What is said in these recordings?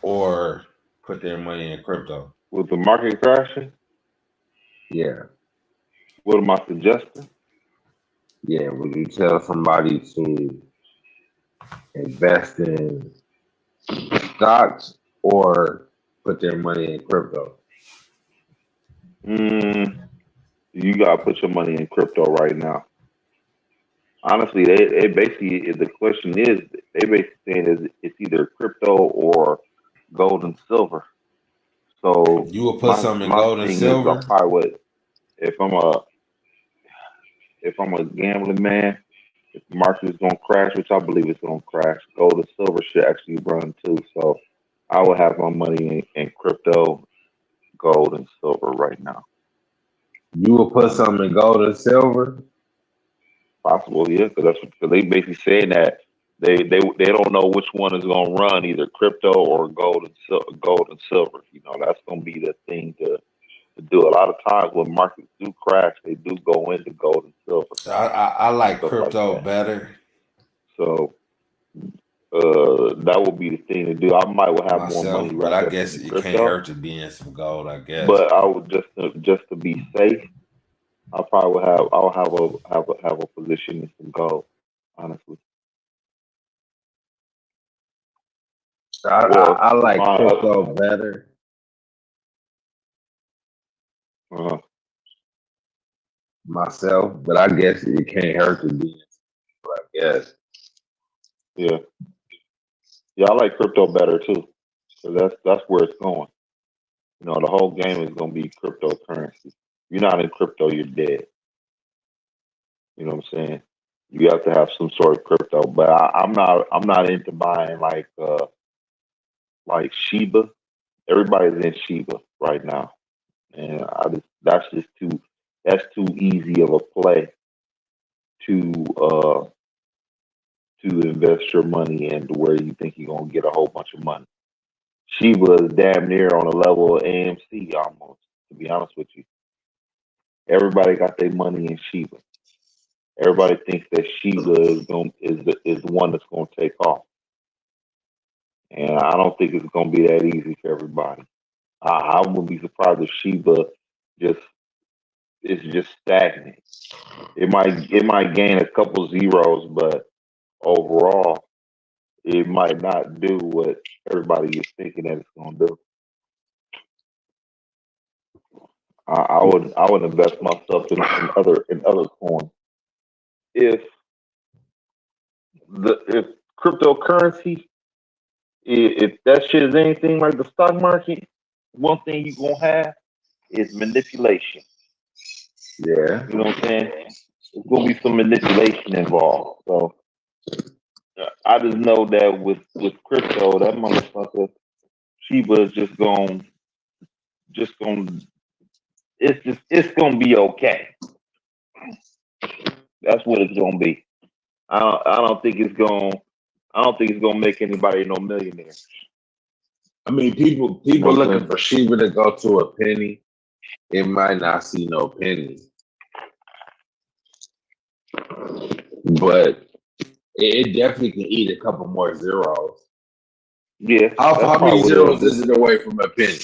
or put their money in crypto. With the market crashing, Yeah, what am I suggesting? yeah. Would you tell somebody to invest in stocks or put their money in crypto? Mm, you gotta put your money in crypto right now. Honestly, they basically the question is they basically saying is it's either crypto or gold and silver. So You will put my some in my gold and thing is I silver. probably would if I'm a if I'm a gambling man, if the market is gonna crash, which I believe it's gonna crash, gold and silver should actually run too. So I would have my money in crypto, gold and silver right now. You will put some Honestly, in gold and silver. possible, yeah, because they basically saying that they don't know which one is gonna run, either crypto or gold and silver. You know, that's gonna be the thing to do. A lot of times when markets do crash, they do go into gold and silver I and like stuff like crypto that. better So that would be the thing to do. I might would have more myself, money but wrapped I up in guess the it can't crypto, hurt to be in some gold. I guess. but I would just to be safe, I probably would have I'll have a position in some gold, honestly. Well, I like my crypto better uh, myself, but I guess it can't hurt to be in. I guess. yeah, yeah, I like crypto better too, because that's where it's going. You know, the whole game is going to be cryptocurrency. If you're not in crypto, you're dead. You know what I'm saying? You have to have some sort of crypto, but I'm not into buying like Shiba. Everybody's in Shiba right now, and that's too easy of a play to uh to invest your money in to where you think you're gonna get a whole bunch of money. Shiba is damn near on the level of AMC almost. To be honest with you, everybody got their money in Shiba. Everybody thinks that Shiba is the one that's gonna take off, and I don't think it's gonna be that easy for everybody. I wouldn't be surprised if Shiba just is just stagnant. It might gain a couple zeros, but overall, it might not do what everybody is thinking that it's going to do. I would invest myself in other coins. If if cryptocurrency, if that shit is anything like the stock market, one thing you gonna have is manipulation. Yeah. You know what I'm saying? There's gonna be some manipulation involved. So I just know that with crypto, that motherfucker Shiba is just gonna it's gonna be okay. That's what it's gonna be. I don't think it's gonna make anybody no millionaire. I mean, people You know people what I'm looking saying? for Shiba to go to a penny. It might not see no penny, but it definitely can eat a couple more zeros. Yeah, that's How many probably what it'll zeros do. is it away from a penny?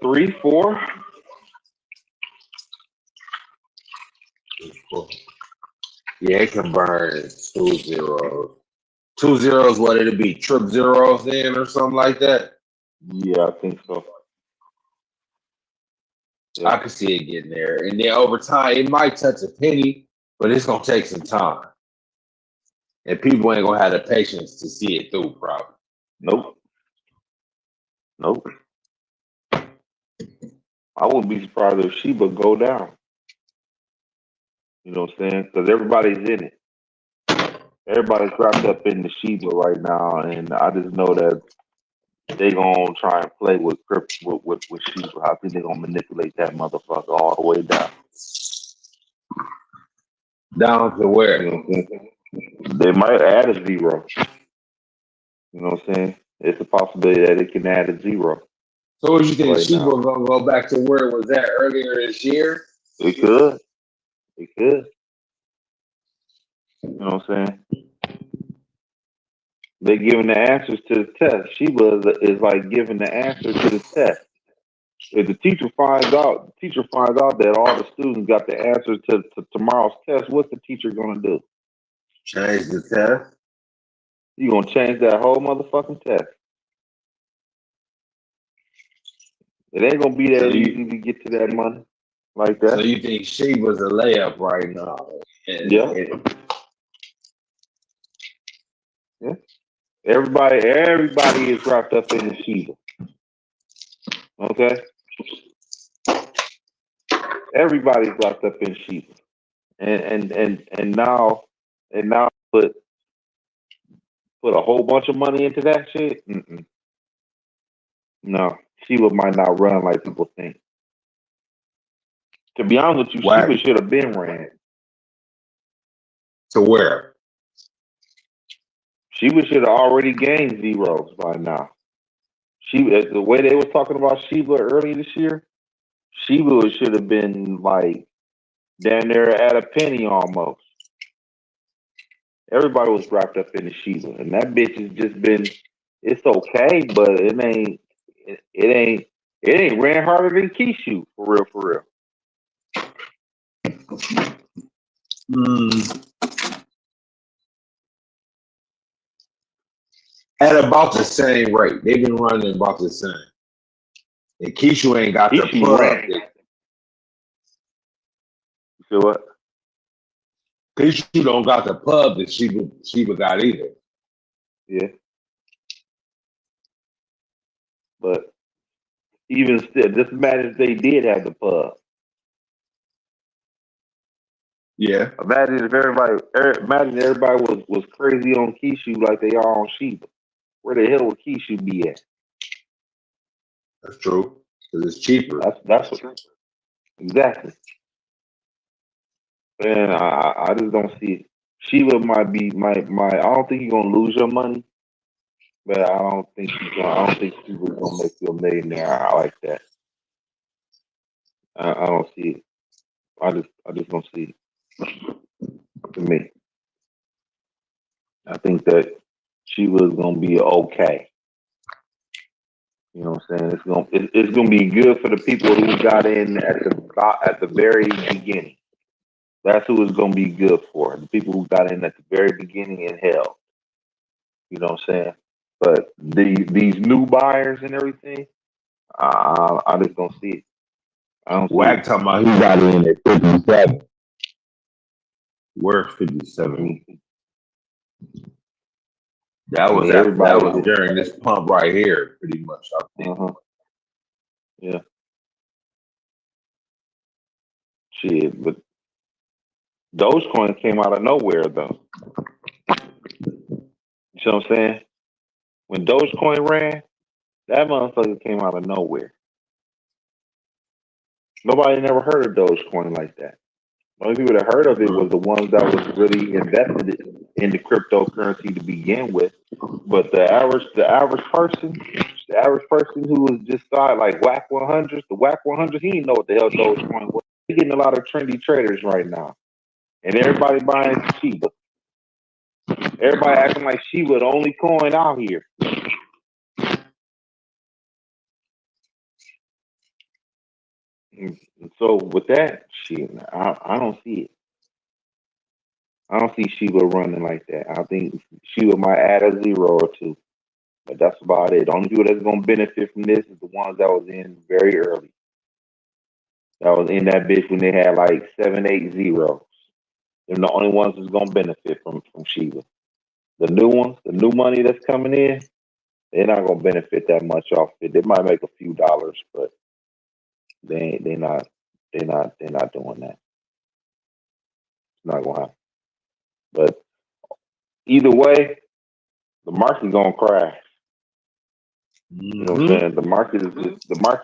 3, 4. Yeah, it can burn 2 zeros. 2 zeros, what it'll be? Trip zeros in or something like that. Yeah, I think so. Yeah, I could see it getting there. And then over time, it might touch a penny, but it's gonna take some time. And people ain't gonna have the patience to see it through, probably. nope, nope. I wouldn't be surprised if Sheba go down. You know what I'm saying? Because everybody's in it. Everybody's wrapped up in the Sheba right now, and I just know that they gonna try and play with with Sheba. I think they're gonna manipulate that motherfucker all the way down. Down to You where? know what I'm saying? They might add a zero. You know what I'm saying? It's a possibility that it can add a zero So what you think right Sheba now. gonna go back to where it was at earlier this year? It could. It could. You know what I'm saying? They giving the answers to the test. Is like giving the answer to the test. If the teacher finds out that all the students got the answer to tomorrow's test, what's the teacher gonna do? Change the test. You gonna change that whole motherfucking test. It ain't gonna be So that you easy to get to that money like so that. you think she was a layup right now? Yeah, yeah. Everybody is wrapped up in the Shiva. Okay, everybody's wrapped up in Shiva, and now put a whole bunch of money into that shit. Mm-mm. No, Shiva might not run like people think. To be honest with you, Shiva Whack should have been ran. to where? Shiva should have already gained zeros by now. Shiva, the way they was talking about Shiva early this year, Shiva should have been like down there at a penny almost. Everybody was wrapped up in the Shiva, and that bitch has just been. It's okay, but it ain't ran harder than Kishu for real, for real. Mm, at about the same rate. They've been running about the same. And Keisha ain't got the Kishu pub. ran. You feel what? Keisha don't got the pub that Sheba got either. Yeah, but even still, just imagine if they did have the pub. Yeah, Imagine if everybody was crazy on Kishu like they are on Sheba. Where the hell would Kishu be at? that's true. Because it's cheaper. That's what, exactly. And I just don't see it. Sheba might be my. I don't think you're gonna lose your money, but I don't think she's gonna. I don't think Sheba's gonna make you a millionaire like that. I don't see it. I just don't see it. To me, I think that Sheba's gonna be okay. You know what I'm saying? It's gonna be good for the people who got in at the very beginning. That's who it's gonna be good for. The people who got in at the very beginning and held. You know what I'm saying? But these new buyers and everything, I just don't see it. I don't see Wack it. talking about he got in at 57. Where's 57? Mm-hmm. That I was mean, after that everybody. was during this pump right here, pretty much. I think. Uh-huh. Yeah. Shit, but Dogecoin came out of nowhere though. You know what I'm saying? When Dogecoin ran, that motherfucker came out of nowhere. Nobody never heard of Dogecoin like that. The only people that heard of it was the ones that was really invested in the cryptocurrency to begin with. But the average person who was just started like Whack 100s, the Whack 100s, he didn't know what the hell Dogecoin was. He's getting a lot of trendy traders right now, and everybody buying Shiba. Everybody acting like Shiba the only coin out here. And so with that shit, I don't see it. I don't see Shiba running like that. I think Shiba might add a zero or two, but that's about it. The only people that's gonna benefit from this is the ones that was in very early. That was in that bitch when they had like 7, 8 zeros. They're the only ones that's gonna benefit from Shiba. The new ones, the new money that's coming in, they're not gonna benefit that much off it. They might make a few dollars, but they ain't, they're not doing that. It's not gonna happen. But either way, the market's gonna crash. You know what I'm saying? The market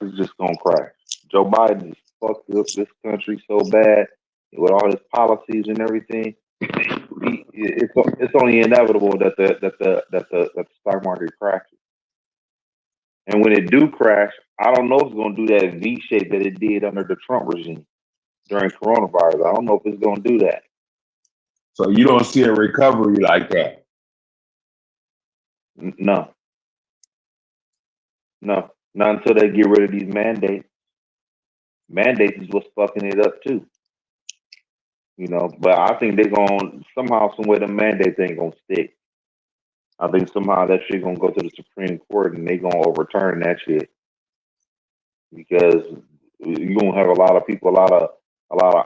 is just gonna crash. Joe Biden just fucked up this country so bad with all his policies and everything. It's only inevitable that the stock market crashes. And when it do crash, I don't know if it's gonna do that V shape that it did under the Trump regime during coronavirus. I don't know if it's gonna do that. So you don't see a recovery like that. No, no, not until they get rid of these mandates. Mandates is what's fucking it up too. But I think they're going somehow, some way the mandates ain't gonna stick. I think somehow that shit gonna go to the Supreme Court and they gonna overturn that shit because you gonna have a lot of people, a lot of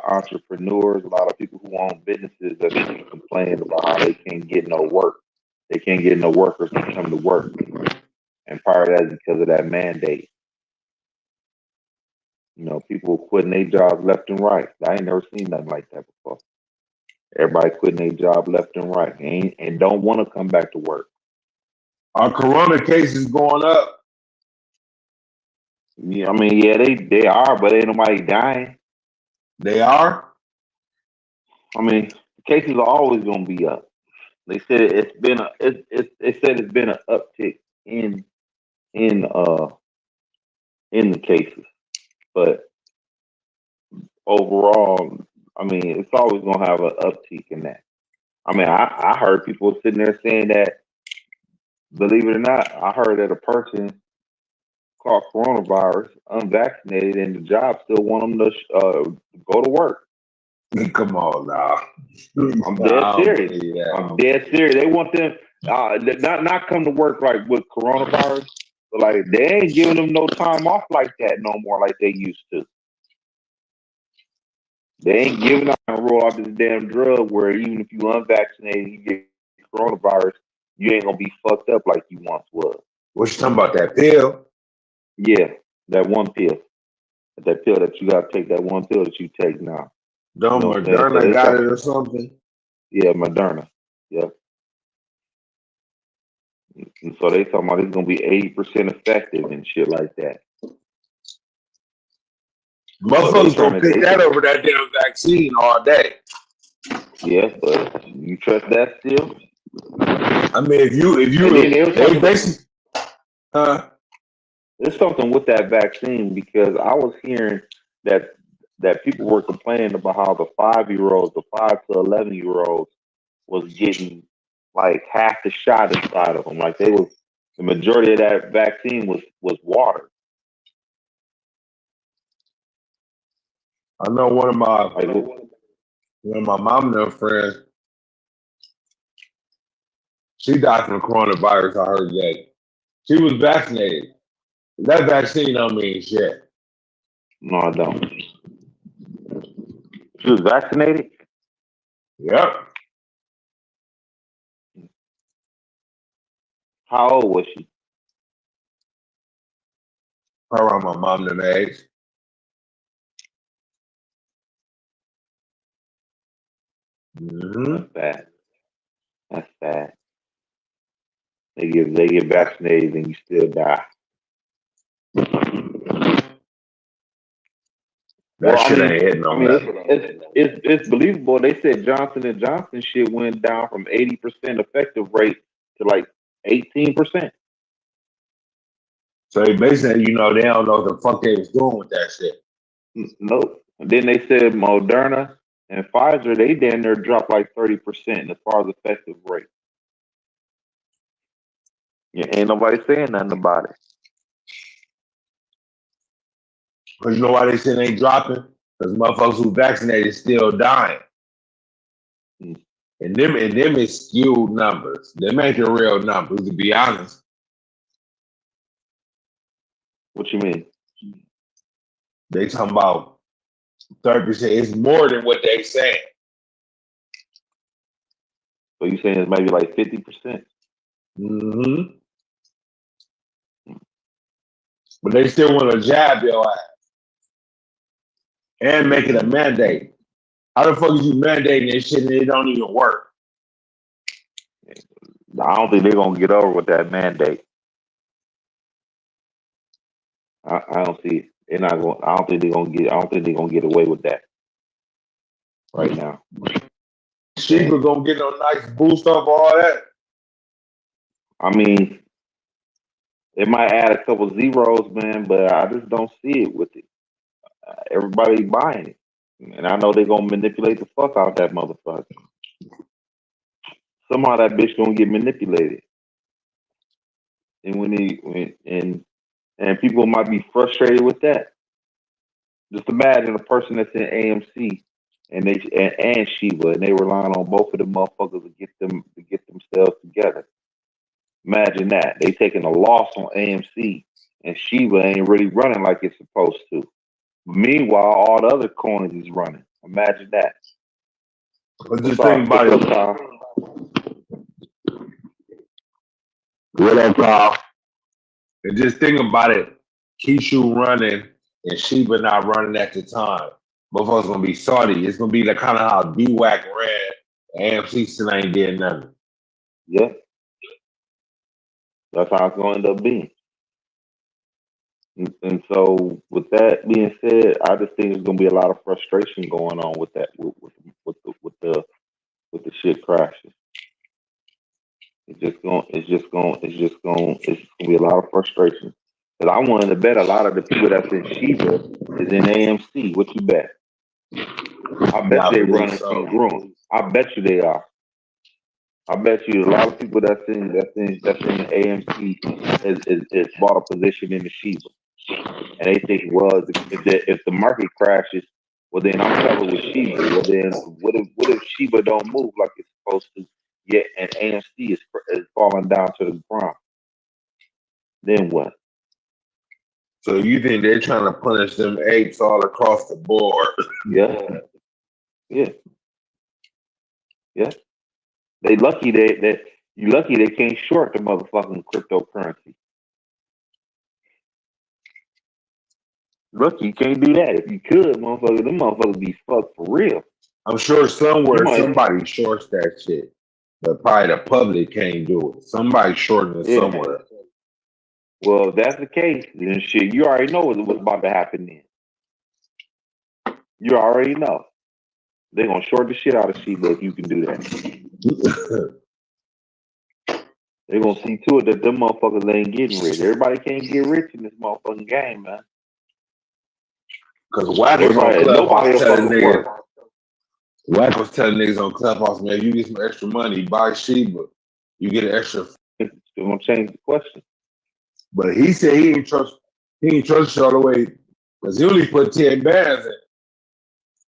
entrepreneurs, a lot of people who own businesses that gonna be complaining about how they can't get no work. They can't get no workers to come to work, and part of that is because of that mandate. People quitting their jobs left and right. I ain't never seen nothing like that before. Everybody quitting their job left and right and don't want to come back to work. Are corona cases going up? Yeah, I mean, yeah, they are, but ain't nobody dying. They are? I mean, cases are always gonna be up. They said it's been it's been an uptick in uh in the cases, but overall, I mean, it's always gonna have an uptick in that. I mean, I heard people sitting there saying that, believe it or not, I heard that a person caught coronavirus unvaccinated and the job still want them to go to work. Come on now. I'm dead serious. Yeah. I'm dead serious. They want them not come to work like with coronavirus, but like they ain't giving them no time off like that no more like they used to. They ain't giving them a roll off this damn drug where even if you unvaccinated, you get coronavirus, you ain't gonna be fucked up like you once was. What you talking about? That pill? Yeah, that one pill. That pill that you gotta take, that one pill that you take now. Don't Moderna got it or something? Yeah, Moderna. Yeah. And so they talking about it's gonna be 80% effective and shit like that. Motherfuckers gonna pick that over that damn vaccine all day. Yeah, but you trust that still? I mean, if you basically, there's something with that vaccine because I was hearing that people were complaining about how the 5-year-olds, the 5 to 11-year-olds, was getting like half the shot inside of them. Like the majority of that vaccine was water. I know one of my mom and her friends, she died from coronavirus. I heard that she was vaccinated. That vaccine don't mean shit. No, I don't. She was vaccinated? Yep. How old was she? Around my mom and age. Mm-hmm. That's bad. That's bad. They get vaccinated and you still die. That shit ain't hitting on that. It's believable. They said Johnson and Johnson shit went down from 80% effective rate to like 18%. So basically, they don't know what the fuck they was doing with that shit. Nope. And then they said Moderna and Pfizer, they damn near dropped like 30% as far as effective rate. Yeah, ain't nobody saying nothing about it. Because you know why they said they ain't dropping? Because motherfuckers who vaccinated still dying. And them is skewed numbers. Them ain't the real numbers, to be honest. What you mean? They talking about 30%. It's more than what they saying. So you saying it's maybe like 50%? Mm-hmm. But they still want to jab your ass. And make it a mandate. How the fuck is you mandating this shit and it don't even work? I don't think they're gonna get over with that mandate. I don't see it. They're not going. I don't think they're gonna get. I don't think they're gonna get away with that right now. Sheep are gonna get a nice boost off all that. I mean, it might add a couple zeros, man, but I just don't see it with it. Everybody's buying it, and I know they're gonna manipulate the fuck out of that motherfucker. Somehow that bitch gonna get manipulated. And and people might be frustrated with that. Just imagine a person that's in AMC and Sheba, and they relying on both of them motherfuckers to get themselves together. Imagine that they taking a loss on AMC, and Sheba ain't really running like it's supposed to. Meanwhile, all the other corners is running. Imagine that. But just think about What's up, it. Kyle? What up, Carl? And just think about it. Keisha running and Sheba not running at the time. Both of us gonna be salty. It's gonna be the kind of how D-Wack ran. AMC still ain't did nothing. Yeah, that's how it's going to end up being. And so, with that being said, I just think there's going to be a lot of frustration going on with that, with the shit crashing. It's just going to be a lot of frustration. Because I wanted to bet a lot of the people that's in Sheba is in AMC. What you bet? I bet I they believe running so. congruent. I bet you they are. I bet you a lot of people that's in the AMC is bought a position in the Sheba. And they think, well, if the market crashes, well then I'm covered with Sheba. Well then, what if Sheba don't move like it's supposed to? Yet and AMC is falling down to the ground. Then what? So you think they're trying to punish them apes all across the board? Yeah, yeah, yeah. They lucky you lucky they can't short the motherfucking cryptocurrency. Lucky you can't do that. If you could, motherfucker, them motherfuckers be fucked for real. I'm sure You somewhere might, somebody shorts that shit. But probably the public can't do it. Somebody shorting it yeah. somewhere. Well, if that's the case, then shit, you already know what's about to happen then. You already know. They're gonna short the shit out of Sheba if you can do that. They're gonna see to it that them motherfuckers ain't getting rich. Everybody can't get rich in this motherfucking game, man. Because Wack was on Everybody, nobody Clubhouse will telling fucking niggas, work. Wack was telling niggas on Clubhouse, man, you get some extra money, buy Sheba. You get an extra. It's gonna change the question. But he said he ain't trust you all the way because he only put 10 bands in.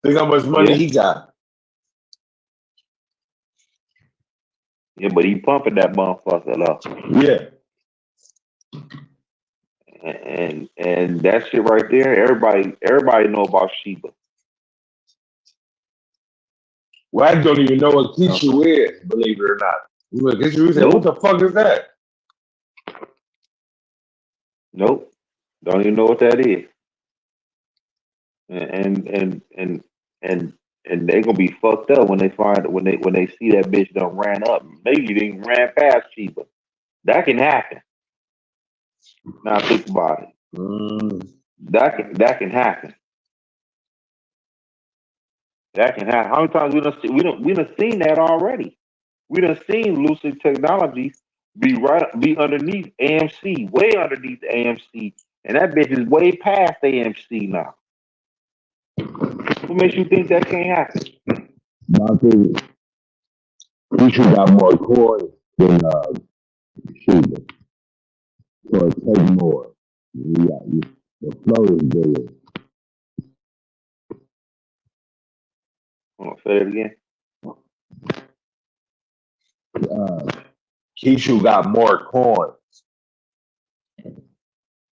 Think how much money Yeah, he got. yeah, but he pumping that motherfucker up, Yeah. and that shit right there. Everybody know about Sheba. Wack don't even know what Kishu is, believe it or not. He look at you, he said, what the Nope, fuck is that? nope. Don't even know what that is. And and and and and they gonna be fucked up when they see that bitch done ran up. Maybe they ran past Sheba. That can happen. Now think about it. Mm. That can happen. That can happen. How many times we done seen that already? We done seen Lucid Technologies be underneath AMC, way underneath AMC, and that bitch is way past AMC now. What makes you think that can't happen? I think Kishu got more coins than Sheba. So it takes more. The flow is bigger. Hold on, say it again. Kishu got more coins.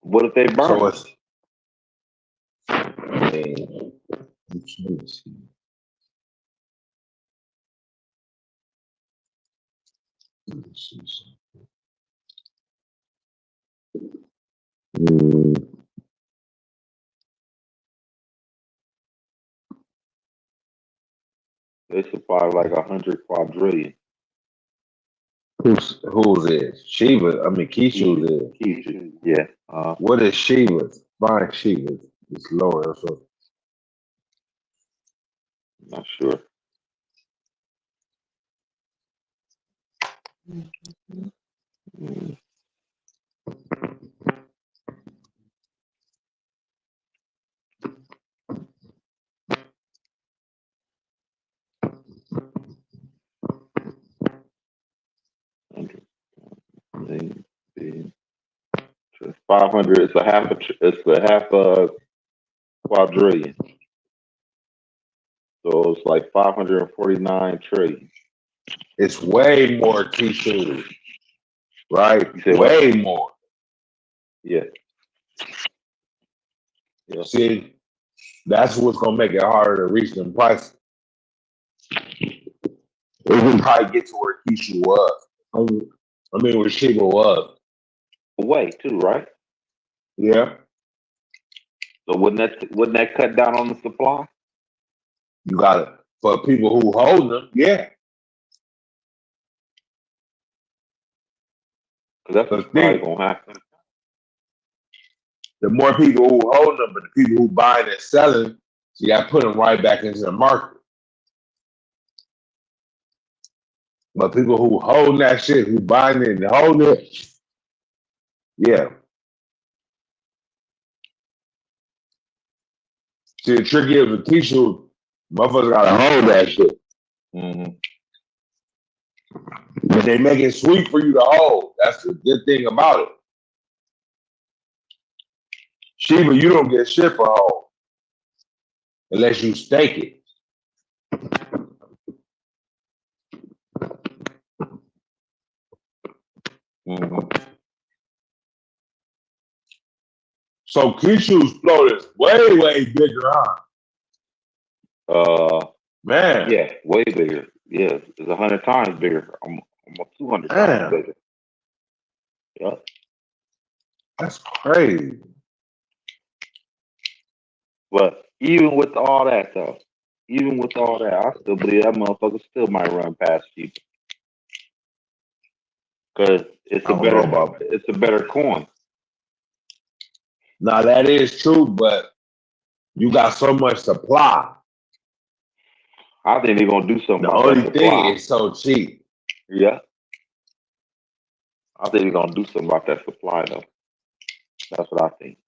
What if they burn So them? it's They supply like 100 quadrillion. who's is? Shiva. I mean Kishu's is. Keisha. Yeah. What is Shiva's? Find Shiva's. It's lower. So Not sure. 500. It's a half a quadrillion. So it's like 549 trillion. It's way more Keisha, right? You say what? Way more. Yeah. Yeah. See, that's what's gonna make it harder to reach them prices. We can probably get to where Keisha was. I mean, where Shiba was. Away too, right? Yeah, So wouldn't that cut down on the supply? you got it. For people who hold them, yeah. Because that's But what's probably think, gonna happen. the more people who hold them, but the people who buying and selling, you got to put them right back into the market. But people who hold that shit, who buying it and hold it, yeah. See, the trick is with Keisha, motherfuckers got to hold that shit. Mm-hmm. But they make it sweet for you to hold. That's the good thing about it. Shiba, you don't get shit for hold unless you stake it. Mm-hmm. So Kishu's float is way, way bigger, huh? Man, Yeah, way bigger. Yeah, it's 100 times bigger. Almost 200 times man, bigger. Yeah. that's crazy. But even with all that though, even with all that, I still believe that motherfucker still might run past you because I don't know about. it's a better coin. Now that is true, but you got so much supply. I think they're gonna do something The about that only thing supply. is so cheap. Yeah, I think they're gonna do something about that supply though. That's what I think.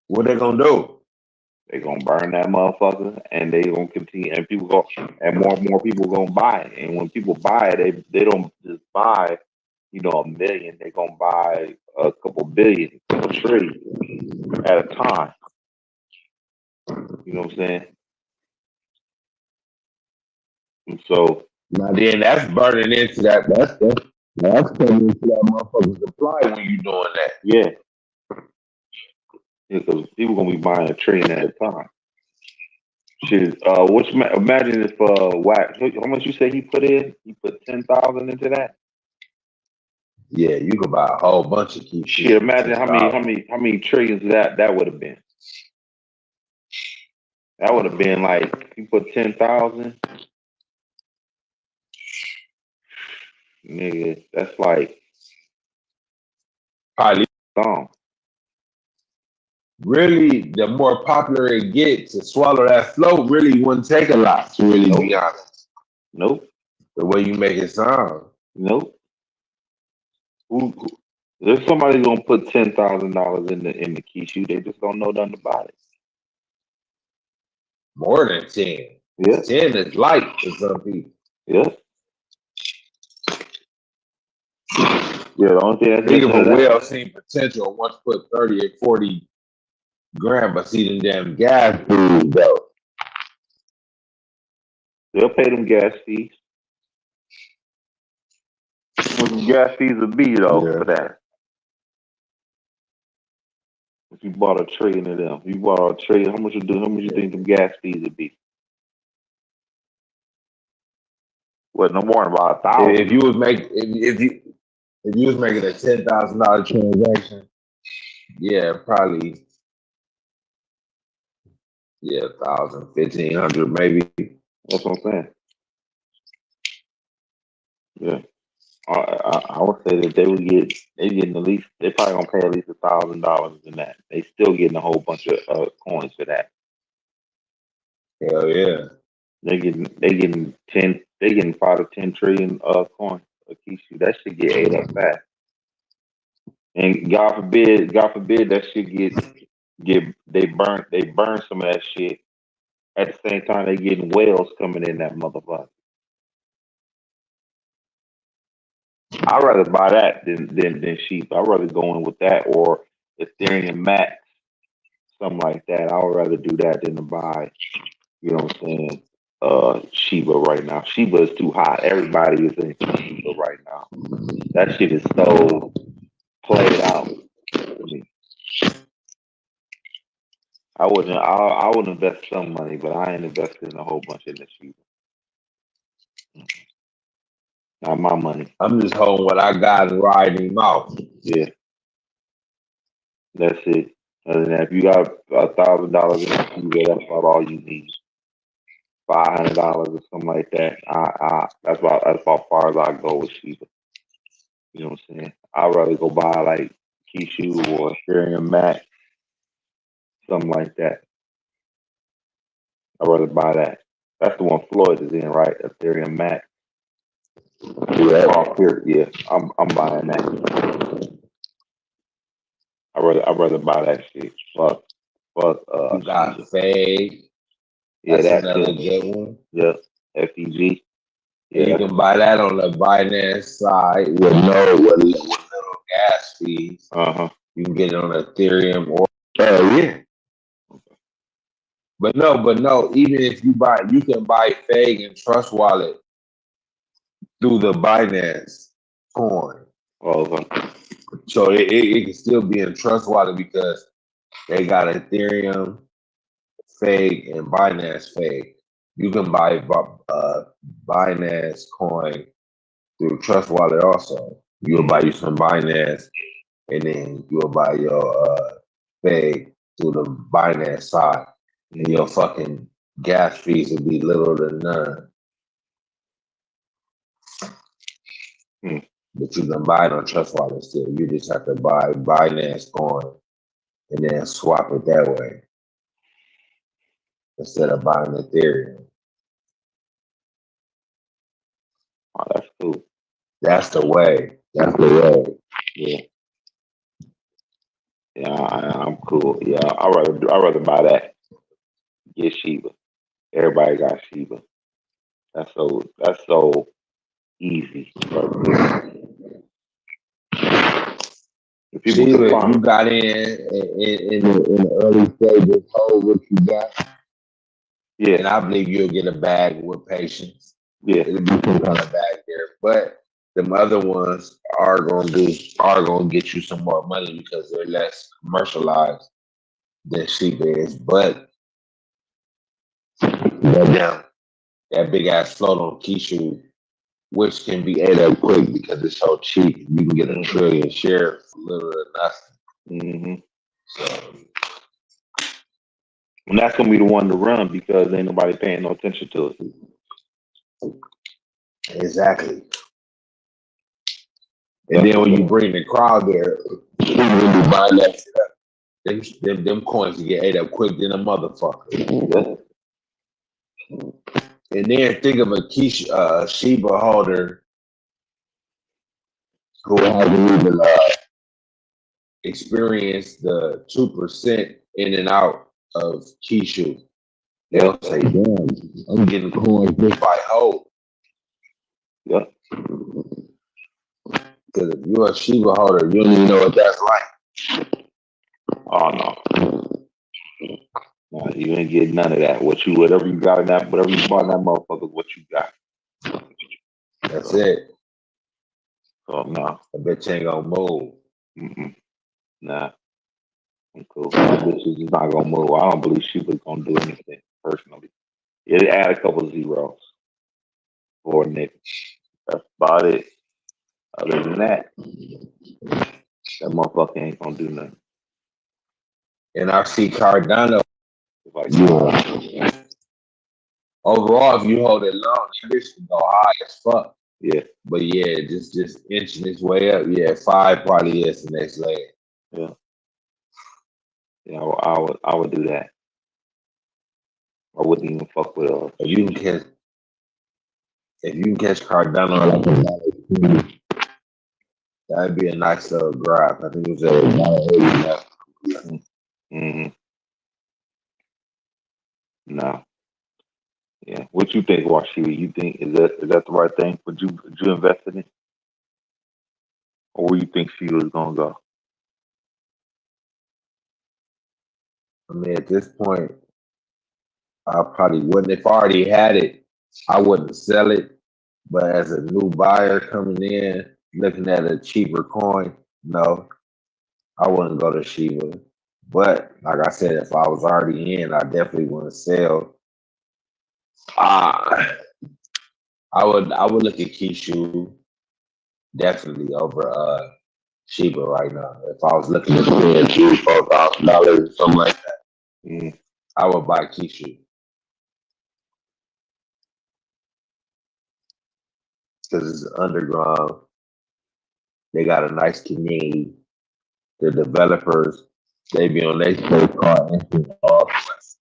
What they gonna do? They're gonna burn that motherfucker, and they gonna continue, and and more people gonna buy it. And when people buy it, they don't just buy, a million. They gonna buy a couple billion, a couple trillion at a time. You know what I'm saying? And so Now then, that's burning into that. That's coming into that motherfucker's supply when you doing that. yeah, because people gonna be buying a trillion at a time. Shit, imagine if Wax, how much you say he put in? He put 10,000 into that. Yeah, you can buy a whole bunch of key Shit, shit for imagine $10. how many trillions that would have been. That would have been like you put 10,000, nigga. That's like Probably song. really, the more popular it gets, to swallow that float really wouldn't take a lot. To really be Nope, honest, nope, the way you make it sound, nope. There's somebody gonna put $10,000 in the key shoe. They just don't know nothing about it. more than 10. Yeah, 10 is light for some people. yeah, yeah. The only thing that's Think of missing a is that. well-seen potential once put 30 or 40 grand, but see them damn gas fees though. They'll pay them gas fees. What the gas fees would be though Yeah. for that? If you bought a trillion of them, you bought a trillion. How much you do? How much you think the gas fees would be? What? No more than about 1,000. If you was make if you was making a $10,000 transaction, yeah, probably yeah, 1,000, 1,500 maybe. That's what I'm saying. Yeah. I would say that they getting at least they probably gonna pay at least $1,000 in that. They still getting a whole bunch of coins for that. Hell yeah. They getting 5 to 10 trillion coins a Kishu. That should get ate up fast. And God forbid that shit they burn some of that shit. At the same time they getting whales coming in that motherfucker. I'd rather buy that than sheep. I'd rather go in with that or Ethereum Max, something like that. I would rather do that than to buy, you know what I'm saying, Shiba right now. Shiba is too hot. Everybody is in Shiba right now. That shit is so played out to me. I would invest some money, but I ain't invested in a whole bunch in the Shiba. Not my money. I'm just holding what I got and riding him out. Yeah, that's it. Other than that, if you got $1,000 in the Shiba, that's about all you need. $500 or something like that. That's about far as I go with Shiba. You know what I'm saying? I'd rather go buy like Kishu or Ethereum Max, something like that. I'd rather buy that. That's the one Floyd is in, right? Ethereum Max. Yeah. Oh, yeah, I'm buying that. I'd rather buy that shit. Fuck You got Shiba. Fade. Yeah, That's that another too. good one. Yep. FEG. And you Yeah. can buy that on the Binance side with little gas fees. Uh-huh. You can get it on Ethereum or yeah. But no. Even if you can buy Fade and Trust Wallet through the Binance coin. Oh, okay. So it can still be in Trust Wallet because they got Ethereum, Fade, and Binance Fade. You can buy Binance coin through Trust Wallet also. You'll buy you some Binance, and then you'll buy your Fade through the Binance side, and your fucking gas fees will be little to none. Hmm. But you can buy it on Trust Wallet still. You just have to buy Binance coin and then swap it that way instead of buying Ethereum. Oh, that's cool. That's the way. That's the way. Yeah. Yeah, I'm cool. Yeah, I'd rather buy that. Get Shiba. Everybody got Shiba. That's so easy right there. If people could Shiva, if you find, got in the early stages, hold what you got, and yeah, I believe you'll get a bag with patience. yeah, It'll be some kind of bag there, but them other ones are gonna get you some more money because they're less commercialized than Shiba is. But damn, that big ass float on Kishu, which can be ate up quick because it's so cheap. You can get a trillion share for little or nothing. hmm So and that's gonna be the one to run because ain't nobody paying no attention to it. exactly. And That's then the when you one. bring the crowd there, when you buy that shit up, them coins get ate up quick than a motherfucker. Yeah. And then think of a Shiba holder who hasn't even experienced the 2% in and out of Kishu. They'll say, damn, I'm getting coins just by hold. Yeah. Because if you're a Shiba holder, you don't even know what that's like. Oh no. No, you ain't getting none of that. Whatever you got in that, whatever you bought in that motherfucker, what you got. That's So, it. so no. I bet you ain't gonna move. Mm-mm. Nah. I'm cool. My bitch is not gonna move. I don't believe she was gonna do anything personally. It add a couple of zeros for a nigga. That's about it. Other than that, that motherfucker ain't gonna do nothing. And I see Cardano. Like, Yeah. Overall, if you hold it long, that bitch can go high as fuck. yeah, But yeah, just inching its way up. Yeah, 5 probably is the next leg. yeah, yeah. I would do that. I wouldn't even fuck with If you can catch Cardano like $1.20, that'd be a nice little grab. I think it was $1.80. Mm-hmm. No. Yeah. What you think, Washiwi? You think is that the right thing? Would you invest in it? Or where you think she was gonna go? I mean, at this point, I probably wouldn't. If I already had it, I wouldn't sell it. But as a new buyer coming in, looking at a cheaper coin, no, I wouldn't go to Shiba. But like I said, if I was already in, I definitely wouldn't sell. Ah, I would look at Kishu definitely over Shiba right now. If I was looking to spend $3,000, $4,000 or something like that, Mm. I would buy Kishu because it's underground. They got a nice community. The developers, they be on their space card instant offers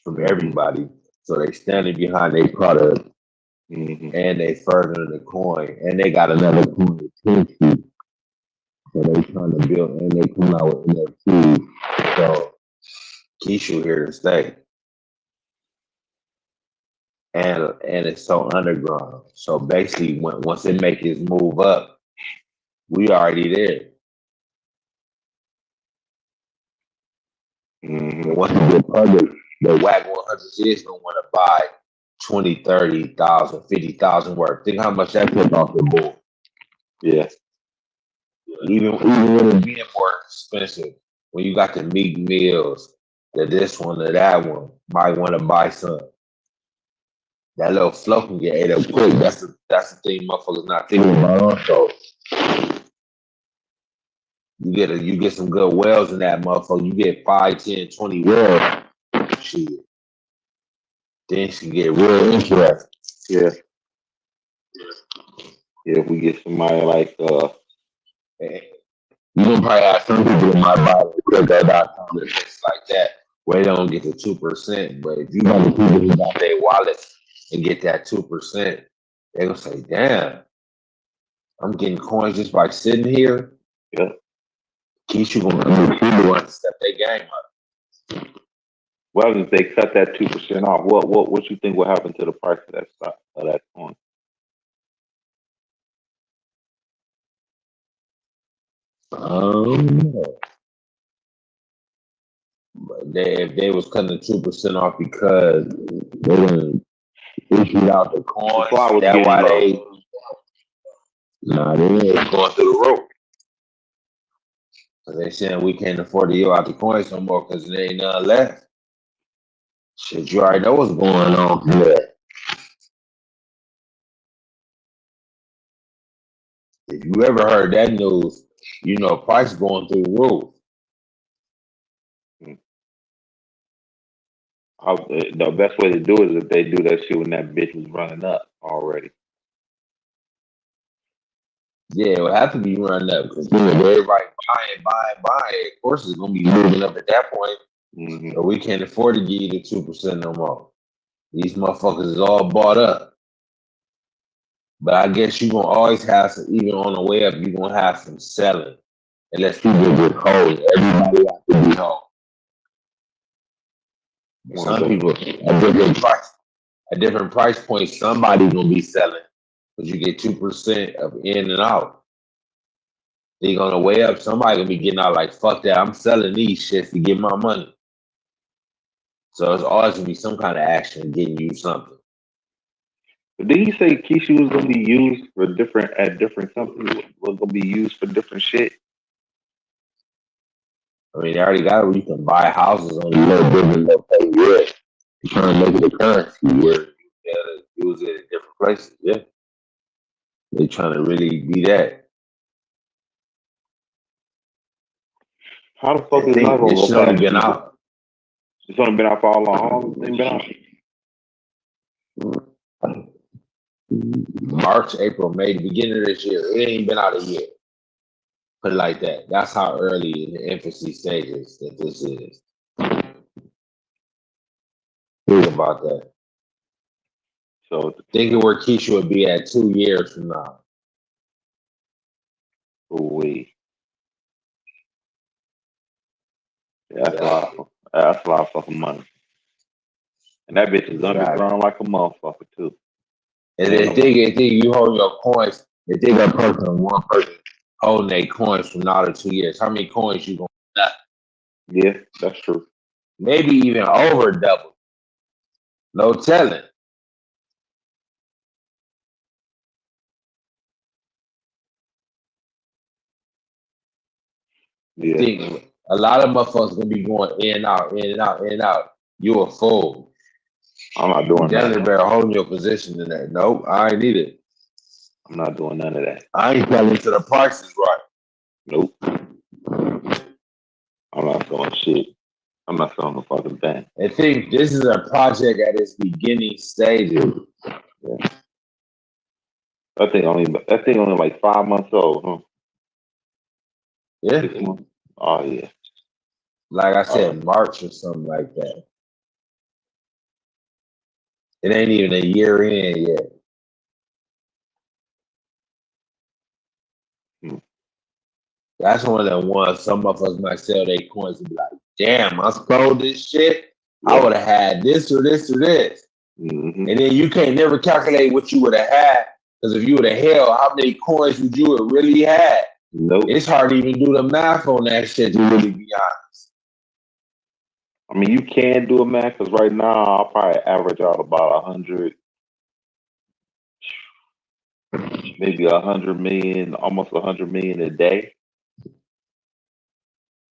from Mm-hmm. everybody. So they standing behind their product Mm-hmm. and they furthering the coin. And they got another coin to Tinky. So they trying to build and they come out with NFTs. So Kishu here to stay. And it's so underground. So basically once it make its move up, we already there. Mm-hmm. And once we get public, the WAC 100 is gonna want to buy 20, 30,000, 50,000 worth. Think how much that took off the board. Yeah. Even with it being more expensive, when you got the Meek Mills, the this one or that one, might want to buy some. That little flow can get ate up quick. That's the thing motherfuckers not thinking about also. You get some good wells in that motherfucker. You get 5, 10, 20 wells. Shit. Then she get real interesting. Yeah. Yeah. If we get somebody like You gonna probably have some people in my body crypto.com and things like that where they don't get the 2%. But if you got the people who got their wallets and get that 2%, they gonna say, damn, I'm getting coins just by sitting here. yeah. Keisha gonna step their game up. Well, if they cut that 2% off, what you think will happen to the price of that stock of that coin? If they was cutting the 2% off because they gonna issue out the coins, Supply was that's getting why low. they ain't going through the roof. Cause they saying we can't afford to give out the coins no more because there ain't none left. Shit, you already know what's going on here. If you ever heard that news, you know price going through the roof. The best way to do it is if they do that shit when that bitch was running up already. Yeah, it would have to be running up because everybody buying. Of course, it's gonna be moving up at that point. Mm-hmm. But we can't afford to give you the 2% no more. These motherfuckers is all bought up. But I guess you're gonna always have some, even on the way up, you're gonna have some selling. Unless people get cold. Everybody has to be home. Some people at different price points, somebody gonna be selling. But you get 2% of in and out. They on the way up, somebody gonna be getting out like, fuck that, I'm selling these shits to get my money. So it's always gonna be some kind of action getting you something. But did he say Kishu was gonna be used for different companies? Was gonna be used for different shit? I mean, they already got it where you can buy houses on a little different location. Yeah. You're trying to make it a currency where you gotta use it in different places. Yeah. They trying to really be that. How the fuck I is not think gonna this go shit only past been people? out. It's only been out for how long? How long has it been out? March, April, May, the beginning of this year. It ain't been out a year. Put it like that. That's how early in the infancy stages that this is. Think about that. So Think of where Keisha would be at 2 years from now. we that's a lot of fucking money. And that bitch is underground like a motherfucker too. And they think you hold your coins. They think one person holding their coins from now to 2 years. How many coins you gonna have? Yeah, that's true. Maybe even over double. No telling. Yeah, Think a lot of motherfuckers gonna be going in and out, in and out, in and out. You a fool. I'm not You doing that. definitely better hold your position in that. Nope, I ain't need it. I'm not doing none of that. I ain't selling to the prices right. Nope. I'm not doing shit. I'm not selling the fucking thing. And think this is a project at its beginning stages. Yeah. That thing only like 5 months old, huh? Yeah. 6 months. Oh yeah. Like I Oh, said, March or something like that. It ain't even a year in yet. hmm. That's one of the ones some of us might sell their coins and be like, damn, I sold this shit. I Yeah. would have had this or this or this. Mm-hmm. And then you can't never calculate what you would have had. Because if you would have held, how many coins would you have really had? Nope. It's hard to even do the math on that shit, to really be honest. I mean, you can do it, man. Because right now, I'll probably average out about 100, maybe 100 million, almost 100 million a day.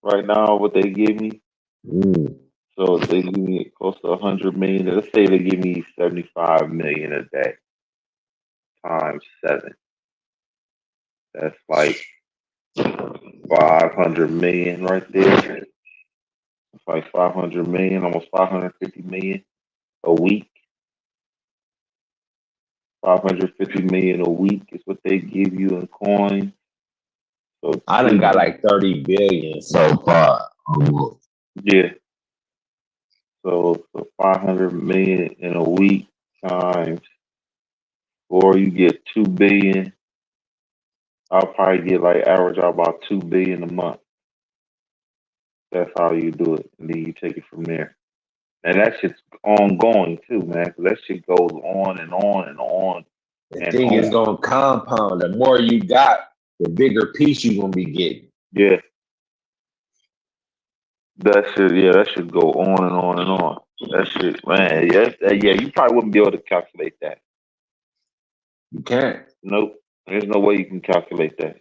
Right now, what they give me. Mm. So if they give me close to 100 million, let's say they give me 75 million a day times 7. That's like 500 million right there. It's like 500 million, almost 550 million a week. 550 million a week is what they give you in coins. So I done got like 30 billion so far. Almost. yeah, so 500 million in a week times 4, you get 2 billion. I'll probably get like average out about 2 billion a month. That's how you do it, and then you take it from there. And that shit's ongoing too, man. 'Cause that shit goes on and on and on The and thing is on. going to compound. The more you got, the bigger piece you're going to be getting. Yeah, that should go on and on and on. That shit, man. Yeah. You probably wouldn't be able to calculate that. You can't. Nope. There's no way you can calculate that.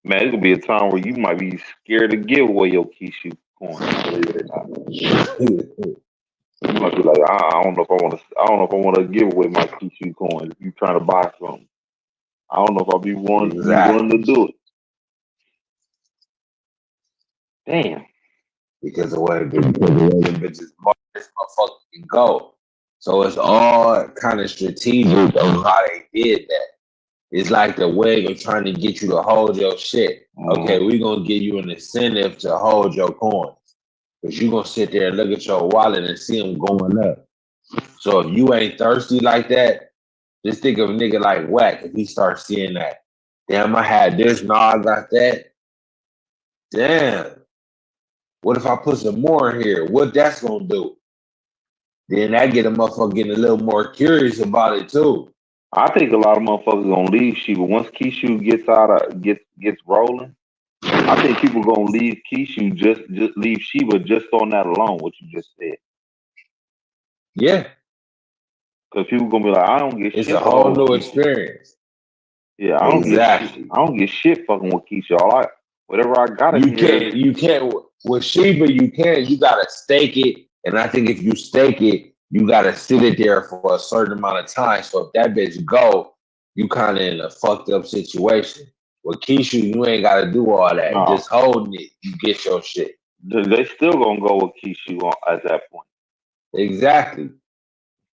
Man, there's gonna be a time where you might be scared to give away your Kishu coin. Believe it or not, you might be like, I don't know if I want to. I don't know if I want to give away my Kishu coins. If you trying to buy something, I don't know if I'll be willing to Exactly. do it. Damn. Because the way the bitches this motherfucker can go. So it's all kind of strategic on how they did that. It's like the way of trying to get you to hold your shit. Okay, Mm-hmm. we're gonna give you an incentive to hold your coins. Because you're gonna sit there and look at your wallet and see them going up. So if you ain't thirsty like that, just think of a nigga like Whack if he starts seeing that. Damn, I had this, now I got that. Damn. What if I put some more in here? What that's gonna do? Then that get a motherfucker getting a little more curious about it too. I think a lot of motherfuckers gonna leave Shiba once Kishu gets rolling. I think people gonna leave Kishu just leave Shiba just on that alone. What you just said, Yeah, because people gonna be like, I don't get it's a shit whole fucking with new Kishu. experience. Yeah, I don't get shit. Exactly. I don't get shit fucking with Kishu. Whatever I got in here. You can't with Sheba, you can't, you gotta stake it. And I think if you stake it, you gotta sit it there for a certain amount of time. So if that bitch go, you kinda in a fucked up situation. With Kishu, you ain't gotta do all that. No, Just holding it, you get your shit. they still gonna go with Kishu at that point. Exactly.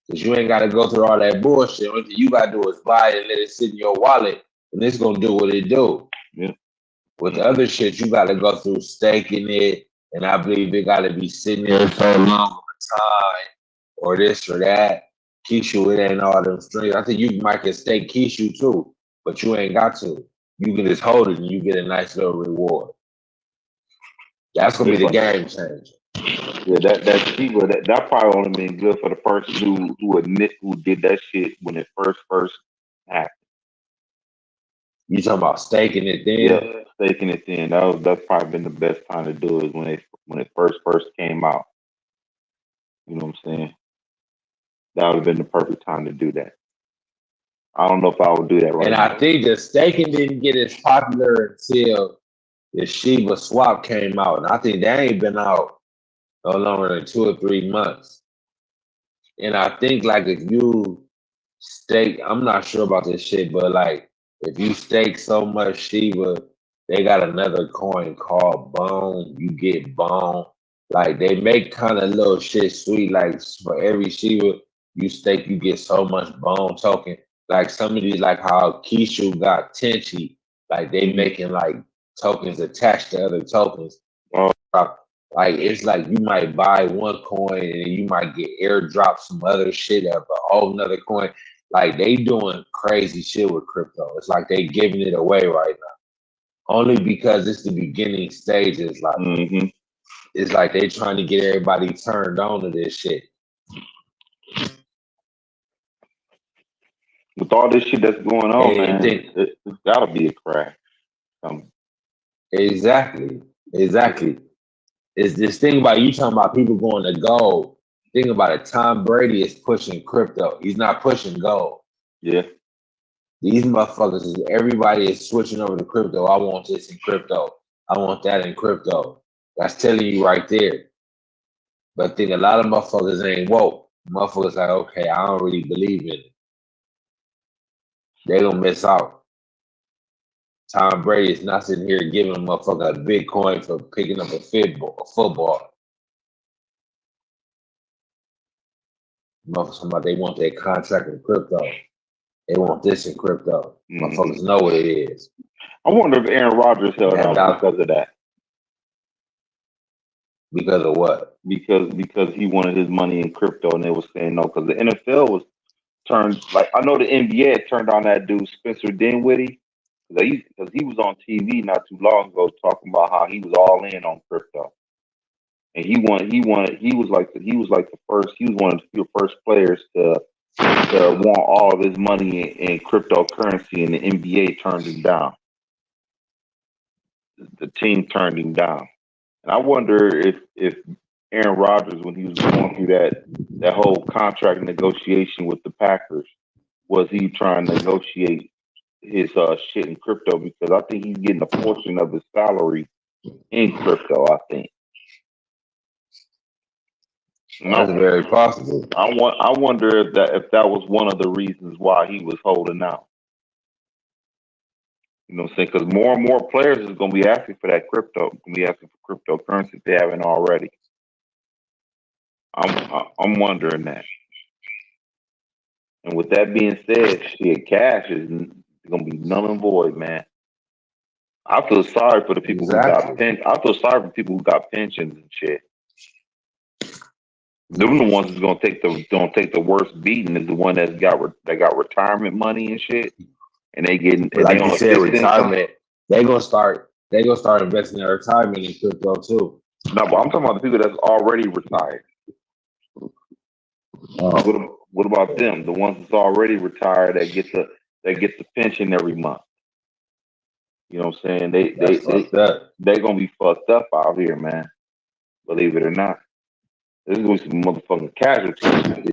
Because you ain't gotta go through all that bullshit. Only thing you gotta do is buy it and let it sit in your wallet, and it's gonna do what it do. Yeah. With the other shit, you gotta go through staking it, and I believe it gotta be sitting there so long of a time, or this or that. Kishu, it ain't all them strings. I think you might can stake Kishu too, but you ain't got to. You can just hold it and you get a nice little reward. That's gonna be It's the like, game changer. yeah, that Shiba that probably only been good for the person who did that shit when it first happened. You talking about staking it Yeah, then? staking it then. That's probably been the best time to do it when it first came out. You know what I'm saying? That would have been the perfect time to do that. I don't know if I would do that right And now. I think the staking didn't get as popular until the Shiba swap came out. And I think that ain't been out no longer than 2 or 3 months. And I think like if you stake, I'm not sure about this shit, but like if you stake so much Shiba, they got another coin called Bone. You get Bone. Like they make kind of little shit sweet. Like for every Shiba you stake, you get so much Bone token. Like some of these, like how Kishu got Tenchi, like they making like tokens attached to other tokens. Oh, Like it's like you might buy one coin and you might get airdrop some other shit of a whole nother coin. Like they doing crazy shit with crypto. It's like they giving it away right now. Only because it's the beginning stages. Like mm-hmm. it's like they trying to get everybody turned on to this shit. With all this shit that's going on, And man, think it's gotta be a crash. exactly. It's this thing about you talking about people going to gold. Think about it. Tom Brady is pushing crypto. He's not pushing gold. Yeah. These motherfuckers is everybody is switching over to crypto. I want this in crypto. I want that in crypto. That's telling you right there. But I think a lot of motherfuckers ain't woke. Motherfuckers like, okay, I don't really believe in it. They gonna miss out. Tom Brady is not sitting here giving a motherfucker a Bitcoin for picking up a football. Motherfuckers talking about they want their contract in crypto. They want this in crypto. Mm-hmm. Motherfuckers know what it is. I wonder if Aaron Rodgers held out because of that. Because of what? Because he wanted his money in crypto, and they were saying no. Because the NFL was turned, like I know the NBA had turned on that dude Spencer Dinwiddie because he was on TV not too long ago talking about how he was all in on crypto, and he was like the first, he was one of the first players to want all of his money in cryptocurrency, and the NBA turned him down. The team turned him down. And I wonder if Aaron Rodgers, when he was going through that whole contract negotiation with the Packers, was he trying to negotiate his shit in crypto? Because I think he's getting a portion of his salary in crypto. I think. That's very possible. I wonder if that was one of the reasons why he was holding out. You know what I'm saying? Because more and more players is going to be asking for that crypto. Going to be asking for cryptocurrency if they haven't already. I'm wondering that. And with that being said, shit, cash is going to be null and void, man. I feel sorry for the people who got I feel sorry for people who got pensions and shit. Them the ones that's gonna take the worst beating is the one that got retirement money and shit, and they getting and like they you said, retirement. They gonna start investing in retirement in crypto too. No, but I'm talking about the people that's already retired. What about them? The ones that's already retired that get the pension every month. You know what I'm saying? They gonna be fucked up out here, man. Believe it or not. There's gonna be some motherfucking casualties.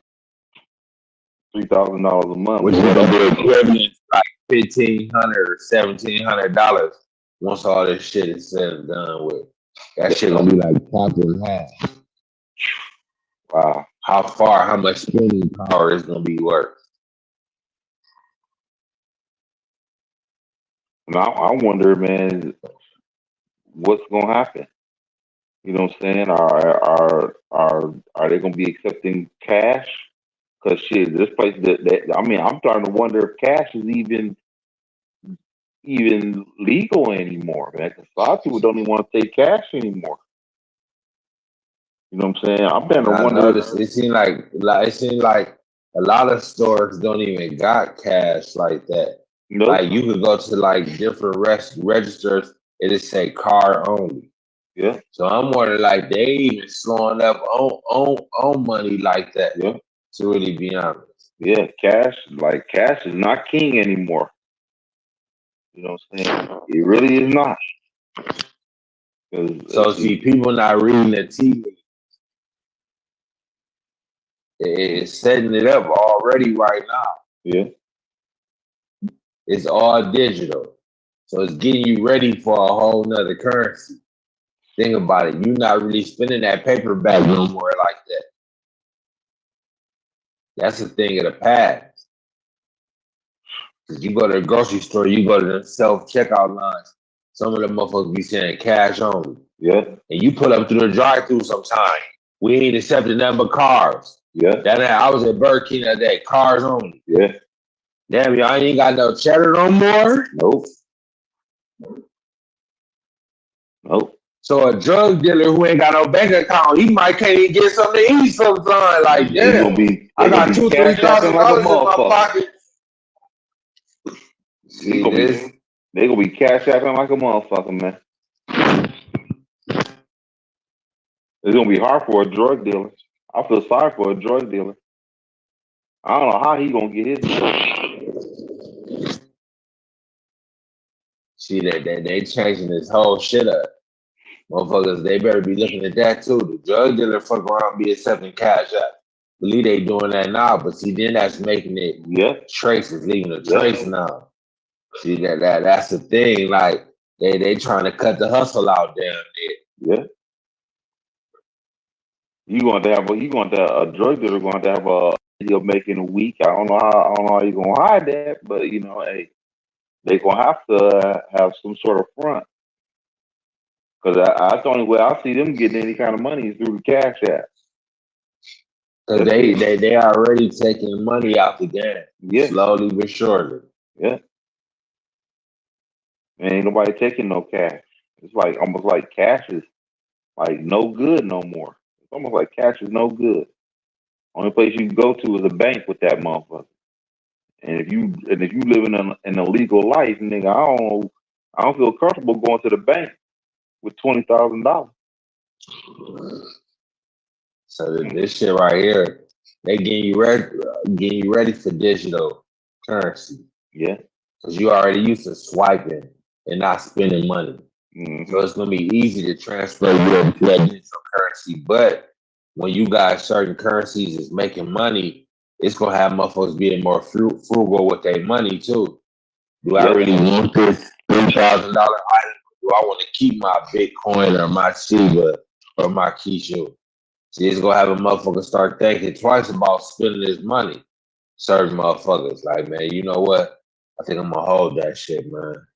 $3,000 a month. Which is gonna be equivalent like $1,500 or $1,700 once all this shit is said and done with. That shit gonna be like popped in half. Wow. How much spending power is gonna be worth? Now I wonder, man, what's gonna happen? You know what I'm saying? Are they gonna be accepting cash? Cause shit, this place I mean, I'm starting to wonder if cash is even legal anymore, man. Cause a lot of people don't even want to take cash anymore. You know what I'm saying? I'm starting to wonder. It seemed like a lot of stores don't even got cash like that. Nope. Like you could go to like different registers, it just say card only. Yeah. So I'm wondering, like, they even slowing up on money like that. Yeah. To really be honest. Yeah, cash is not king anymore. You know what I'm saying? It really is not. So see, people not reading the tea leaves. It's setting it up already right now. Yeah. It's all digital. So it's getting you ready for a whole nother currency. Think about it. You're not really spending that paper back no more like that. That's a thing of the past. Cause you go to the grocery store, you go to the self-checkout lines. Some of the motherfuckers be saying cash only. Yeah. And you pull up through the drive-through sometime. We ain't accepting nothing but cars. Yeah. That night, I was at Burger King that day, cars only. Yeah. Damn, y'all ain't got no cheddar no more? Nope. Nope. So a drug dealer who ain't got no bank account, he might can't even get something to eat sometime. Like, damn, I got $2,000-$3,000 like in my pocket. See this? They gonna be cash apping like a motherfucker, man. It's gonna be hard for a drug dealer. I feel sorry for a drug dealer. I don't know how he gonna get his money. See that they changing this whole shit up. Motherfuckers, they better be looking at that too. The drug dealer fuck around be accepting cash app. Believe they doing that now, but see then that's making it traces, leaving a trace now. See that's the thing. Like they trying to cut the hustle out down there. Yeah. You going to have a drug dealer going to have a deal making a week. I don't know how you gonna hide that, but you know, hey, they gonna have to have some sort of front. Because that's the only way I see them getting any kind of money is through the cash app. Because they already taking money out the game. Yeah. Slowly but surely. Yeah. Ain't nobody taking no cash. It's like almost like cash is like no good no more. It's almost like cash is no good. Only place you can go to is a bank with that motherfucker. And if you living an illegal life, nigga, I don't feel comfortable going to the bank with $20,000. So this shit right here, they getting you ready for digital currency. Yeah. Because you already used to swiping and not spending money. Mm-hmm. So it's gonna be easy to transfer your digital currency. But when you got certain currencies is making money, it's gonna have motherfuckers being more frugal with their money too. Do I really want this $3,000 item? Do I want to keep my Bitcoin or my Shiba or my Kishu? See, it's gonna have a motherfucker start thinking twice about spending his money. Certain motherfuckers, like, man, you know what? I think I'm gonna hold that shit, man.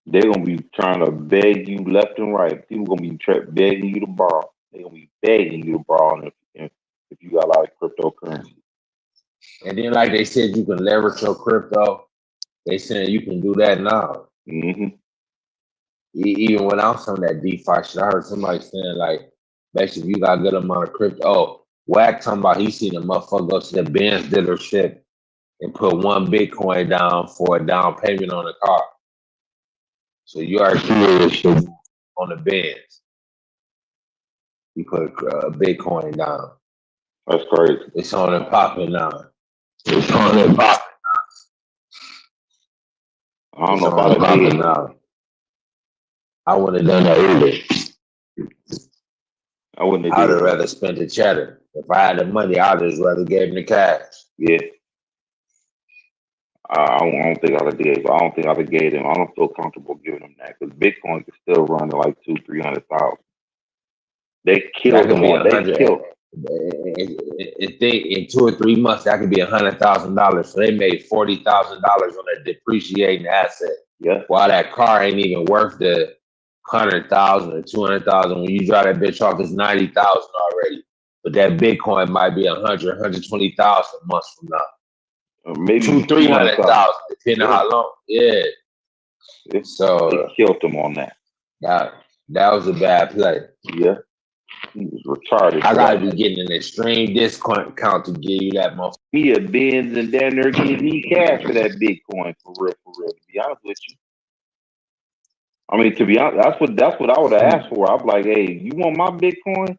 They're gonna be trying to beg you left and right. People gonna be begging you to borrow. They're gonna be begging you to borrow if you got a lot of cryptocurrency. And then, like they said, you can leverage your crypto. They saying you can do that now. Mm-hmm. Even without some of that DeFi shit, I heard somebody saying like, basically, if you got a good amount of crypto. Oh, Wack talking about he seen a motherfucker go to the Benz dealership and put one Bitcoin down for a down payment on the car. So you already created shit on the Benz. You put a Bitcoin down. That's crazy. It's on and popping now. It's on and popping now. I don't know about it now. I wouldn't have done that either. I wouldn't have. I'd have rather spent the cheddar. If I had the money, I'd just rather gave him the cash. Yeah. I don't think I'd have gave. I don't think I'd have gave them. I don't feel comfortable giving them that because Bitcoin can still run to like 200,000-300,000. They killed them on. They killed. In 2 or 3 months, that could be $100,000. So they made $40,000 on a depreciating asset. Yeah. While that car ain't even worth the 100,000 or 200,000. When you drive that bitch off, it's 90,000 already. But that Bitcoin might be 120,000 months from now. Maybe 200,000-300,000, depending on how long. Yeah. So they killed them on that. That was a bad play. Yeah. He was retarded. I gotta be getting an extreme discount to give you that motherfucker. Me a Benz and down there give me cash for that Bitcoin for real. To be honest with you. I mean, to be honest, that's what I would have asked for. I'm like, hey, you want my Bitcoin?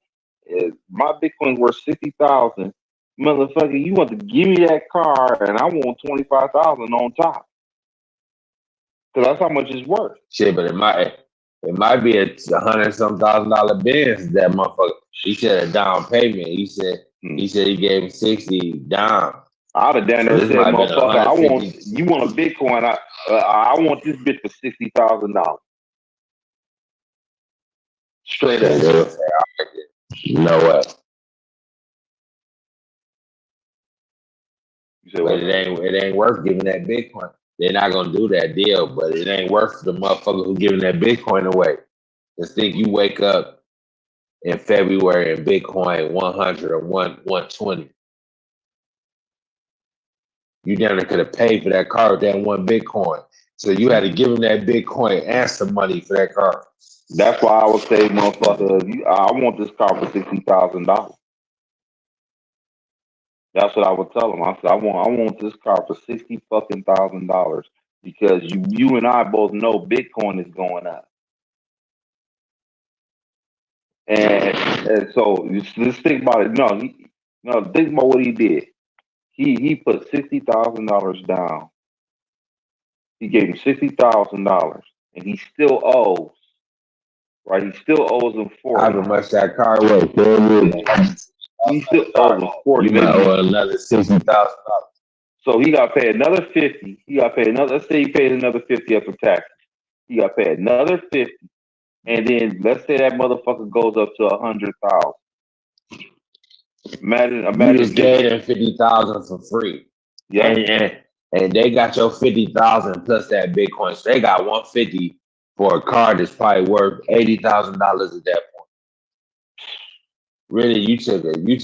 My Bitcoin's worth 60,000. Motherfucker, you want to give me that car and I want 25,000 on top. Because that's how much it's worth. Shit, but it might be a $100-some thousand Benz. That motherfucker. He said a down payment. He said he gave him 60 down. I'd have down So there this said, might have been motherfucker, 150. you want a Bitcoin? I want this bitch for $60,000. Straight And up. they would say, no way. You said But what? it ain't worth giving that Bitcoin. They're not gonna do that deal, but it ain't worth the motherfucker who giving that Bitcoin away. Just think you wake up in February and Bitcoin 100 or 120. You never could have paid for that car with that one Bitcoin. So you had to give him that Bitcoin and some money for that car. That's why I would say, motherfucker, I want this car for $60,000. That's what I would tell him. I said, I want this car for $60,000 because you and I both know Bitcoin is going up. And so let's think about it. No, think about what he did. He put $60,000 down. He gave him $60,000, and he still owes. Right, he still owes him 40. How much that car was? He still owes him 40. You might owe another $60,000. So he got paid another 50. He got paid another. Let's say he paid another 50 after taxes. He got paid another 50, and then let's say that motherfucker goes up to 100,000. Imagine. You just gave them 50,000 for free. Yeah. And they got your 50,000 plus that Bitcoin. So they got 150 for a car that's probably worth $80,000 at that point. Really, you took a beat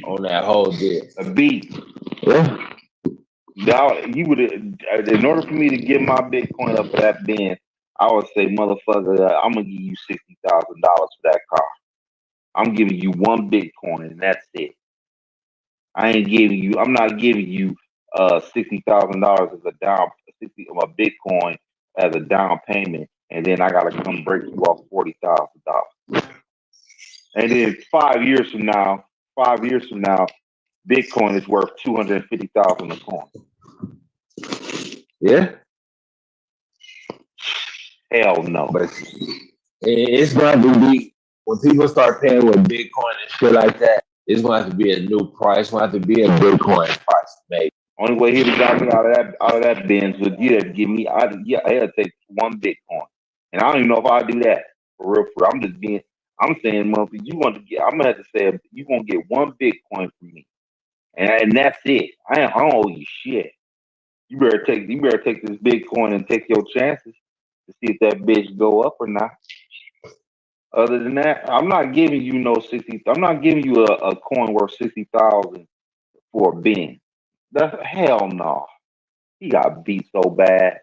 on that whole deal. A beat. Yeah. Now he would, in order for me to get my Bitcoin up for that Benz, I would say, motherfucker, I'm gonna give you $60,000 for that car. I'm giving you one Bitcoin, and that's it. I'm not giving you $60,000 as a Bitcoin as a down payment, and then I gotta come break you off $40,000. And then 5 years from now, Bitcoin is worth 250,000 a coin. Yeah. Hell no. But it's going to be, when people start paying with Bitcoin and shit like that, it's going to have to be a new price. It's going to have to be a Bitcoin price, maybe. Only way he'd have got me out of that Benz would give me. I had to take one Bitcoin, and I don't even know if I'll do that for real. I'm saying, motherfucker, you want to get? I'm gonna have to say you gonna get one Bitcoin from me, and that's it. I don't owe you shit. You better take this Bitcoin and take your chances to see if that bitch go up or not. Other than that, I'm not giving you no 60. I'm not giving you a coin worth 60,000 for a Benz. That's hell no. He got beat so bad.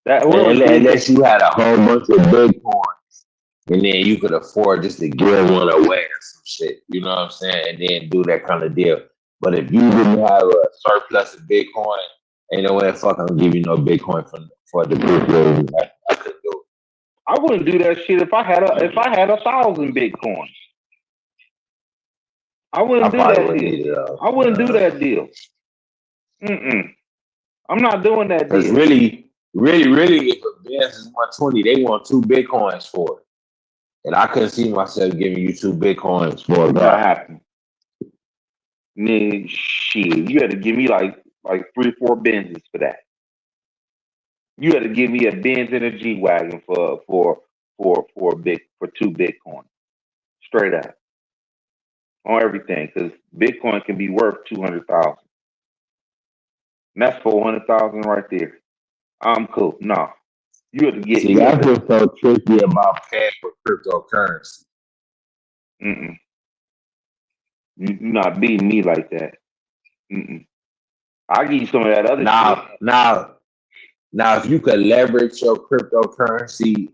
Unless you had a whole bunch of Bitcoins and then you could afford just to give one away or some shit. You know what I'm saying? And then do that kind of deal. But if you didn't have a surplus of Bitcoin, ain't no way the fuck I'm giving you no Bitcoin for the Bitcoin. I couldn't do it. I wouldn't do that shit if I had 1,000 Bitcoins. I wouldn't do that deal. I wouldn't do that deal. I'm not doing that deal. Because really, if a Benz is 120, they want 2 Bitcoins for it. And I couldn't see myself giving you 2 Bitcoins for it. Not happening. Nigga, shit. You had to give me like 3 or 4 Benzes for that. You had to give me a Benz and a G-Wagon for 2 Bitcoin. Straight up. On everything. Because Bitcoin can be worth 200,000. And that's 400,000 right there. I'm cool. No. You have to get. See, that's what's so tricky about paying for cryptocurrency. You're not beating me like that. I'll give you some of that other shit. Now, if you could leverage your cryptocurrency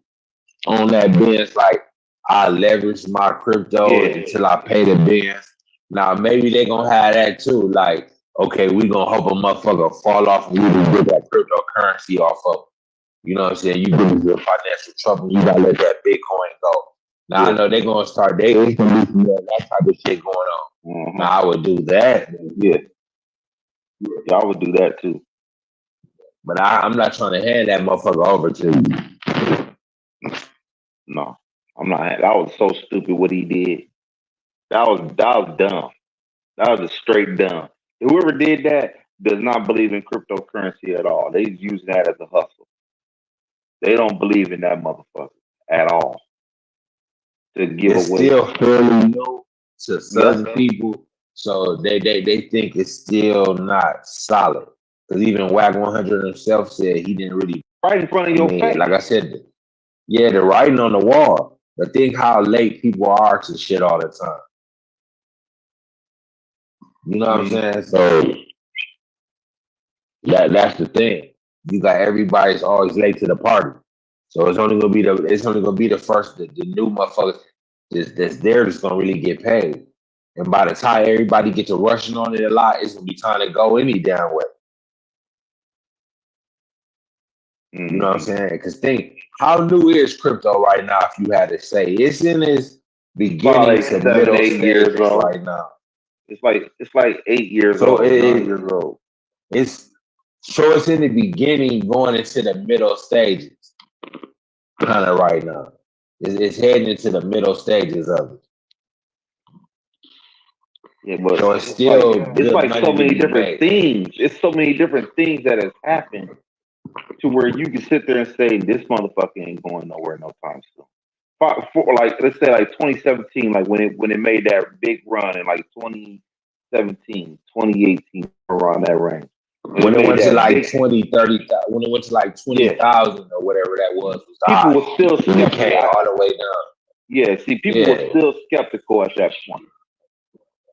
on that Benz, like I leverage my crypto until I pay the Benz. Now, maybe they're going to have that too. Like, okay, we going to hope a motherfucker fall off and we can get that cryptocurrency off of. You know what I'm saying? You get into financial trouble, you got to let that Bitcoin go. Now, I know they're going to start, that type of shit going on. Now, I would do that. Yeah, I would do that too. But I'm not trying to hand that motherfucker over to you. No, I'm not. That was so stupid what he did. That was dumb. That was a straight dumb. Whoever did that does not believe in cryptocurrency at all. They use that as a hustle. They don't believe in that motherfucker at all to give It's away. still fairly new to Yep, certain people, so they think it's still not solid. Because even WAC 100 himself said he didn't really. right in front of I your mean, face. like I said, yeah, the writing on the wall. But think how late people are to shit all the time. You know what I'm Mm-hmm. saying? So that's the thing. You got everybody's always late to the party. So it's only gonna be the first the new motherfuckers that's there that's gonna really get paid. And by the time everybody gets to rushing on it a lot, it's gonna be time to go any damn way. You know what I'm Mm-hmm. saying? Because think, how new is crypto right now? If you had to say, it's in its About beginning like to seven, middle 8 years stages old. right now. It's like 8 years So old, 9 years old. it's it's in the beginning, going into the middle stages, kind of right now. It's heading into the middle stages of it. Yeah, but So it's still it's good like so money to many be different made. things. It's so many different things that has happened to where you can sit there and say this motherfucker ain't going nowhere no time soon. Like let's say like 2017, like when it made that big run in like 2017, 2018, around that range. When it When it made went to that like big, 20, 30, when it went to like yeah, 20,000 or whatever that was people high. were still Then it skeptical. came all the way down. Yeah, see, people were Yeah. still skeptical at that point.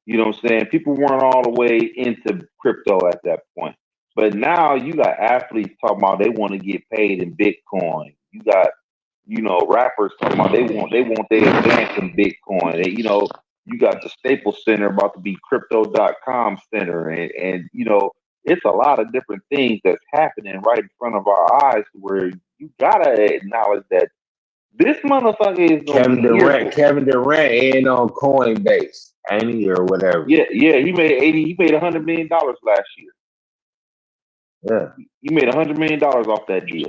You know what I'm saying? People weren't all the way into crypto at that point. But now you got athletes talking about they want to get paid in Bitcoin. You got, rappers talking about they want their advance in Bitcoin. And, you got the Staples Center about to be crypto.com center. And it's a lot of different things that's happening right in front of our eyes where you gotta acknowledge that this motherfucker is gonna be here for. Kevin Durant ain't on Coinbase, ain't he, or whatever. Yeah, yeah, he made $100 million last year. Yeah. He made $100 million off that deal.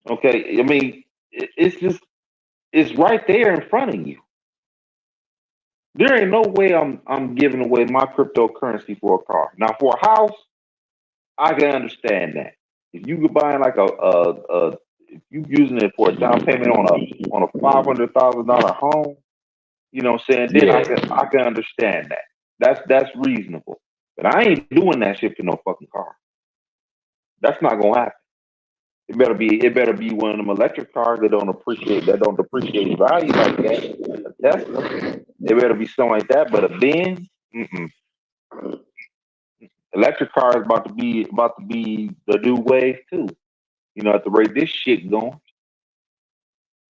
Okay, I mean, it's right there in front of you. There ain't no way I'm giving away my cryptocurrency for a car. Now for a house, I can understand that. If you could buy like if you using it for a down payment on a $500,000 home, you know what I'm saying? Then Yeah. I can understand that. That's reasonable. But I ain't doing that shit for no fucking car. That's not gonna happen. It better be one of them electric cars that don't depreciate in value like that. A Tesla. It better be something like that. But a Benz, mm-mm. Electric car is about to be the new wave too. At the rate this shit going,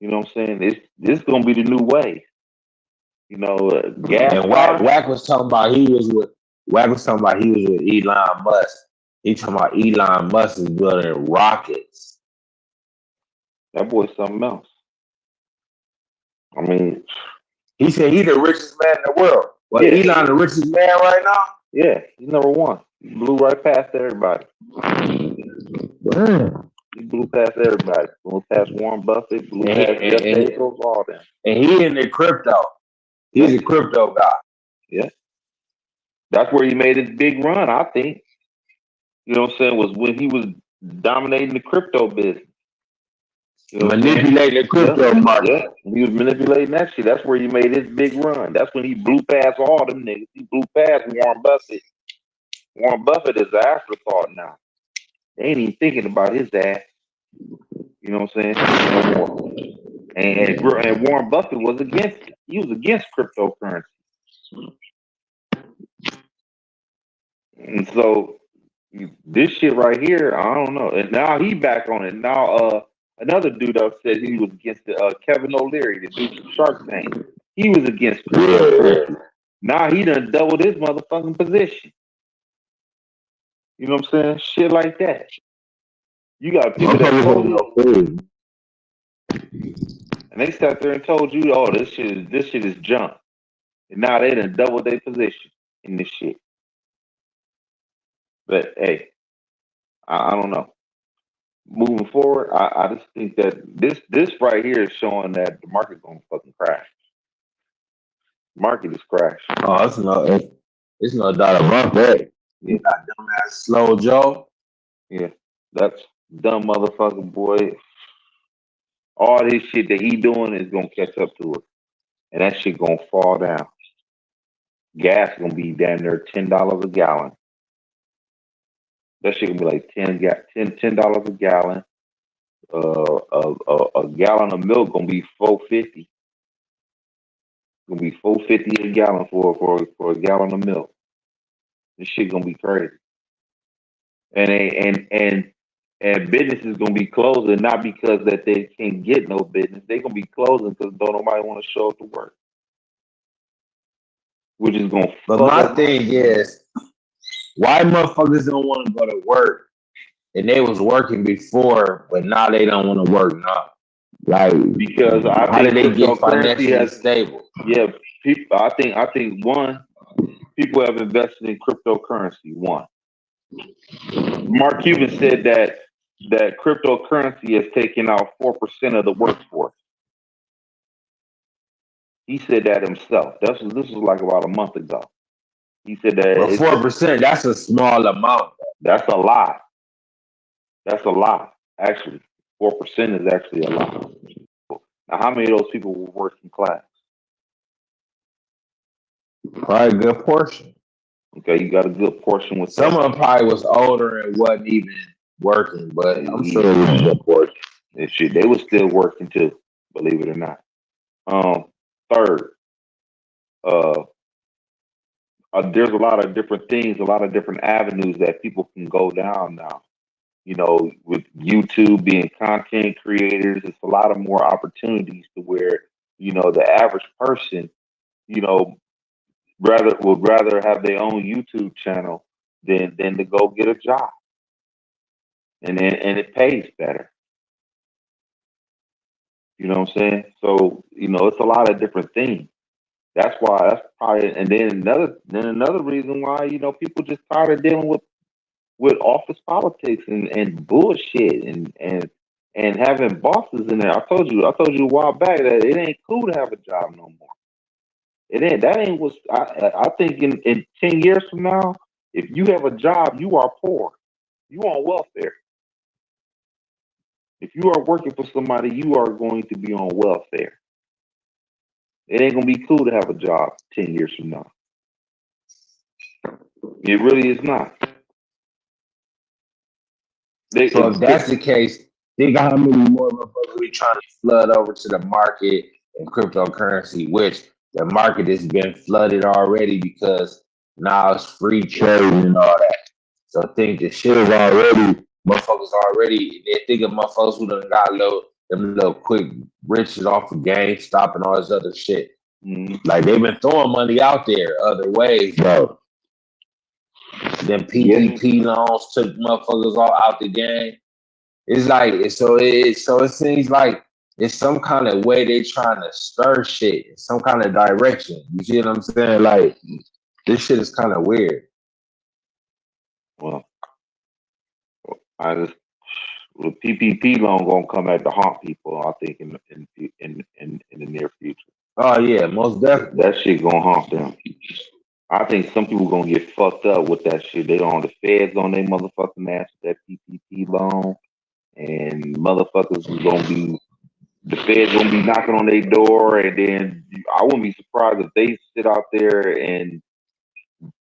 you know what I'm saying? This gonna be the new wave. Gas And cars. Wack was talking about he was with Elon Musk. He talking about Elon Musk is building rockets. That boy's something else. I mean, He said he's the richest man in the world. Well, yeah, Elon the richest man right now? yeah. He's number one. He blew right past everybody. Damn. He blew past everybody. Blew past Warren Buffett. Blew And past Jeff he, Bezos. All them. and he in the crypto. He's Yeah, a crypto guy. yeah. That's where he made his big run. I think. You know what I'm saying? Was when he was dominating the crypto business. You know what I'm saying? Manipulating the Yeah, crypto market. yeah. When he was manipulating that shit, that's where he made his big run. That's when he blew past all them niggas. He blew past Warren Buffett. Warren Buffett is an afterthought now. They ain't even thinking about his ass. You know what I'm saying? No more. And Warren Buffett was against it. He was against cryptocurrency. And so this shit right here, I don't know. And now he back on it. Now another dude up said he was against it. Kevin O'Leary, the dude from Shark Tank. He was against Yeah. cryptocurrency. Now he done doubled his motherfucking position. You know what I'm saying? Shit like that. You got people that told you, and they sat there and told you, oh, this shit is junk. And now they done doubled their position in this shit. But hey, I don't know. Moving forward, I just think that this right here is showing that the market's gonna fucking crash. Market is crashing. Oh, it's no doubt about that. Yeah, You got dumbass slow Joe. yeah. That's dumb motherfucking boy. All this shit that he doing is gonna catch up to it, and that shit gonna fall down. Gas gonna be down there $10 a gallon. That shit gonna be like $10 a gallon. A gallon of milk gonna be 4.50. Gonna be 4.50 a gallon for a gallon of milk. This shit gonna be crazy. And business is gonna be closing not because that they can't get no business. They gonna be closing because don't nobody want to show up to work, which is gonna But fuck my up. thing is, why motherfuckers don't want to go to work and they was working before, but now they don't want to work now? Like, Because I how think did they get cryptocurrency financially has, stable? yeah, people. I think one, people have invested in cryptocurrency. One, Mark Cuban said that cryptocurrency has taken out 4% of the workforce. He said that himself. This was like about a month ago. He said that But it's 4%, that's a small amount. that's a lot. That's a lot. Actually, 4% is actually a lot. Now, how many of those people were working class? Probably a good portion. Okay, you got a good portion with Some that. of them probably was older and wasn't even working, but I'm sure it Yeah, was a good portion. and shit, they were still working too, believe it or not. Um, Third, uh, there's a lot of different things, a lot of different avenues that people can go down now. You know, with YouTube being content creators, it's a lot of more opportunities to where the average person, you know, rather would rather have their own YouTube channel than to go get a job, and it pays better. You know what I'm saying? So it's a lot of different things. That's probably, and then another reason why people just tired of dealing with office politics and bullshit and having bosses in there. I told you a while back that it ain't cool to have a job no more. It ain't that ain't what I think in 10 years from now, if you have a job, you are poor. You on welfare. If you are working for somebody, you are going to be on welfare. It ain't gonna be cool to have a job 10 years from now. It really is not. They, So if that's the case, think how many more motherfuckers we trying to flood over to the market and cryptocurrency, which the market has been flooded already because now it's free trading and all that. So think the shit is already motherfuckers already. They think of motherfuckers who done got them little quick riches off of GameStop and all this other shit. mm, Like they've been throwing money out there other ways, bro. Then yeah, PPP loans took motherfuckers all out the game. It's like so it seems like it's some kind of way they trying to stir shit in some kind of direction. You see what I'm saying? Like this shit is kind of weird. well, I just the PPP loan gonna come at the haunt people. I think in the near future, Oh yeah, most definitely. that shit gonna haunt them. I think some people gonna get fucked up with that shit. They on the feds on their motherfucking ass with that PPP loan, and motherfuckers is gonna be the feds gonna be knocking on their door, and then I wouldn't be surprised if they sit out there and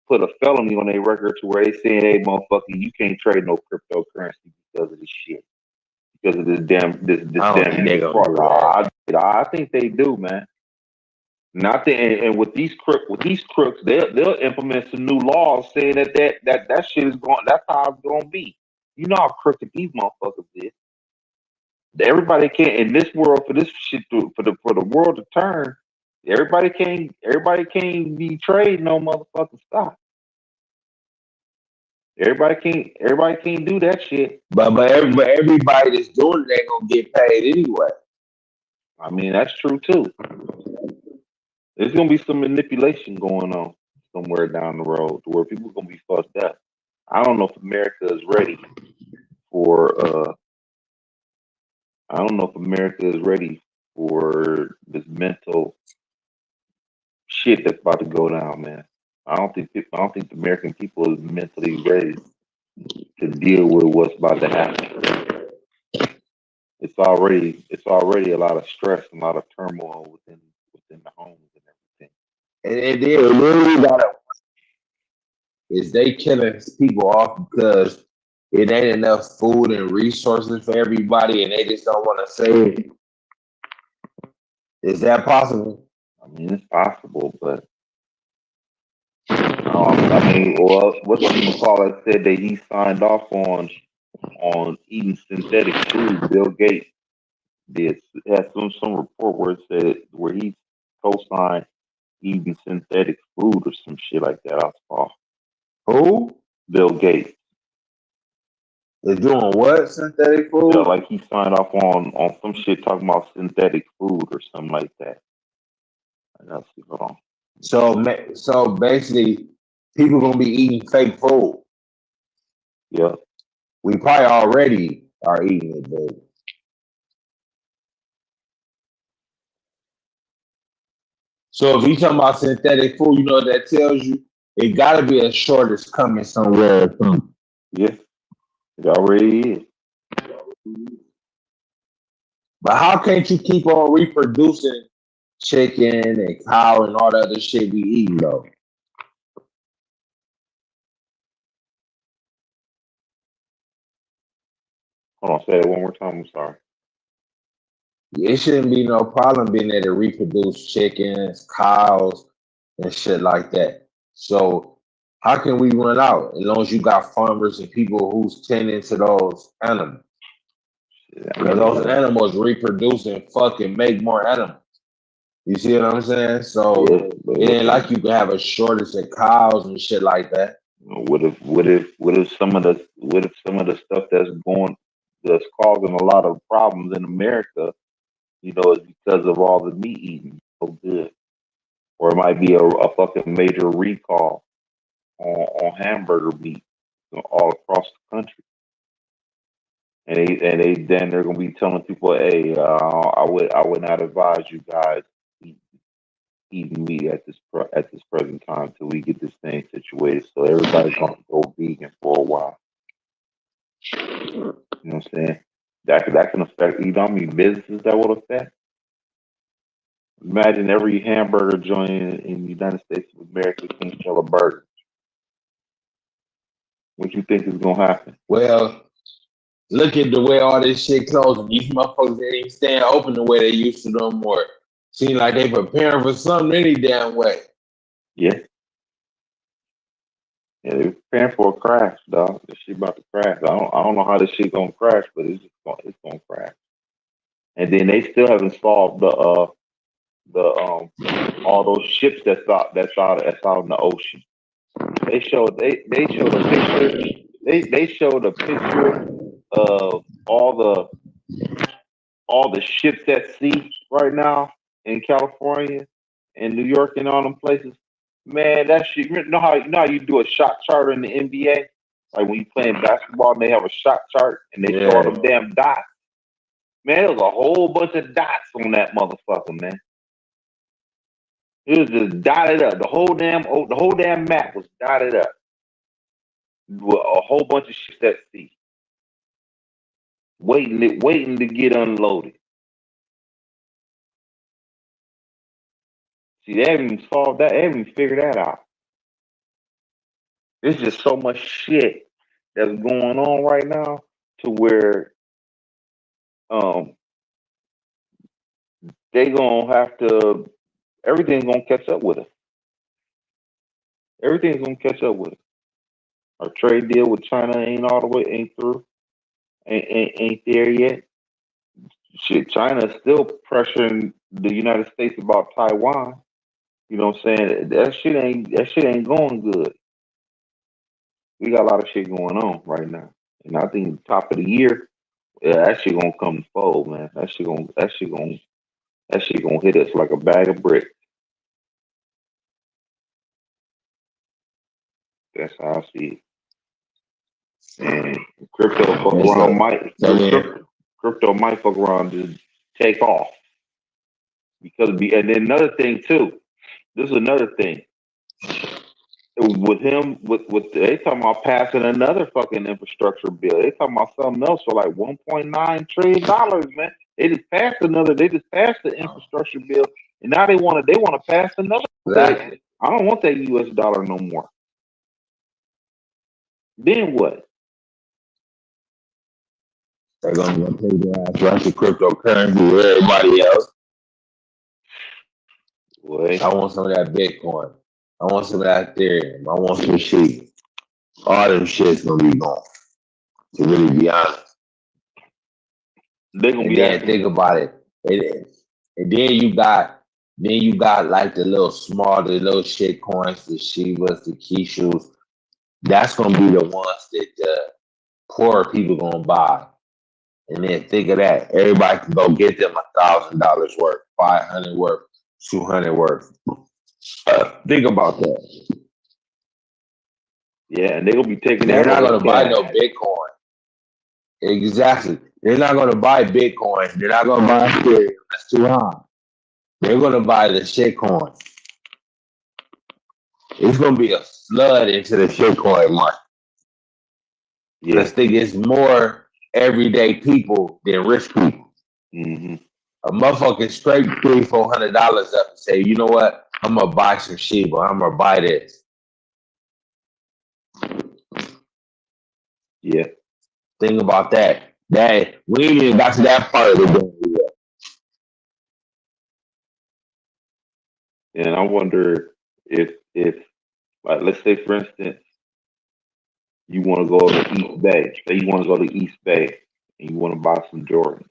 put a felony on their record to where they saying, "Hey, motherfucker, you can't trade no cryptocurrency because of this shit, because of this I don't think damn they gonna fraud." do that. I think they do, man. Nothing, and with these crooks, they'll implement some new laws saying that shit is going. That's how it's going to be. You know how crooked these motherfuckers is. Everybody can't in this world for this shit for the world to turn. Everybody can't be trading no motherfucking stock. Everybody can't do that shit. But everybody that's doing it ain't gonna get paid anyway. I mean, that's true too. There's gonna be some manipulation going on somewhere down the road to where people gonna be fucked up. I don't know if America is ready for. I don't know if America is ready for this mental shit that's about to go down, man. I don't think the American people is mentally ready to deal with what's about to happen. It's already a lot of stress and a lot of turmoil within the homes and everything. And then literally got is they killing people off because it ain't enough food and resources for everybody, and they just don't want to save. Is that possible? I mean, it's possible, but I mean, well, whatchamacallit said that he signed off on eating synthetic food. Bill Gates did had some report where it said where he co-signed eating synthetic food or some shit like that. I saw Who Bill Gates. is doing what? Synthetic Yeah, food? like he signed off on some shit talking about synthetic food or something like that. I gotta see. Hold on. So basically, people gonna be eating fake food. Yeah. We probably already are eating it, but so if you talking about synthetic food, you know what that tells you? It gotta be a shortage coming somewhere or something. Yeah. It already is. But how can't you keep on reproducing chicken and cow and all the other shit we eat though? Hold on. Say it one more time. I'm sorry. It shouldn't be no problem being able to reproduce chickens, cows, and shit like that. So how can we run out as long as you got farmers and people who's tending to those animals? Shit, I Because mean, those animals reproduce and fucking make more animals. You see what I'm saying? So yeah. But it ain't listen, like you can have a shortage of cows and shit like that. what if some of the stuff that's causing a lot of problems in America, is because of all the meat eating so good, or it might be a fucking major recall on hamburger meat all across the country, and then they're gonna be telling people, hey, I would not advise you guys eat, eating meat at this present time until we get this thing situated. So everybody's gonna go vegan for a while. You know what I'm saying? That can affect, how many businesses that will affect. Imagine every hamburger joint in the United States of America can't sell a burger. What you think is gonna happen? Well, look at the way all this shit closing. These motherfuckers ain't even staying open the way they used to no more. Seem like they preparing for something any damn way. Yeah, yeah, they're preparing for a crash, dog. This shit about to crash. I don't know how this shit gonna crash, but it's gonna crash. And then they still haven't solved the all those ships that's out in the ocean. They showed a picture. They showed a picture of all the ships at sea right now in California and New York and all them places. Man, that shit. You know how you do a shot chart in the NBA, like when you playing basketball and they have a shot chart and they show all Yeah. them damn dots. Man, there was a whole bunch of dots on that motherfucker, man. It was just dotted up. The whole damn map was dotted up with a whole bunch of ships at sea, waiting to get unloaded. See, they haven't even solved that. They haven't even figured that out. There's just so much shit that's going on right now to where um they gonna have to everything's gonna catch up with us. Everything's gonna catch up with us. Our trade deal with China ain't through. Ain't there yet. Shit, China is still pressuring the United States about Taiwan. You know what I'm saying? That shit ain't going good. We got a lot of shit going on right now. And I think top of the year, yeah, that shit gonna come to fold, man. That shit gonna hit us like a bag of bricks. That's how I see it. And crypto fuck And around so, might so then, crypto might fuck around and just take off and then another thing too. This is another thing with him with they talking about passing another fucking infrastructure bill. They talking about something else for like $1.9 trillion, man. They just passed the infrastructure bill, and now they want to pass another. exactly. I don't want that U.S. dollar no more. Then what? They're gonna pay their ass like the cryptocurrency with everybody else. Boy, I want some of that Bitcoin. I want some of that Ethereum. I want some shit. All them shit's gonna be gone. To really be honest. they gonna And be then asking. think about it. And then you got like the little shit coins, the Shivas, the Kishus. That's gonna be the ones that the poor people gonna buy. And then think of that. Everybody can go get them $1,000 worth, 500 worth, 200 worth. Think about that. Yeah, and they gonna be taking They're that not over gonna buy no cash. Bitcoin. Exactly. They're not gonna buy Bitcoin. They're not gonna buy Ethereum. That's too high. They're gonna buy the shitcoin. It's gonna be a flood into the shitcoin market. Yeah. Let's think it's more everyday people than rich people. Mm-hmm. A motherfucker straight $300-$400 up and say, you know what? I'm gonna buy some Shiba. I'm gonna buy this. Yeah. Think about that. That we ain't even got to that part of the game yet. And I wonder if like let's say for instance you want to go to East Bay. Say you want to go to East Bay and you want to buy some Jordan.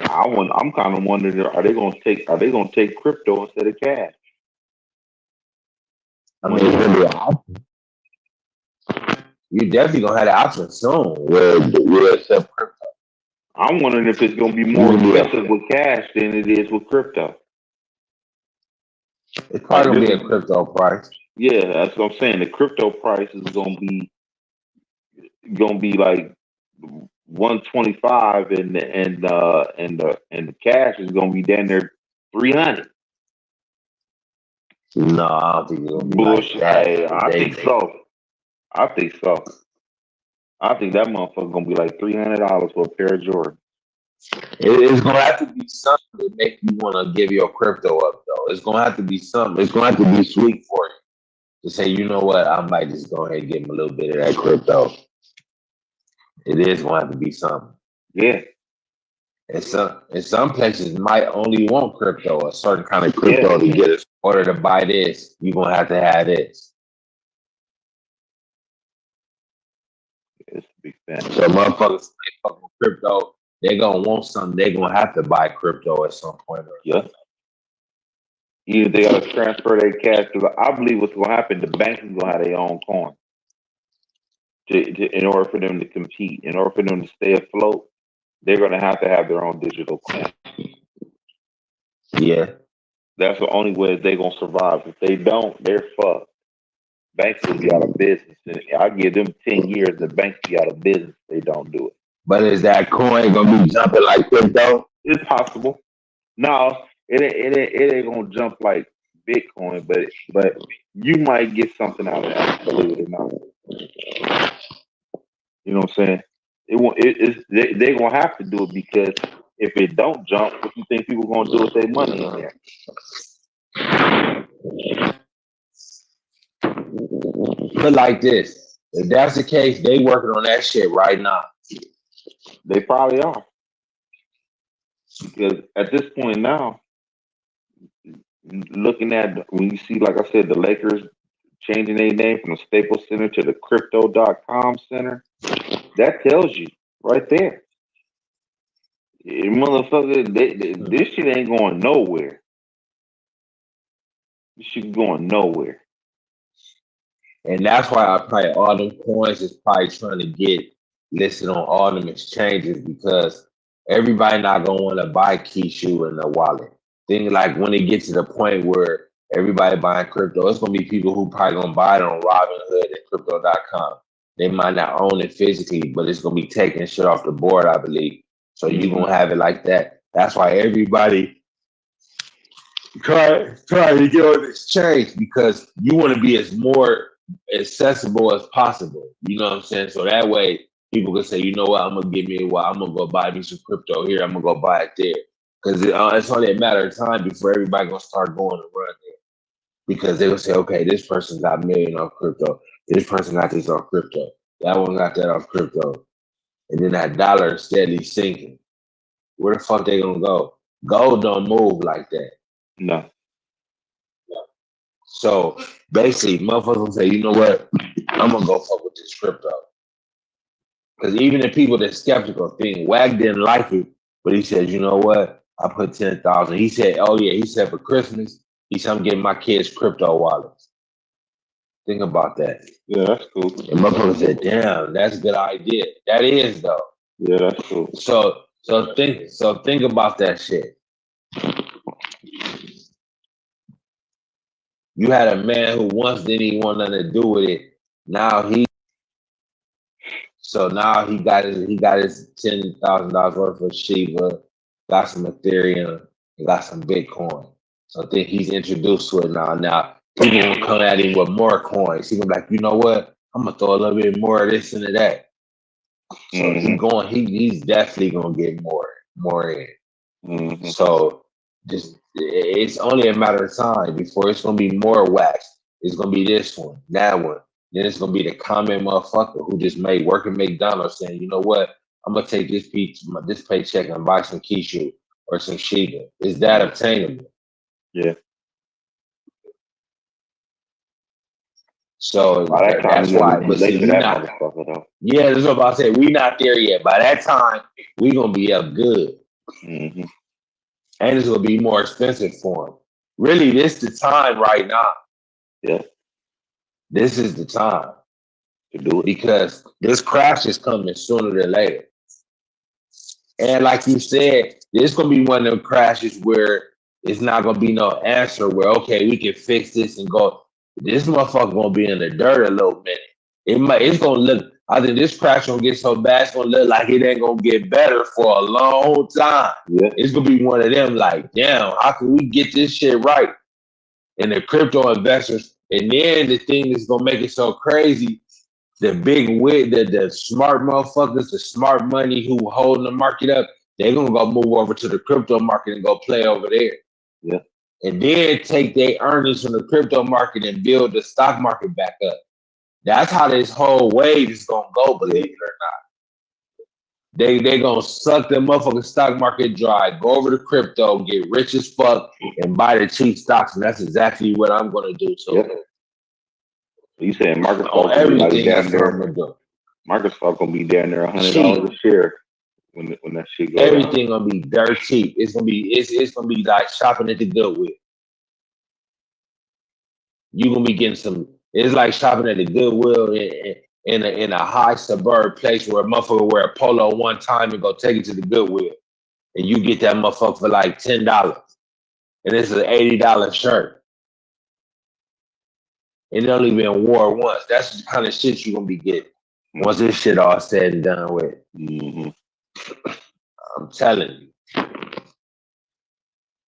I'm kind of wondering are they gonna take crypto instead of cash? I mean, it's gonna be an option. You definitely gonna have the option soon where you accept crypto. I'm wondering if it's gonna be more expensive with cash than it is with crypto. It's probably gonna be a crypto price. Yeah, that's what I'm saying. The crypto price is gonna be like 125 and the cash is gonna be down there 300. No, I don't think it's gonna be Bullshit. like that. I think so. I think so. I think that motherfucker gonna be like $300 for a pair of Jordans. It's gonna have to be something to make you want to give your crypto up, though. It's gonna have to be something. It's gonna have to be sweet for you to say, you know what, I might just go ahead and give him a little bit of that crypto. It is gonna have to be something. Yeah. And some places might only want crypto, a certain kind of crypto to get it. In order to buy this, you're gonna have to have this. It's a big thing. So motherfuckers fucking crypto, they're gonna want something. They're gonna have to buy crypto at some point. Yeah. Either they gotta transfer their cash to I believe what's gonna happen, the banks is gonna have their own coin. In order for them to compete, in order for them to stay afloat, they're gonna have to have their own digital coin. Yeah. That's the only way they're gonna survive. If they don't, they're fucked. Banks will be out of business. And I give them 10 years, the banks be out of business if they don't do it. But is that coin gonna be jumping like crypto? It's possible. No, it ain't gonna jump like Bitcoin, but you might get something out of that, believe it or not. You know what I'm saying? They're gonna have to do it because if it don't jump, what you think people gonna do with their money in there? But like this, if that's the case, they working on that shit right now. They probably are. Because at this point now, looking at when you see, like I said, the Lakers changing their name from the Staples Center to the Crypto.com Center, that tells you right there. Motherfucker, this shit ain't going nowhere. This shit going nowhere. And that's why I probably all them coins is probably trying to get listed on all them exchanges because everybody not gonna want to buy Kishu in the wallet. Things like when it gets to the point where everybody buying crypto, it's gonna be people who probably gonna buy it on Robinhood and Crypto.com. They might not own it physically, but it's gonna be taking shit off the board, I believe. So you're Mm-hmm. gonna have it like that. That's why everybody try to get on this change because you want to be as more accessible as possible. You know what I'm saying? So that way people can say, you know what, I'm gonna give me I'm gonna go buy me some crypto here, I'm gonna go buy it there. Because it's only a matter of time before everybody gonna start going to run there. Because they will say, okay, this person got a million off crypto, this person got this off crypto, that one got that off crypto. And then that dollar is steadily sinking. Where the fuck they gonna go? Gold don't move like that. No. So basically, motherfuckers gonna say, you know what? I'm gonna go fuck with this crypto. Because even the people that skeptical think Wag didn't like it, but he said, you know what? I put 10,000. He said, oh yeah, he said for Christmas, he said I'm getting my kids crypto wallets. Think about that. Yeah, that's cool. And motherfuckers said, damn, that's a good idea. That is though. Yeah, that's cool. So think about that shit. You had a man who once didn't even want nothing to do with it. Now he got his $10,000 worth of Shiba, got some Ethereum, and got some Bitcoin. So I think he's introduced to it now. Now people gonna come at him with more coins. He gonna be like, you know what? I'm gonna throw a little bit more of this into that. So he's definitely gonna get more in. Mm-hmm. So it's only a matter of time before it's gonna be more wax. It's gonna be this one, that one. Then it's gonna be the common motherfucker who just made work at McDonald's saying, you know what, I'm gonna take this paycheck and buy some Kishu or some Shiba. Is that obtainable? Yeah. So By that time, that's why. But see, late for that motherfucker though. Yeah, that's what I'm about to say. We not there yet. By that time, we gonna be up good. Mm-hmm. And it's gonna be more expensive for them. Really, this the time right now. Yeah. This is the time To do it. because this crash is coming sooner than later. And like you said, this gonna be one of them crashes where it's not gonna be no answer where okay, we can fix this and go. This motherfucker gonna be in the dirt a little minute. It's gonna look. I think this crash gonna get so bad, it's gonna look like it ain't gonna get better for a long time. Yeah. It's gonna be one of them like, damn, how can we get this shit right? And the crypto investors, and then the thing that's gonna make it so crazy, the big wig, the smart motherfuckers, the smart money who holding the market up, they're gonna go move over to the crypto market and go play over there. Yeah. And then take their earnings from the crypto market and build the stock market back up. That's how this whole wave is gonna go, believe it or not. They gonna suck the motherfucking stock market dry, go over to crypto, get rich as fuck, and buy the cheap stocks. And that's exactly what I'm gonna do. So Yep. You saying Microsoft on everything down that's what I'm there? gonna do. Microsoft gonna be down there $100 a share when that shit goes. Everything gonna be dirt cheap. It's gonna be like shopping at the Goodwill. You gonna be getting some. It's like shopping at the Goodwill in a high suburb place where a motherfucker wear a polo one time and go take it to the Goodwill, and you get that motherfucker for like $10, and it's an $80 shirt, and it only been wore once. That's the kind of shit you gonna be getting once this shit all said and done with. Mm-hmm. I'm telling you,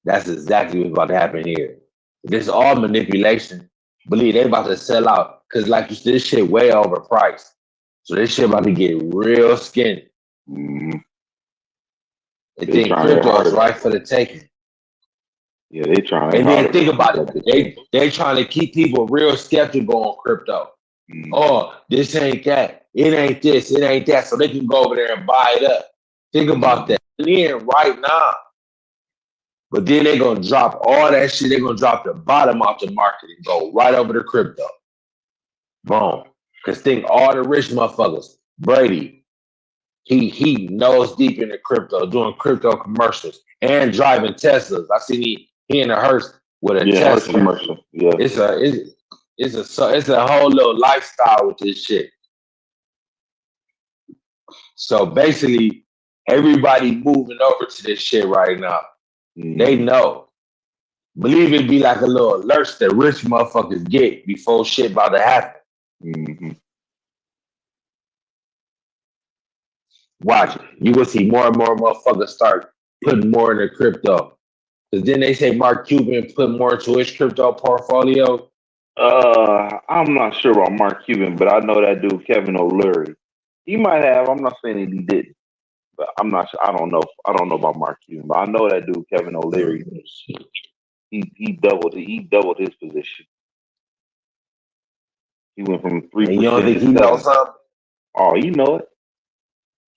that's exactly what's about to happen here. This is all manipulation. Believe they about to sell out because, like you said, this shit way overpriced. So this shit about to get real skinny. Mm-hmm. They think crypto is right for the taking. Yeah, they trying. And then think about it. They trying to keep people real skeptical on crypto. Mm-hmm. Oh, this ain't that. It ain't this. It ain't that. So they can go over there and buy it up. Think about that. And then right now. But then they're going to drop all that shit. They're going to drop the bottom off the market and go right over to crypto. Boom. Because think all the rich motherfuckers. Brady, he knows deep into crypto, doing crypto commercials and driving Teslas. I seen he in a hearse with a Tesla commercial. Yeah. It's a whole little lifestyle with this shit. So basically, everybody moving over to this shit right now. Mm-hmm. They know. Believe it be like a little alerts that rich motherfuckers get before shit about to happen. Mm-hmm. Watch it. You will see more and more motherfuckers start putting more in their crypto. Because then they say Mark Cuban put more into his crypto portfolio. I'm not sure about Mark Cuban, but I know that dude Kevin O'Leary. He might have. I'm not saying that he didn't, but I'm not sure. I don't know. I don't know about Mark Cuban, but I know that dude Kevin O'Leary. He doubled his position. He went from three And you don't percent think to he knows 7. something? Oh, you know it.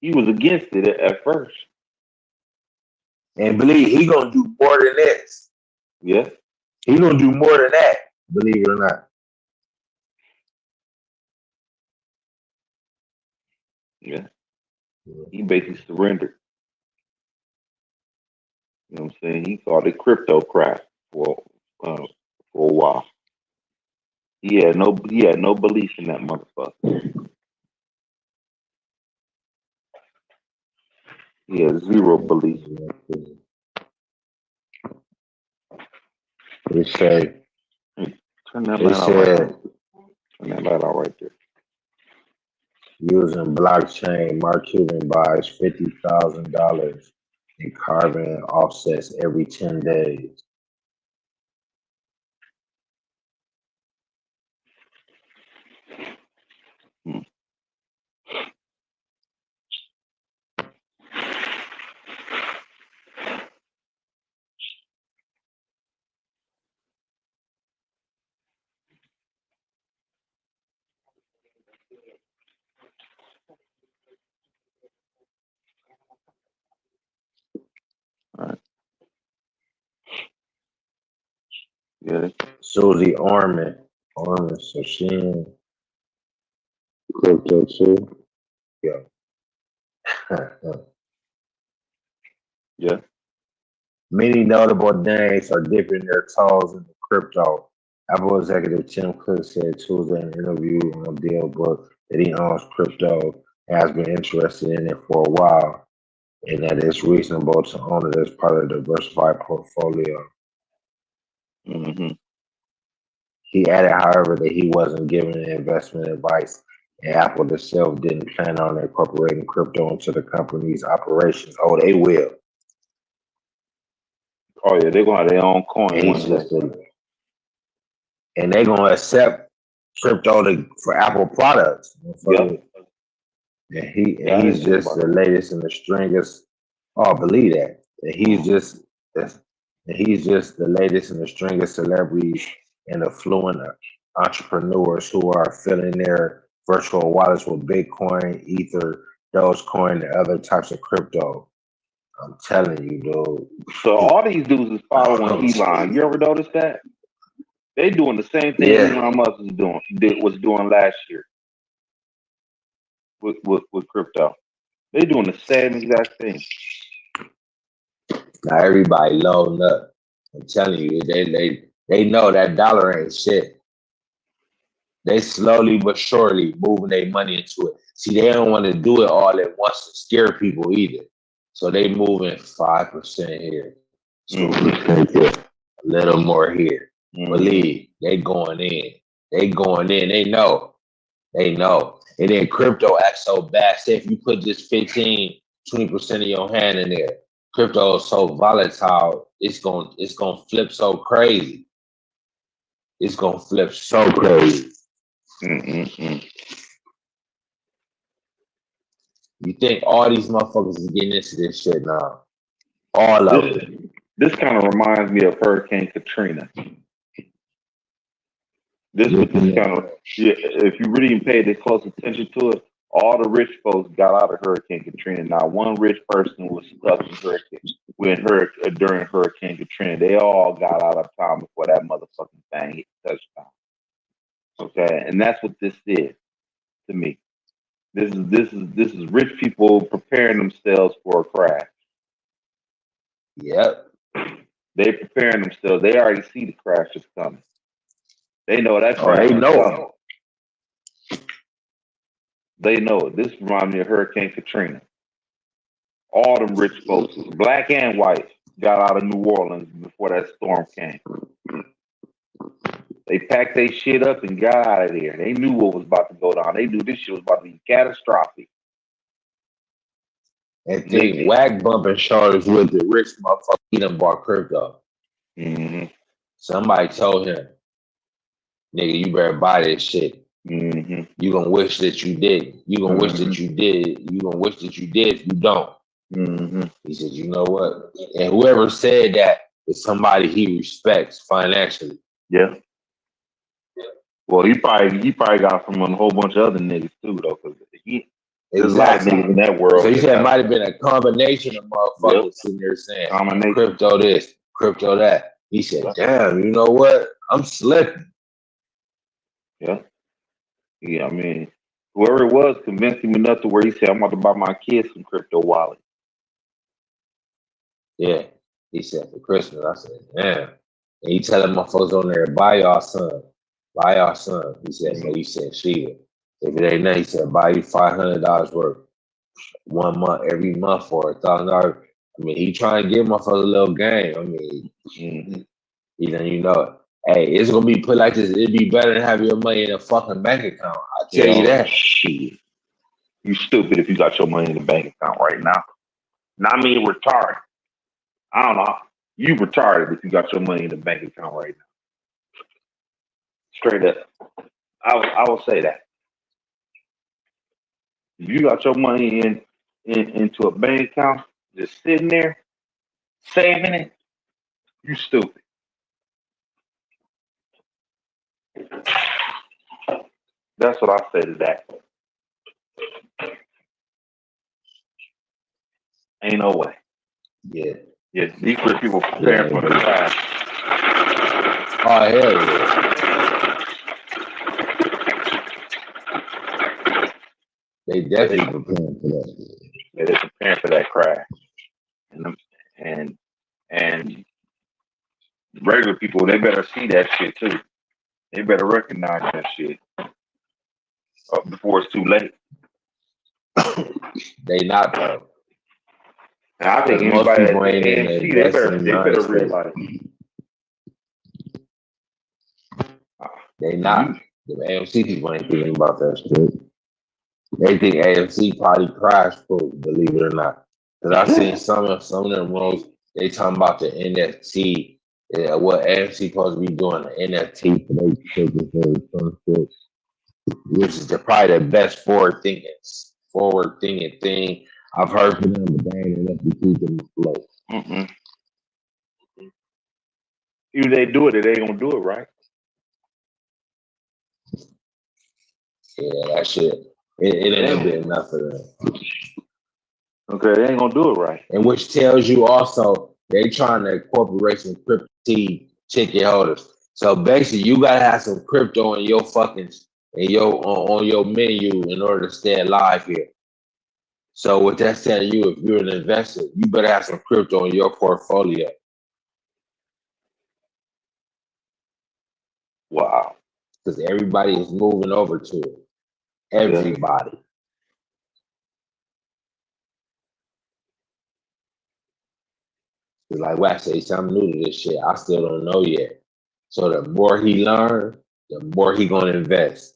He was against it at first. And believe he gonna do more than this. Yeah, He gonna do more than that. Believe it or not. yeah. He basically surrendered. You know what I'm saying? He called it crypto crap for a while. He had no belief in that motherfucker. He had zero belief. They say Hey, turn that they light out right said there. Turn that light out right there. using blockchain, Mark Cuban buys $50,000 in carbon offsets every 10 days. Hmm. All right. Yeah. Susie Orman, so she in crypto too. Yeah. Yeah. Many notable names are dipping their toes into crypto. Apple executive Tim Cook said Tuesday in an interview on Deal Book that he owns crypto and has been interested in it for a while, and that it's reasonable to own it as part of a diversified portfolio. Mm-hmm. He added, however, that he wasn't giving investment advice, and Apple itself didn't plan on incorporating crypto into the company's operations. Oh, they will. Oh yeah, they're gonna have their own And coin he's one day. just a, and they're gonna accept crypto for Apple products. Yep. And Yeah, I he's didn't think just about the that. latest and the strongest. Oh, believe that. And he's just the latest and the strongest celebrities and affluent entrepreneurs who are filling their virtual wallets with Bitcoin, Ether, Dogecoin, and other types of crypto. I'm telling you, So dude. all these dudes is following I'm telling Elon. You you. ever notice that? They doing the same thing Yeah. Elon Musk was doing last year with crypto. They doing the same exact thing. Now everybody loading up. I'm telling you, they know that dollar ain't shit. They slowly but surely moving their money into it. See, they don't want to do it all at once to scare people either. So they moving 5% here, Mm-hmm. 2% there, a little more here. Mm-hmm. Believe they going in. They going in. They know. They know. And then crypto acts so bad. Say if you put just 15, 20% of your hand in there, crypto is so volatile, it's gonna flip so crazy. It's gonna flip so crazy. Mm-hmm. You think all these motherfuckers is getting into this shit now? All This of it. this kind of reminds me of Hurricane Katrina. This what this kind of Yeah. If you really paid close attention to it, all the rich folks got out of Hurricane Katrina. Now one rich person was stuck in during Hurricane Katrina. They all got out of town before that motherfucking thing hit touchdown. Okay, and that's what this is to me. This is rich people preparing themselves for a crash. Yep. They preparing themselves. They already see the crash is coming. They know that Oh, crash they is know it. coming. They know it. This reminds me of Hurricane Katrina. All them rich folks, black and white, got out of New Orleans before that storm came. They packed their shit up and got out of there. They knew what was about to go down. They knew this shit was about to be catastrophic. and think whack bumping shoulders with the rich motherfucker he done bought crypto. Mm-hmm. Somebody told him, nigga, you better buy this shit. Mm-hmm. You gonna wish that you did. You gonna wish that you did. You gonna wish that you did if you don't. Mm-hmm. He said, you know what? And whoever said that is somebody he respects financially. Yeah. Well, he probably got from a whole bunch of other niggas too, though, because there's a lot of niggas in that world. So he said it might have been a combination of motherfuckers sitting there saying crypto this, crypto that. He said, damn, you know what? I'm slipping. Yeah. Yeah, I mean, whoever it was convinced him enough to where he said, I'm about to buy my kids some crypto wallet. Yeah. He said for Christmas. I said, damn. And he telling motherfuckers on there, buy y'all son. Buy y'all son. He said, so he said, Sheila. If it ain't that, he said, buy you $500 worth 1 month, every month for $1,000. I mean, he trying to give motherfuckers a little game. I mean, you know it. Hey, it's gonna be put like this. It'd be better than have your money in a fucking bank account. I tell you that. Shit. You stupid if you got your money in the bank account right now. Not me retarded. I don't know. You retarded if you got your money in the bank account right now. Straight up. I will say that. If you got your money into a bank account, just sitting there, saving it, you stupid. That's what I say to that. Ain't no way. Yeah. Yeah, these people preparing for the crash. Oh, hell yeah. They definitely preparing for that. Yeah, they're preparing for that crash. And regular people, they better see that shit too. They better recognize that shit before it's too late. They not though. And I think anybody at AMC, they better realize. They not. The AMC people ain't thinking about that shit. They think AMC probably crashed proof, believe it or not. Because I seen some of them rooms, they talking about the NFT, what AMC supposed to be doing, the NFT for they which is probably the best forward thinking thing I've heard from them, but they ain't enough to keep them afloat. If they do it, they ain't gonna do it right. Yeah, that shit. It ain't been enough for them. Okay, they ain't gonna do it right. And which tells you also they trying to incorporate some crypto ticket holders. So basically, you gotta have some crypto in your fucking on your menu in order to stay alive here. So what that's telling you, if you're an investor, you better have some crypto in your portfolio. Wow. Because everybody is moving over to it. Everybody. Yeah. It's like, well, I say something new to this shit. I still don't know yet. So the more he learns, the more he gonna invest.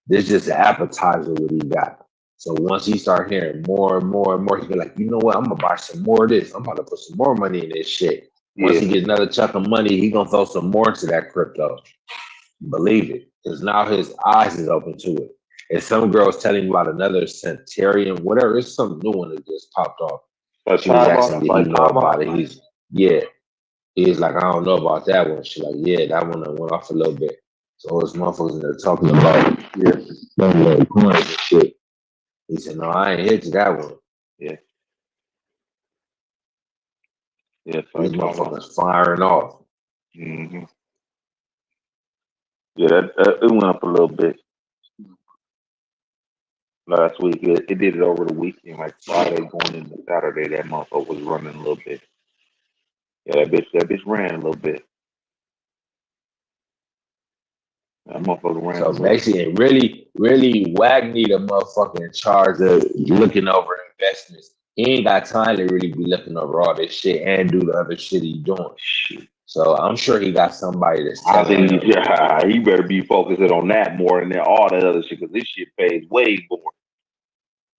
This is just an appetizer what he got. So once he start hearing more and more and more, he be like, you know what? I'm gonna buy some more of this. I'm about to put some more money in this shit. Once he gets another chunk of money, he gonna throw some more into that crypto. Believe it, because now his eyes is open to it. And some girl's telling me about another Centurion, whatever. It's some new one that just popped off. She was asking, did he know about it? He's like, I don't know about that one. She's like, yeah, that one went off a little bit. So his motherfuckers in there talking about some little coins and shit. He said, no, I ain't hit to that one. Yeah. These motherfuckers firing off. Mm-hmm. Yeah, it went up a little bit last week. It did it over the weekend, like Friday going into Saturday. That motherfucker was running a little bit. Yeah, that bitch ran a little bit. That motherfucker ran. So basically, really, Wag need a motherfucker in charge of looking over investments. He ain't got time to really be looking over all this shit and do the other shit he doing. So I'm sure he got somebody that's telling him. Yeah, he better be focusing on that more than all that other shit, because this shit pays way more.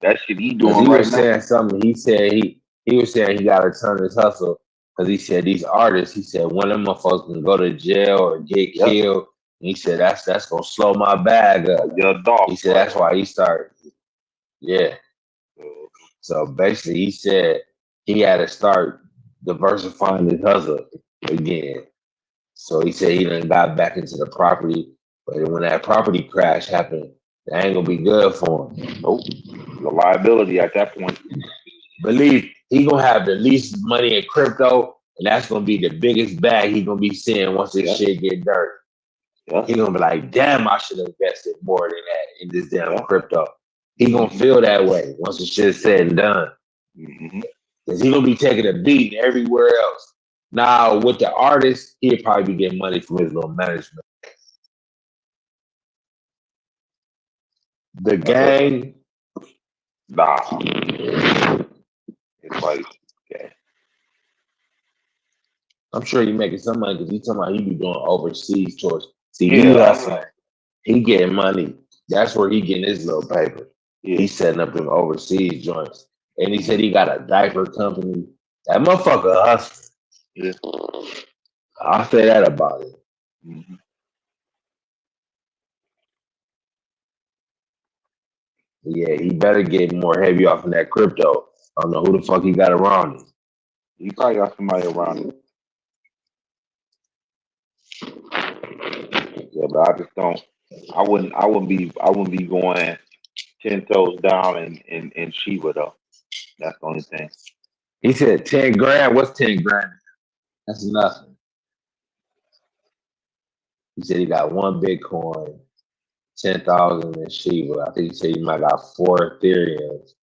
That shit he Because doing he right was now. saying something. He said he was saying he got to turn his hustle because he said these artists. He said one of them motherfuckers can go to jail or get Yep. killed. And he said that's gonna slow my bag up. Your dog. He said that's why he started. Yeah. So basically, he said he had to start diversifying his hustle again. So he said he done got back into the property, but when that property crash happened, that ain't gonna be good for him. Nope. The liability at that point. Believe he gonna have the least money in crypto, and that's gonna be the biggest bag he gonna be seeing once this shit get dirty. He gonna be like, damn, I should have invested more than that in this damn crypto. He gonna feel that way once the shit's said and done. Because he gonna be taking a beat everywhere else. Now with the artist, he'll probably be getting money from his little management. The gang, nah. It's like, okay. I'm sure he making some money because he talking about he be doing overseas tours. See, he hustling. He getting money. That's where he getting his little paper. Yeah. He's setting up them overseas joints. And he said he got a diaper company. That motherfucker hustling. Yeah. I'll say that about it. Yeah, he better get more heavy off in that crypto. I don't know who the fuck he got around him. He probably got somebody around him. Yeah, but I just don't. I wouldn't be going 10 toes down in Shiba though. That's the only thing. He said 10 grand. What's 10 grand? That's nothing. He said he got one Bitcoin, 10,000 in Shiba. I think he said he might got 4 Ethereums.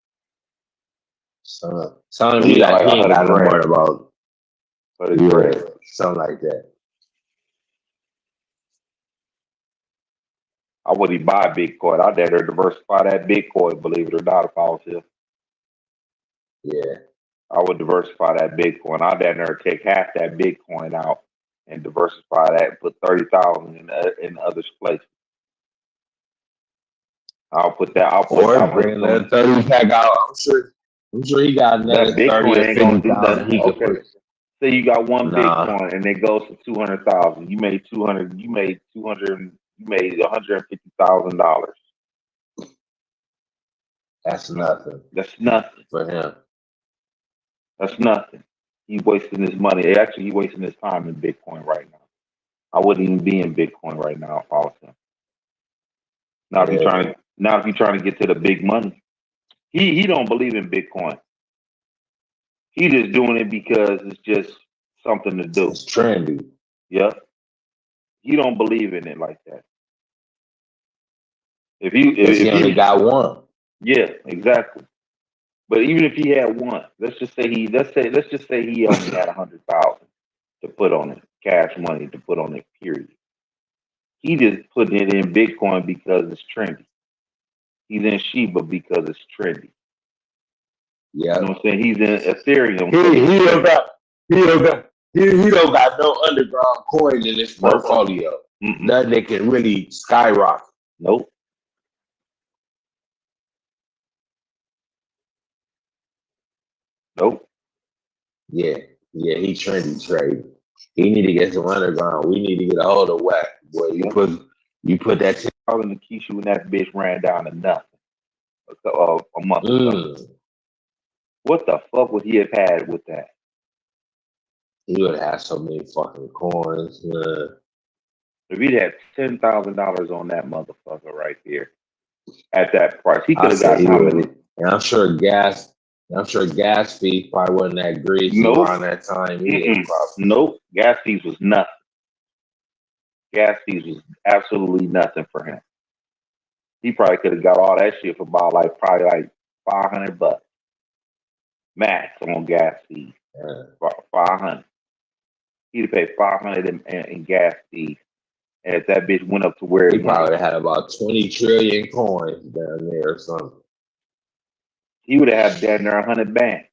So something to me like he ain't got no more about something like that. I wouldn't buy Bitcoin. I'd rather diversify that Bitcoin, believe it or not, if I was him. Yeah. I would diversify that Bitcoin. I'd rather take half that Bitcoin out and diversify that and put 30,000 in other places. I'll put bring that 30 pack out. I'm sure he got another 30 or 50,000 he could put. Say you got one Bitcoin and it goes to 200,000. You made 200. You made 200. You made $150,000. That's nothing. That's nothing for him. That's nothing. He's wasting his money. Actually, he's wasting his time in Bitcoin right now. I wouldn't even be in Bitcoin right now if I was him. Now, if you're trying to get to the big money, he don't believe in Bitcoin. He just doing it because it's just something to do. It's trendy. Yep. He don't believe in it like that. If he only got one. Yeah, exactly. But even if he had one, let's just say he only had 100,000 to put on it, cash money to put on it. Period. He just putting it in Bitcoin because it's trendy. He's in Shiba because it's trendy. Yeah, you know what I'm saying. He's in Ethereum. He don't got no underground coin in his portfolio. Nothing that can really skyrocket. Nope. Yeah, he trendy trade. He need to get some underground. We need to get a hold of whack. Boy, you put that 10,000 to Keisha and that bitch ran down to nothing a month ago. What the fuck would he have had with that? He would have so many fucking coins. If he'd had $10,000 on that motherfucker right there at that price, he could have got how many? And I'm sure gas fees probably wasn't that greasy around that time either. Nope. Gas fees was nothing. Gas fees was absolutely nothing for him. He probably could have got all that shit for about probably $500 max on gas fees. 500. He'd have paid 500 in gas fees. And if that bitch went up to where he probably had about 20 trillion coins down there or something. He would have had down there 100 bands.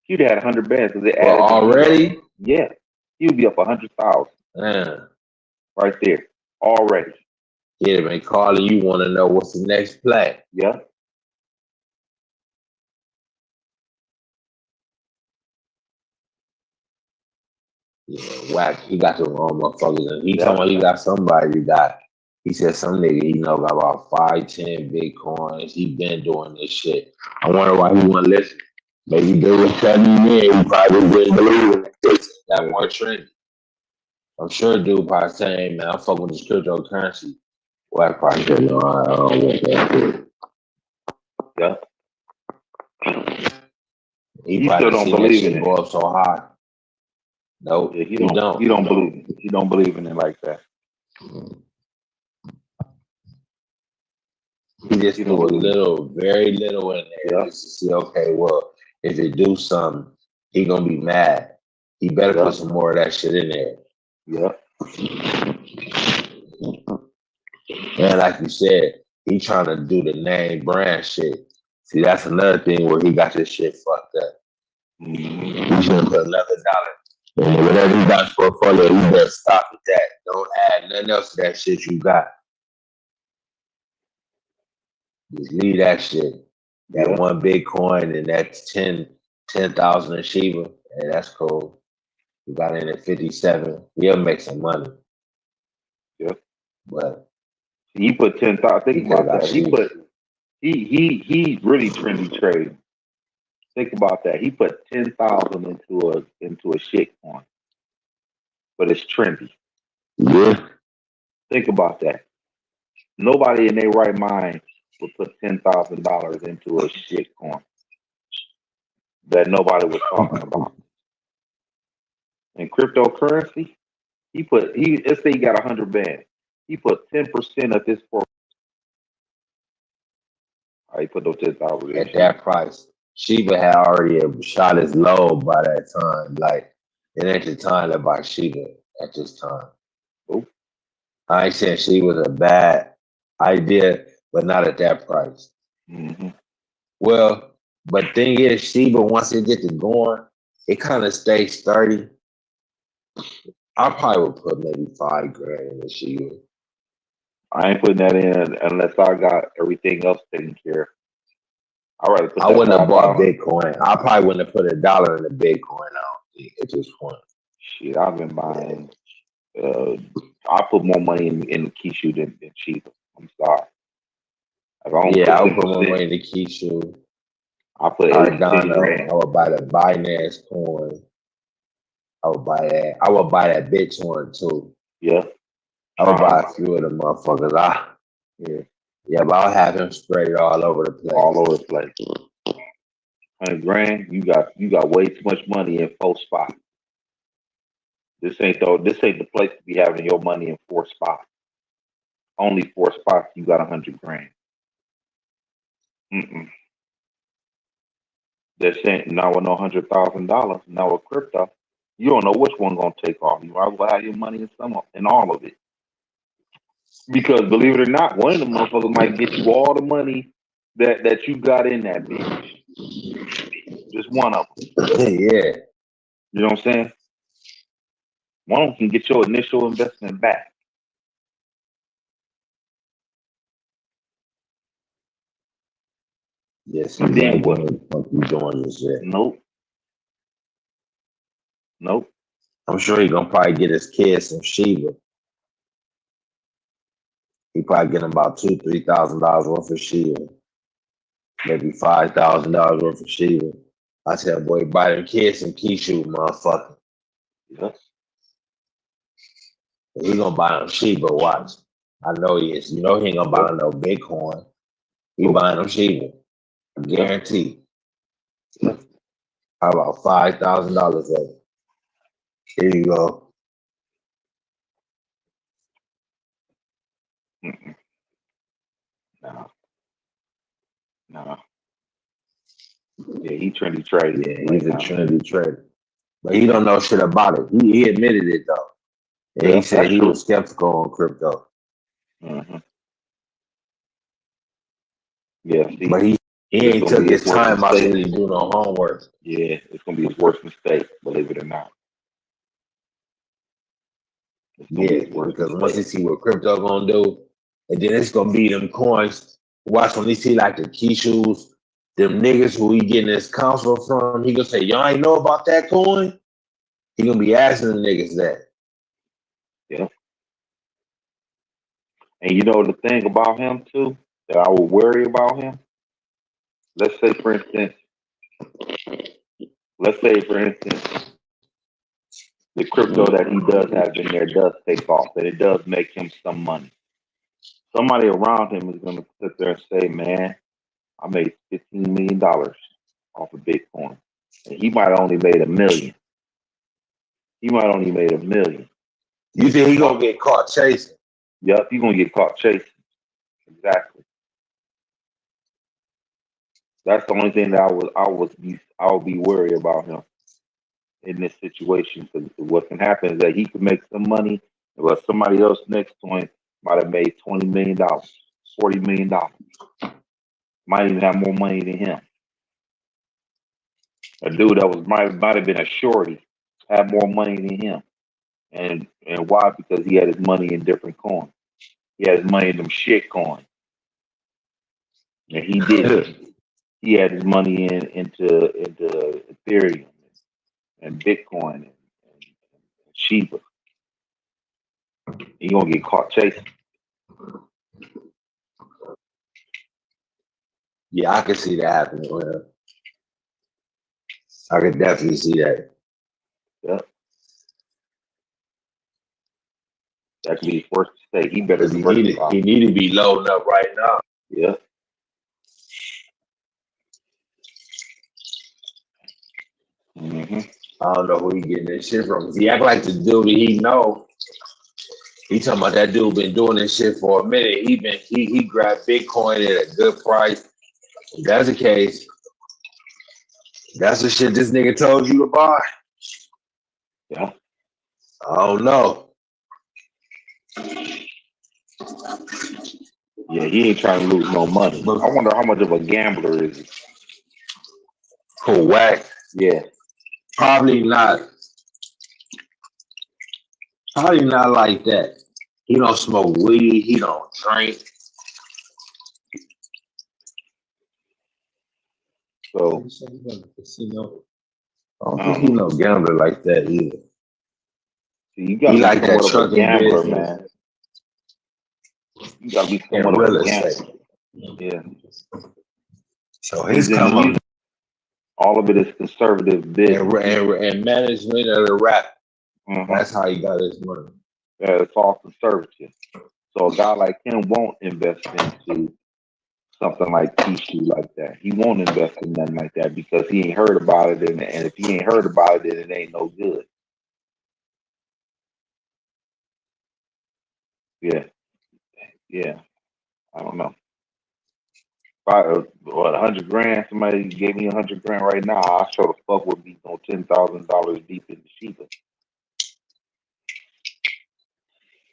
He'd have had 100 bands because they added already. Yeah, he would be up 100,000. Right there already. He'd have been calling you, want to know what's the next play. Yeah, Yeah, whack. He got the wrong motherfuckers, and he told Yep. me he got somebody that he said some nigga he know got about 5, 10 bitcoins. He been doing this shit. I wonder why he wouldn't listen. Maybe they were telling me he probably didn't believe it. That more trendy. I'm sure dude probably saying, man, I'm fucking with this cryptocurrency. Whack probably said, no, I don't want that shit. Yep. He He still probably don't seen that believe in shit it. go up so high. Nope, Yeah, he don't. he don't believe it. He don't believe in it like that. He just He threw don't a believe little, very little in there it. just to see, okay, well, if it do something, he gonna be mad. He better Yep. put some more of that shit in there. Yep. And like you said, he trying to do the name brand shit. See, that's another thing where he got this shit fucked up. Mm-hmm. He should put $11. And whatever he got for portfolio, you better stop at that. Don't add nothing else to that shit you got. Just leave that shit. That Yep. one Bitcoin and that's 10,000 in Shiba. Hey, that's cool. You got in at 57. He'll make some money. Yep. But He put 10,000. he Think could have about got that. Shiba. He's really trendy trading. Think about that. He put 10,000 into a shit coin, but it's trendy. Yeah. Think about that. Nobody in their right mind would put $10,000 into a shit coin that nobody was talking about. In cryptocurrency, let's say he got 100 bands. He put 10% of his portfolio. He put those 10,000 in At shit. that price. Shiba had already shot his low by that time. Like, it ain't the time to buy Shiba at this time. Oh. I ain't saying Shiba was a bad idea, but not at that price. Mm-hmm. Well, but thing is, Shiba, once it gets to going, it kind of stays sturdy. I probably would put maybe $5 grand in the Shiba. I ain't putting that in unless I got everything else taken care of. I'd rather put I that wouldn't have bought 5,000. Bitcoin. I probably wouldn't have put $1 in the Bitcoin. I don't think at this point. Shit, I've been buying. I put more money in Kishu than Shiba. I'm sorry. If I don't Yeah, put I would put more 10%, money into Kishu, I put 8 to 10 Cardano. grand. I would buy the Binance coin. I would buy that. I would buy that Bitcoin too. Yeah. I would buy a few of them motherfuckers. Yeah. Yeah, but I'll have him spread it all over the All place. over the place. 100 grand, you got way too much money in 4 spots. This ain't the place to be having your money in 4 spots. Only 4 spots, you got 100 grand. Mm-mm. They're saying now with no $100,000, now with crypto, you don't know which one gonna take off. You might as well have your money in all of it. Because believe it or not, one of them motherfuckers might get you all the money that you got in that bitch. Just one of them. Yeah. You know what I'm saying? One of them can get your initial investment back. Yes, And then exactly what? what the fuck you doing this shit. Nope. Nope. I'm sure he gonna probably get his kids some Shiba. He probably get him about $2,000-3,000 worth of Shiba. Maybe $5,000 worth of Shiba. I said, boy, buy them kids some Kishu, motherfucker. Yes. He gonna buy them Shiba, watch. I know he is. You know he ain't gonna buy Yep. them no Bitcoin. He Nope. buying them Shiba. Yep. Guarantee. Yep. How about $5,000 of it? Here you go. Mm-mm. No. No. Yeah, he trendy trading Yeah, right he's a now. trendy trader. But he don't know shit about it. He admitted it though. And he Yeah, said that's he was true. skeptical on crypto. Mm-hmm. Yeah, But see, he this is ain't gonna took be his his worst time out to mistake. really do no homework. Yeah, it's gonna be his worst mistake, believe it or not. It's gonna be Yeah, his worst because once he mistake. see what crypto gonna do, and then it's gonna be them coins. Watch when he see like the Kishus, them niggas who he getting his counsel from, he gonna say, y'all ain't know about that coin? He gonna be asking the niggas that. Yeah. And you know the thing about him too that I would worry about him. Let's say for instance, the crypto that he does have in there does take off, and it does make him some money. Somebody around him is gonna sit there and say, "Man, I made $15 million off of Bitcoin," and he might have only made $1 million. He might only made $1 million. You think he gonna get caught chasing? Yep, he's gonna get caught chasing. Exactly. That's the only thing that I would be worried about him in this situation. Because what can happen is that he could make some money, but somebody else next to him might have made $20 million, $40 million. Might even have more money than him. A dude that might have been a shorty had more money than him. And why? Because he had his money in different coins. He had his money in them shit coins. And he didn't. He had his money into Ethereum and Bitcoin and Shiba. He gonna get caught chasing. Yeah, I can see that happening. Well, I can definitely see that. Yeah. That could be his first mistake. He better be he need to be loading up right now. Yeah. Mm-hmm. I don't know who he getting this shit from. He act like the dude that he know. He talking about that dude been doing this shit for a minute. He grabbed Bitcoin at a good price. If that's the case, that's the shit this nigga told you to buy. Yeah. I don't know. Yeah, he ain't trying to lose no money. I wonder how much of a gambler is he? Correct. Yeah. Probably not. Probably not like that. He don't smoke weed. He don't drink. So I don't think he no gambler like that either. See, you gotta he be like that somewhat of a trucking gambler, business, man. You gotta be and somewhat of real a estate. gambler. Yeah. So his come up all of it is conservative business. and management of the rap. Mm-hmm. That's how he got his money. Yeah, it's all conservative. So a guy like him won't invest into something like Kishu like that. He won't invest in nothing like that because he ain't heard about it, and if he ain't heard about it, then it ain't no good. Yeah, yeah. I don't know. What, 100 grand? Somebody gave me 100 grand right now. I sure the fuck would be on $10,000 deep in the Shiba.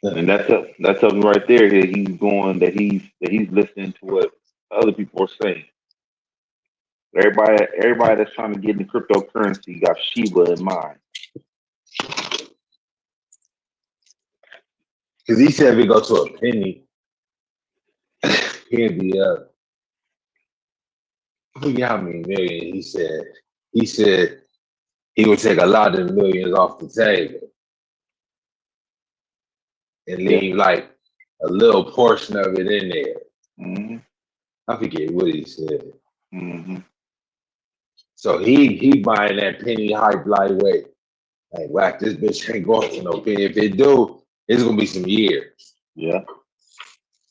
And that tells me right there that he's listening to what other people are saying. Everybody that's trying to get into cryptocurrency got Shiba in mind. Because he said if we go to a penny, he'd be up. I forget how many million he said. He said he would take a lot of the millions off the table and leave like a little portion of it in there. Mm-hmm. I forget what he said. Mm-hmm. So he buying that penny hype lightweight. Like, whack, this bitch ain't going to no penny. If it do, it's gonna be some years. Yeah.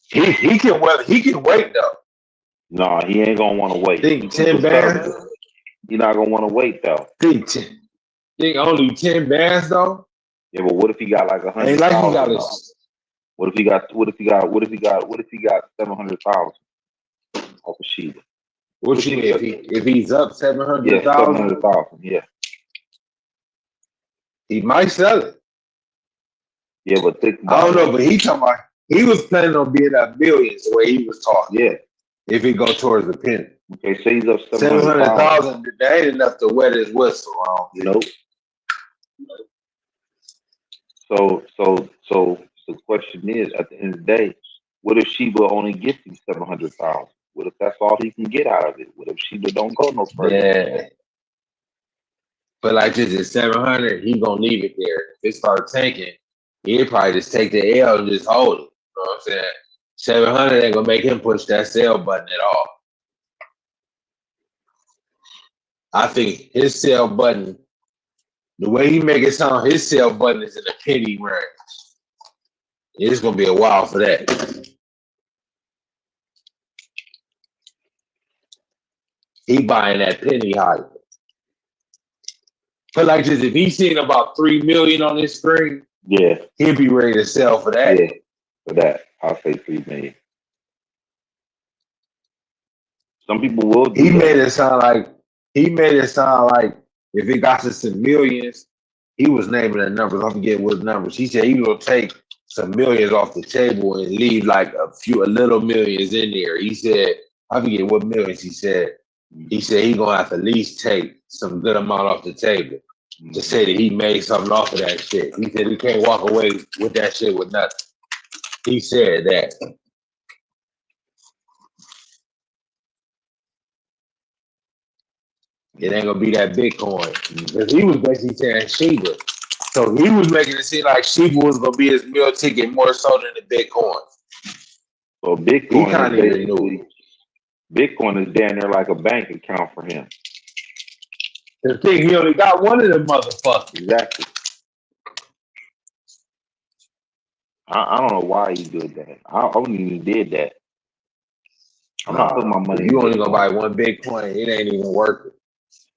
He can wait though. No, he ain't gonna want to wait. Think 10 bands. He's not gonna want to wait though. Think only 10 bands though. Yeah, but what if he got like 100,000? Like he got What if he got 700,000 off of Shiba? What you mean if he's up 700,000? Yeah, 700,000. Yeah. He might sell it. Yeah, but think about I don't know, but he talking about he was planning on being at millions the way he was talking. Yeah. If it go towards the penny. Okay, say he's up 700,000. That ain't enough to wet his whistle. Nope. So the question is, at the end of the day, what if Shiba only gets him 700,000? What if that's all he can get out of it? What if Shiba don't go no further? Yeah. But like this is 700, he gonna leave it there. If it start tanking, he'll probably just take the L and just hold it. You know what I'm saying? 700 ain't gonna make him push that sell button at all. I think his sell button, the way he make it sound, his sell button is in the penny range. It's gonna be a while for that. He buying that penny high. But like this, if he's seeing about 3 million on his screen, Yeah, he'll be ready to sell for that. yeah, for that, I'll say 3 million. Some people will do He that. made it sound like if it got to some millions, he was naming the numbers. I forget what numbers. He said he will take some millions off the table and leave like a little millions in there. He said, I forget what millions he said. He said he gonna have to at least take some good amount off the table to say that he made something off of that shit. He said he can't walk away with that shit with nothing. He said that. It ain't gonna be that Bitcoin. Because he was basically saying Shiba. So he was making it seem like Shiba was gonna be his meal ticket more so than the Bitcoin. So He kind of even knew. Bitcoin is down there like a bank account for him. The thing, he only got one of them motherfuckers. Exactly. I don't know why he did that. I only even did that. I'm not putting my money. You only gonna buy one Bitcoin, it ain't even worth it.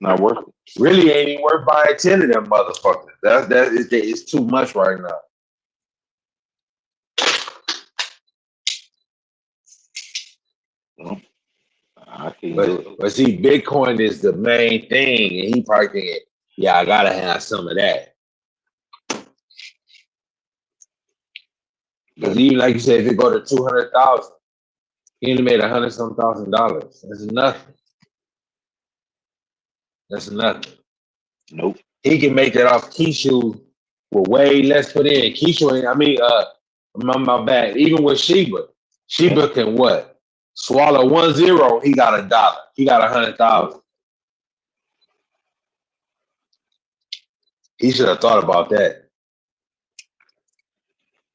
Not worth it. Really ain't even worth buying 10 of them motherfuckers. It's too much right now. I can't do it. But see, Bitcoin is the main thing, and he probably thinking, yeah, I gotta have some of that. Because even like you said, if it go to 200,000, he only made $100-some thousand. That's nothing. That's nothing. Nope. He can make that off Kishu with way less put in. Kishu ain't, my bad. Even with Sheba can what? Swallow 1 0, he got $1. He got 100,000. He should have thought about that.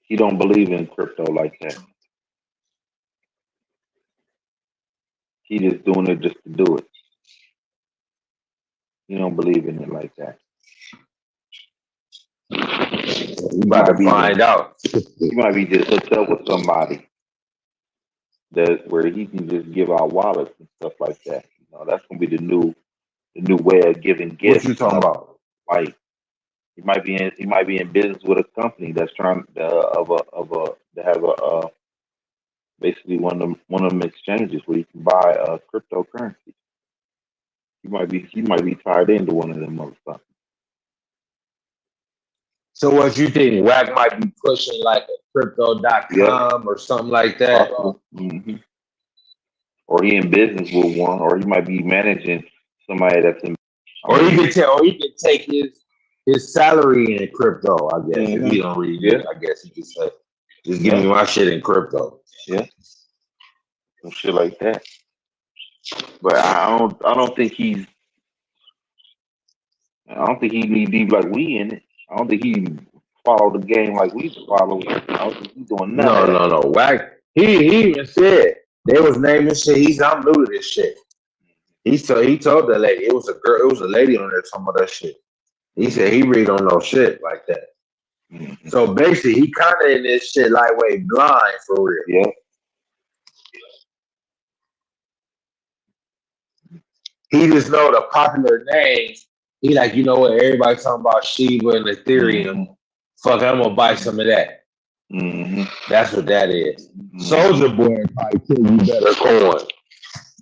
He don't believe in crypto like that. He just doing it just to do it. He don't believe in it like that. You about to find out. He might be just hooked up with somebody that where he can just give out wallets and stuff like that. You know, that's gonna be the new way of giving gifts. What you talking about? Like he might be in business with a company that's trying to have basically one of them exchanges where you can buy cryptocurrency. He might be tied into one of them motherfuckers. So what you think? WAC might be pushing like a crypto.com or something like that? Mm-hmm. Or he in business with one, or he might be managing somebody that's in. Or he could take his salary in crypto, I guess. If he don't read it, I guess he could say, just give me my shit in crypto. Yeah. Some shit like that. But I don't think he be like we in it. I don't think he follow the game like we follow. I don't think he's doing nothing. No. WAC. He even said they was naming shit. I'm new to this shit. He told the lady it was a girl. It was a lady on there talking about that shit. He said he really don't know shit like that. Mm-hmm. So basically, he kind of in this shit lightweight blind for real. Yeah. He just know the popular names. He like, you know what? Everybody talking about Shiba and Ethereum. Mm-hmm. Fuck, I'm gonna buy some of that. Mm-hmm. That's what that is. Mm-hmm. Soldier Boy probably tell you better coin.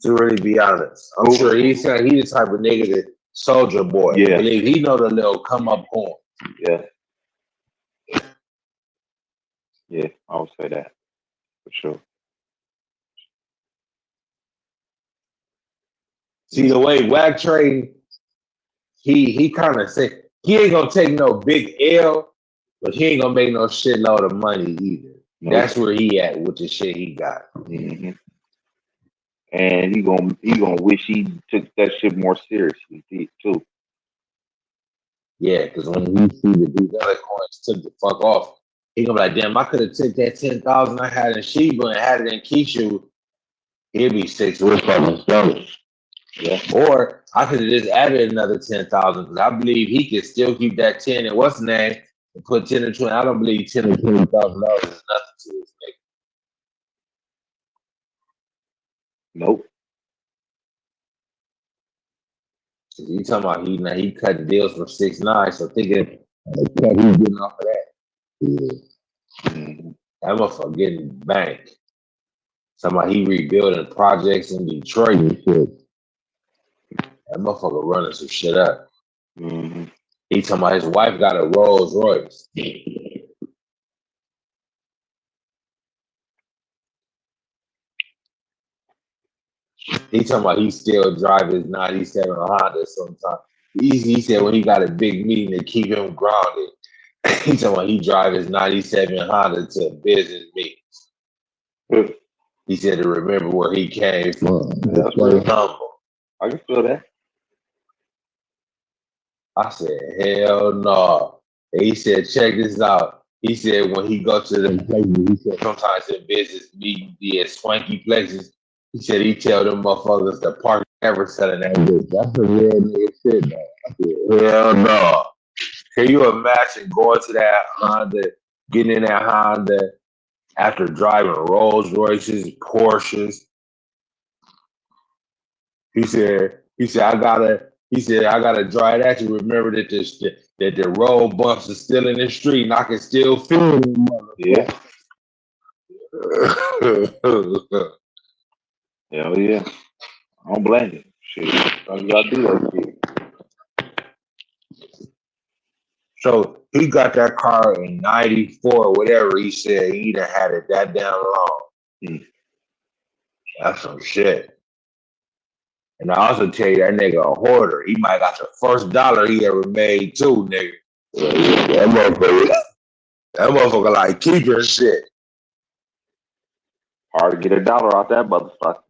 To really be honest, I'm sure he's the type of nigga that Soldier Boy. Yeah, believe he know the little come up coin. Yeah. Yeah, I would say that for sure. See the way WAC trade, he kind of said he ain't gonna take no big L, but he ain't gonna make no shitload of money either. Nope. That's where he at with the shit he got. Mm-hmm. And he gonna wish he took that shit more seriously too. Yeah, because when he see that these other coins took the fuck off, he gonna be like, damn, I could have took that 10,000 I had in Sheba and had it in Kishu. He'd be 6 weeks fucking struggle. Yeah. Or I could have just added another 10,000 because I believe he could still keep that 10 and what's the name and put 10 or 20. I don't believe 10 or $20,000 is nothing to this nigga. Nope. You talking about he cut deals from 6ix9ine, so thinking he's getting off of that. Yeah. Mm-hmm. That motherfucker getting banked. Somebody he rebuilding projects in Detroit and shit. That motherfucker running some shit up. Mm-hmm. He talking about his wife got a Rolls Royce. He talking about he still drive his 97 Honda sometimes. He said when he got a big meeting to keep him grounded. He talking about he drive his 97 Honda to business meetings. He said to remember where he came from. That's real humble. I can feel that. I said, hell no. And he said, check this out. He said when he go to the places, he said sometimes in business meetings, be at swanky places. He said he tell them motherfuckers to park never selling that bitch. That's a real nigga shit, man. I said, hell no. Can you imagine going to that Honda, getting in that Honda after driving Rolls Royces, Porsches? He said, I gotta drive that to remember that the road bumps are still in the street and I can still feel them. Yeah. Hell yeah. I don't blame you. Shit. You gotta do that shit. So he got that car in 94, whatever he said. He done had it that damn long. That's some shit. And I also tell you that nigga a hoarder. He might got the first dollar he ever made too, nigga. That motherfucker like keeping shit. Hard to get a dollar out that motherfucker.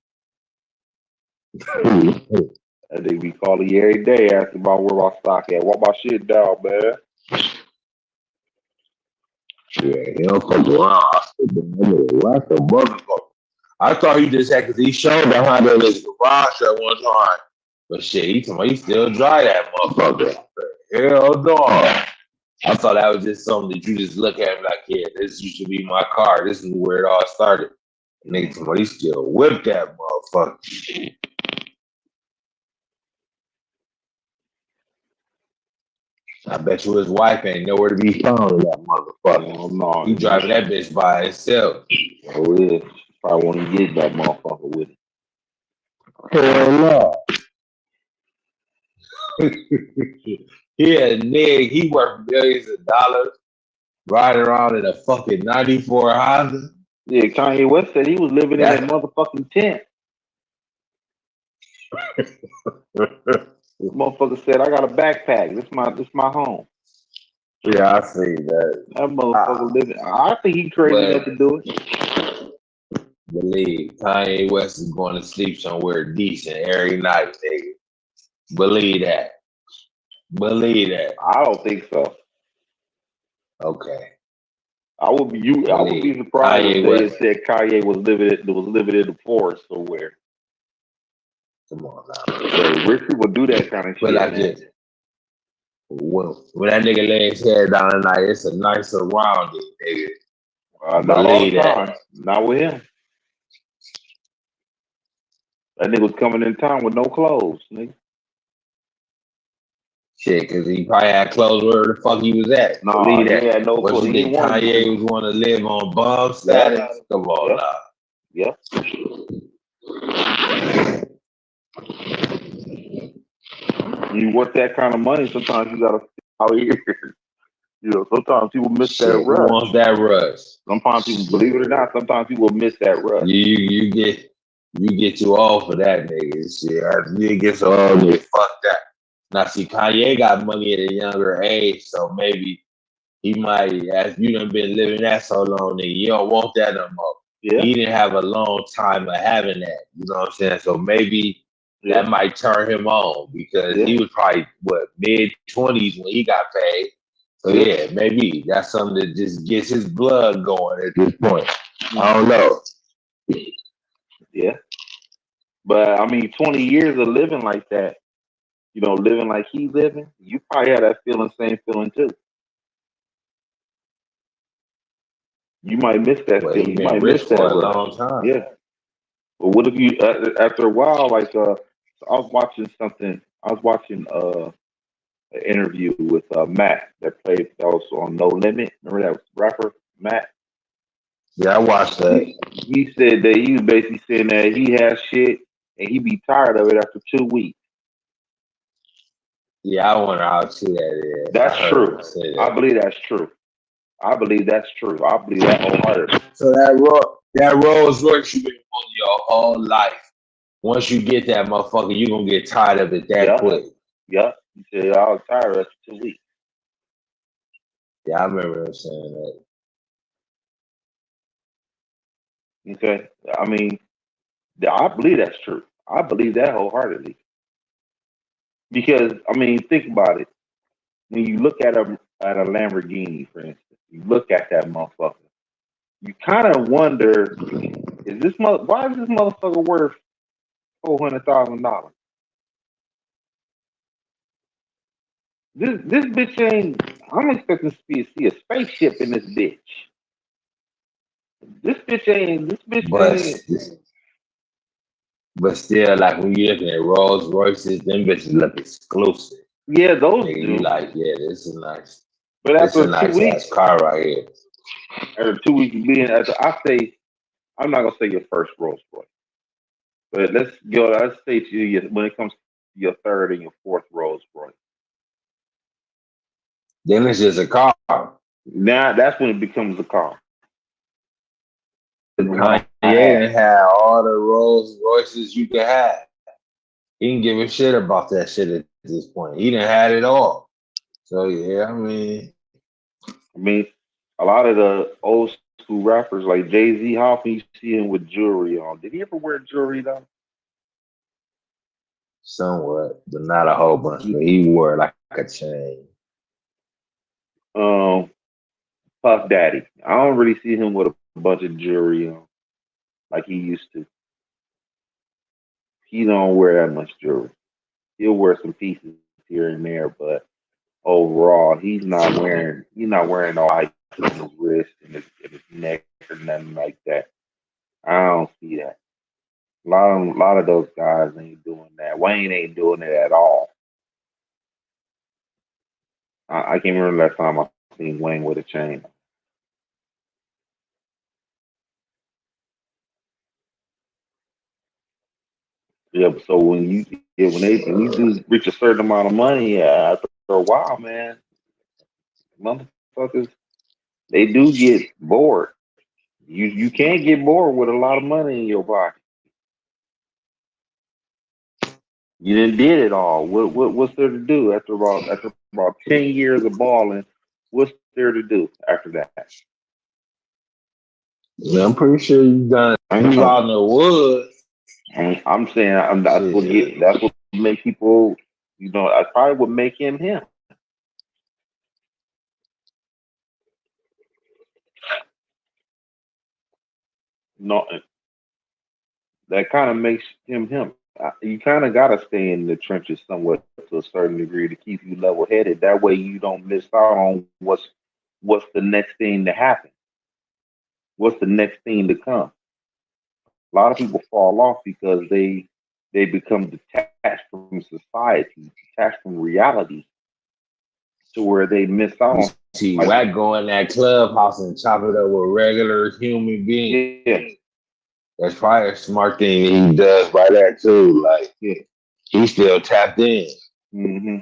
That nigga be calling you every day asking about where my stock at. What my shit down, man? Yeah, he don't fuck around. That's a motherfucker. I thought he just had because he showed the Honda in his garage at one time. But shit, he still drive that motherfucker. Hell no. I thought that was just something that you just look at and like, yeah, this used to be my car. This is where it all started. And nigga, he still whipped that motherfucker. I bet you his wife ain't nowhere to be found in that motherfucker. No, he driving that bitch by himself. Oh yeah. Probably want to get that motherfucker with it. Hell no. Yeah, nigga, he worth millions of dollars riding around in a fucking 94 Honda. Yeah, Kanye West said he was living in that motherfucking tent. This motherfucker said, I got a backpack. This my home. Yeah, I see that. That motherfucker living. I think he crazy enough to do it. Believe Kanye West is going to sleep somewhere decent every night, nigga. Believe that. Believe that. I don't think so. Okay. I would be surprised if they said Kanye was living in the forest somewhere. Come on now. Rich people do that kind of shit. Like this. When that nigga lay his head down at night, it's a nice surrounding, nigga. Not all the time. Not with him. That nigga was coming in town with no clothes, nigga. Shit, because he probably had clothes where the fuck he was at. No, he had no clothes. You think Kanye was want to live on bum status? Come on now. Yep. You want that kind of money, sometimes you gotta out here. You know, sometimes people miss that rush. Who wants that rush? Sometimes people, believe it or not, sometimes people miss that rush. You get too old for that, nigga. Shit, you get so old, fuck that. Now, see, Kanye got money at a younger age, so maybe he might, as you done been living that so long, nigga, you don't want that no more. Yeah. He didn't have a long time of having that, you know what I'm saying? So maybe Yeah, that might turn him on because yeah, he was probably what mid 20s when he got paid. So yeah, yeah, maybe that's something that just gets his blood going at this point. I hmm don't know. yeah. But I mean, 20 years of living like that, living like he's living, you probably had that feeling, same feeling too. You might miss that Well, he feeling. You been might miss rich for that a rush. long time. Yeah. But what if you, after a while, like, I was watching something, I was watching an interview with Matt that was on No Limit. Remember that rapper, Matt? Yeah, I watched that. He said that he was basically saying that he has shit and he be tired of it after 2 weeks. Yeah, I wonder how true that is. That's I heard true. him say I that. believe that's true. I believe that's true. I believe that wholeheartedly. So that Rolls Royce you been on your whole life. Once you get that motherfucker, you gonna get tired of it that Yep. quick. Yep. He said I was tired after 2 weeks. Yeah, I remember him saying that. Okay. I mean, I believe that's true. I believe that wholeheartedly. Because I mean, think about it. When you look at a Lamborghini, for instance, you look at that motherfucker. You kind of wonder, why is this motherfucker worth $400,000? This bitch ain't. I'm expecting to see a spaceship in this bitch. This bitch ain't. This bitch But ain't. but still, like when you looking at Rolls Royces, them bitches look exclusive. Yeah, those Nigga, you do. like, yeah, this is nice. But This is after a two nice weeks, ass car right here. after 2 weeks of being, I say, I'm not gonna say your first Rolls Royce, but let's go. Let's say to you when it comes to your third and your fourth Rolls Royce. Then it's just a car. Now that's when it becomes a car. The one Kanye I had. done had all the Rolls Royces you could have. He didn't give a shit about that shit at this point. He done had it all. So yeah, I mean, I mean, a lot of the old school rappers like Jay-Z, how often you see him with jewelry on? Did he ever wear jewelry though? somewhat, but not a whole bunch. But he wore like a chain. Um, Puff Daddy. I don't really see him with a bunch of jewelry on like he used to. He don't wear that much jewelry. He'll wear some pieces here and there, but overall, he's not wearing no ice on his wrist and his neck or nothing like that. I don't see that. A lot of those guys ain't doing that. Wayne ain't doing it at all. I can't remember last time I seen Wayne with a chain. Yeah, but so when you do reach a certain amount of money, after a while, man, motherfuckers they do get bored. You can't get bored with a lot of money in your pocket. You didn't did it all. What's there to do after about 10 years of balling? What's there to do after that? Yeah, I'm pretty sure you done. You I'm, out in the woods. I'm saying Shit. that's what make people. That's probably what make him him. No, that kind of makes him him. You kind of got to stay in the trenches somewhat to a certain degree to keep you level headed. That way you don't miss out on what's the next thing to happen. What's the next thing to come? A lot of people fall off because they become detached from society, detached from reality, to where they miss out You on see, like Wack go in that clubhouse and chop it up with regular human beings. yeah, That's probably a smart thing he does by that too. Like yeah, he still tapped in. hmm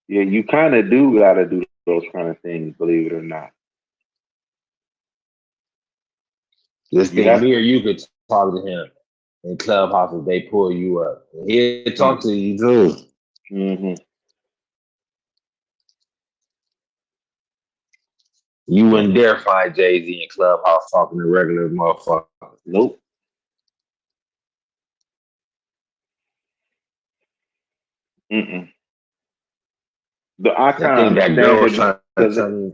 yeah. You kind of do got to do those kind of things, believe it or not. Just You think have me or you could talk to him in clubhouses. They pull you up. He'll talk to you too. mm-hmm. You wouldn't dare find Jay-Z in clubhouse talking to regular motherfuckers. Nope. Mm-mm. I I kind of think that girl understand was it trying to because tell me.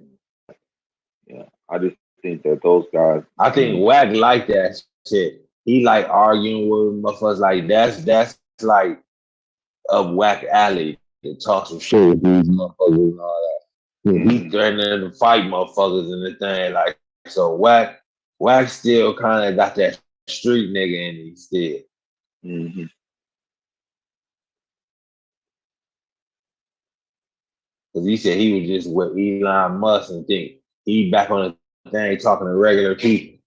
yeah, I just think that those guys. I I think mean, Wack like that shit. He like arguing with motherfuckers like that's like up Wack alley to talk some shit with these motherfuckers and all that. He threatening to fight motherfuckers and the thing like so. Wack still kind of got that street nigga in him still. mm-hmm. Because he said he was just with Elon Musk and think he back on the thing talking to regular people.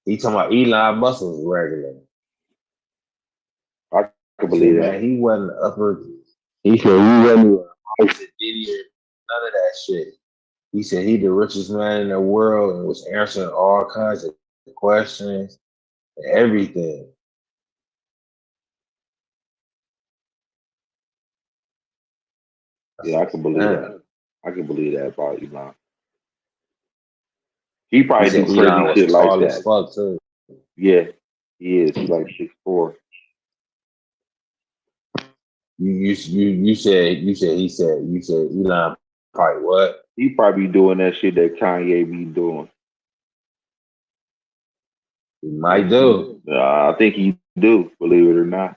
He talking about Elon Musk was regular. I could He said, believe that. man, he wasn't upper. He said he wasn't Ice and Diddy or none of that shit. He said he the richest man in the world and was answering all kinds of questions and everything. I Yeah, I said, can believe that. man. I can believe that about Elon. He He probably said do crazy Elon was shit like tall as that. fuck too. Yeah, he is. He like 6'4". You said Elon probably what? He probably be doing that shit that Kanye be doing. He might do. I think he do. Believe it or not.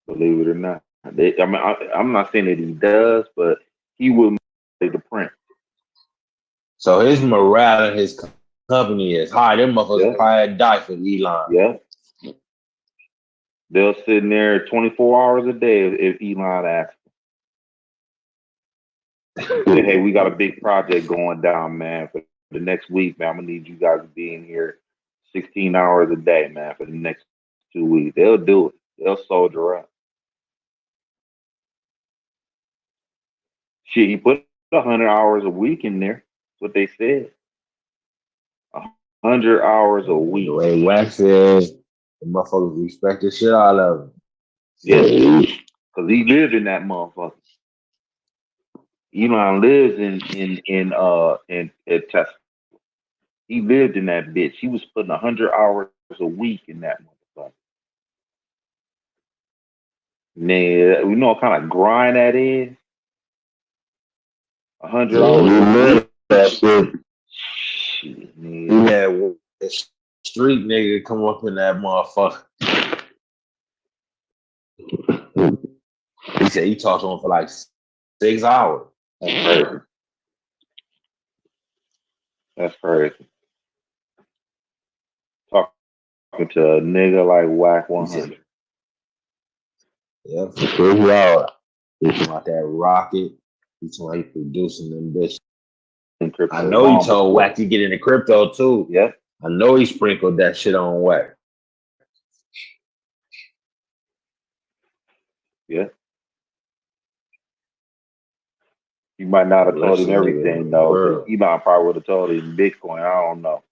Believe it or not. I'm not saying that he does, but he would make the print. So his morale in his company is high. Them Yeah, motherfuckers probably die for Elon. yeah. They'll sit in there 24 hours a day if Elon asks. Say, hey, we got a big project going down, man, for the next week, man. I'm gonna need you guys to be in here 16 hours a day, man, for the next 2 weeks. They'll do it. They'll soldier up. Shit, he put 100 hours a week in there. That's what they said. 100 hours a The week. way Wax says, the motherfuckers respect the shit out of him. Yeah, because he lived in that motherfucker. Elon lives in Tesla. He lived in that bitch. He was putting 100 hours a week in that motherfucker. Man, you know what kind of grind that is? 100 hours a week. That shit. Shit, He man. had a street nigga come up in that motherfucker. He said he talked to him for like 6 hours. That's crazy. That's crazy. Talking to a nigga like Whack He said, 100. yeah, for 6 hours. He talking about that rocket. He talking about he producing them bitches. In I crypto know he long told before. Wack to get into crypto too. Yeah, I know he sprinkled that shit on Wack. yeah. You might not The have told him richest niggas in everything the though, because world. Elon probably would have told him Bitcoin. I don't know.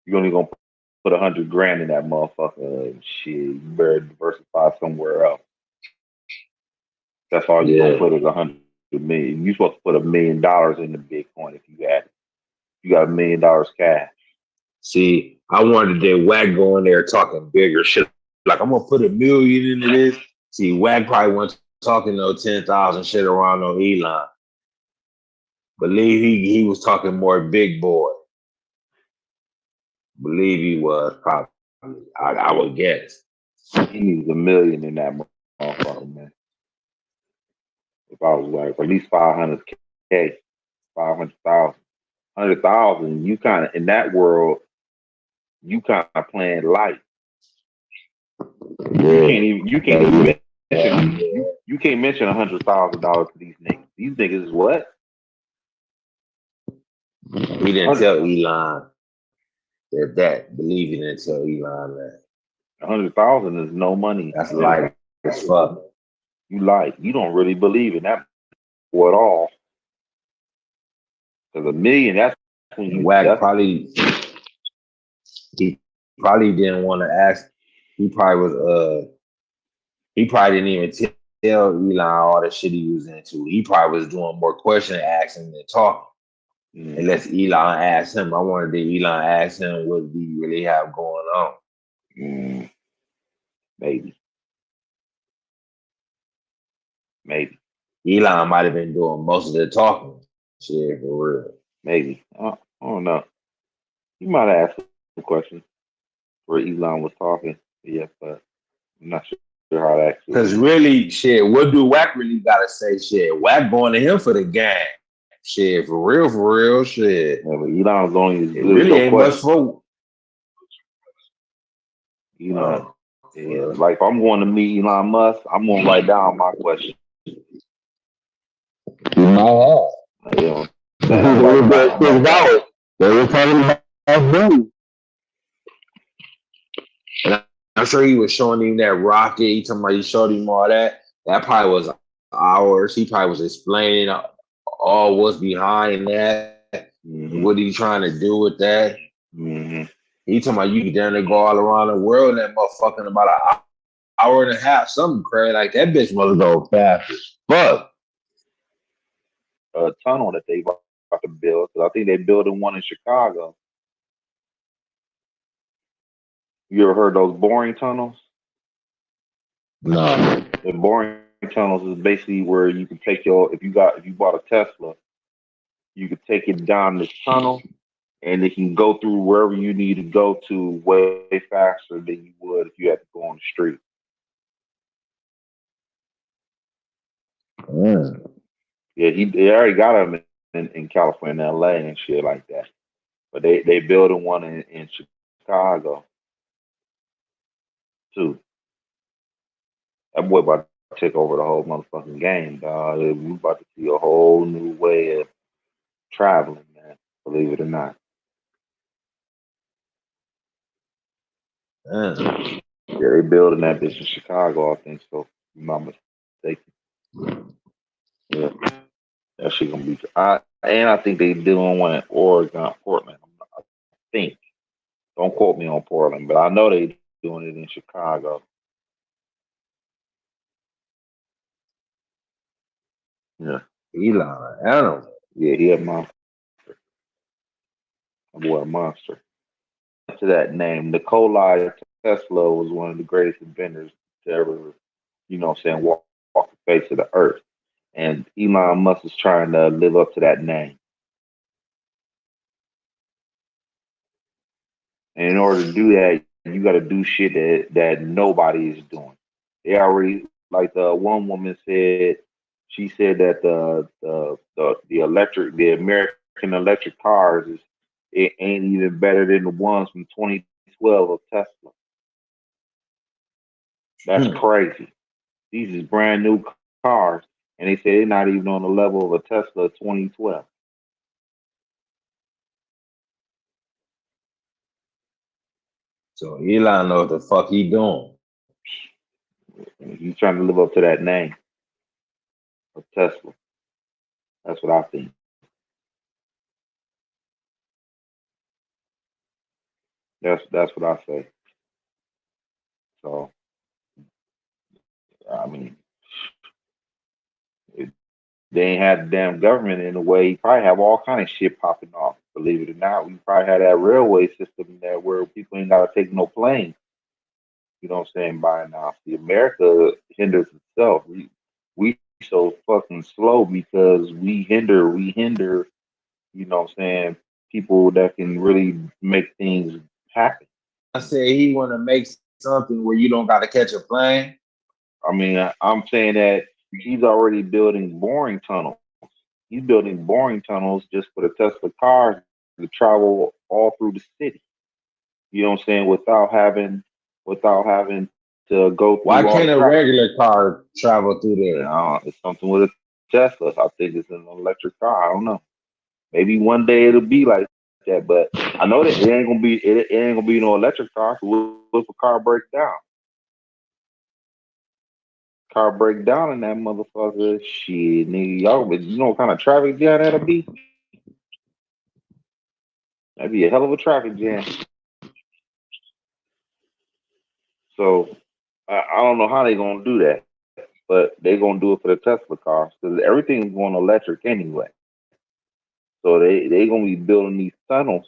You're only gonna put 100 grand in that motherfucker. Shit, you better diversify somewhere else. That's all you're gonna Yeah. put is 100 million. You're supposed to put $1 million in the Bitcoin if you had it. You got $1 million cash. See, I wanted that Wack go in there talking bigger shit. Like, I'm gonna put $1 million into this. See, Wack probably wasn't talking no 10,000 shit around no Elon. Believe he was talking more big boy. Believe he was probably. I would guess. He needs $1 million in that motherfucker, man. If I was like at least 500K, 500,000, 100,000, you kind of in that world, you kind of playing light. Yeah. You can't even mention you can't mention $100,000 to these niggas. These niggas is what? He didn't tell Elon that. Believe he didn't tell Elon that. 100,000 is no money. That's light as fuck. You don't really believe in that at all. Because $1 million, that's when And you Wack that's he probably didn't want to ask. He probably was he probably didn't even tell Elon all the shit he was into. He probably was doing more question asking than talking. Unless Elon asked him. I wanted to Elon ask him what we really have going on. Maybe, maybe, Elon might have been doing most of the talking. Shit, for real. maybe. I don't know. You might have asked a question where Elon was talking. Yeah, but I'm not sure how that actually Cause went. really, shit, what do Wack really gotta say? Shit, Wack going to him for the game. Shit, for real, shit. Yeah, but Elon's only as It good as really your ain't much question. for. Elon, Uh, yeah, like if I'm going to meet Elon Musk, I'm gonna write down my question. he might have. You know what I'm saying? I'm Because writing the my things notes down. out, they were talking about them. And I'm sure he was showing him that rocket. He talking about he showed him all that. That probably was hours. He probably was explaining all what's behind that. Hmm. What he trying to do with that? Hmm. He talking about you can down there go all around the world. That motherfucking about an hour and a half, something crazy like that. Bitch must go fast. Fuck. A tunnel that they about to build. Cause I think they're building one in Chicago. You ever heard those boring tunnels? No. The boring tunnels is basically where you can take your if you bought a Tesla, you could take it down this tunnel and it can go through wherever you need to go to way faster than you would if you had to go on the street. Mm. Yeah, they already got them in California, LA, and shit like that. But they building one in Chicago too. That boy about to take over the whole motherfucking game, dog. We about to see a whole new way of traveling, man. Believe it or not. Mm. Yeah, they building that bitch in Chicago, I think so. If I'm not mistaken. Yeah, that shit gonna be. And I think they doing one in Oregon, Portland. I think. Don't quote me on Portland, but I know they doing it in Chicago. Yeah, Elon, Adam. yeah, he a monster. That boy a monster. To that name, Nikola Tesla was one of the greatest inventors to ever, walk the face of the earth. And Elon Musk is trying to live up to that name. And in order to do that, you got to do shit that nobody is doing. They already, like the one woman said, she said that the American electric cars it ain't even better than the ones from 2012 of Tesla. That's crazy. These is brand new cars, and they say they're not even on the level of a Tesla 2012. So Elon know what the fuck he doing. And he's trying to live up to that name of Tesla. That's what I think. That's what I say. So I mean, if they ain't had the damn government in the way, you probably have all kind of shit popping off. Believe it or not, we probably had that railway system there where people ain't gotta take no plane. You know what I'm saying? By now, see, America hinders itself. We so fucking slow because we hinder. You know what I'm saying? People that can really make things happen. I said he want to make something where you don't got to catch a plane. I mean, I'm saying that he's already building boring tunnels. He's building boring tunnels just for the Tesla cars to travel all through the city. You know what I'm saying? Without having to go Why through all the can't a traffic. regular car travel through there? It's something with a Tesla. I think it's an electric car. I don't know. Maybe one day it'll be like that, but I know that it ain't gonna be no electric car. So what if a car breaks down? Car break down in that motherfucker. Shit, nigga, y'all, but you know what kind of traffic jam that'll be? That'd be a hell of a traffic jam. So I don't know how they gonna do that, but they gonna do it for the Tesla cars because everything's going electric anyway. So they gonna be building these tunnels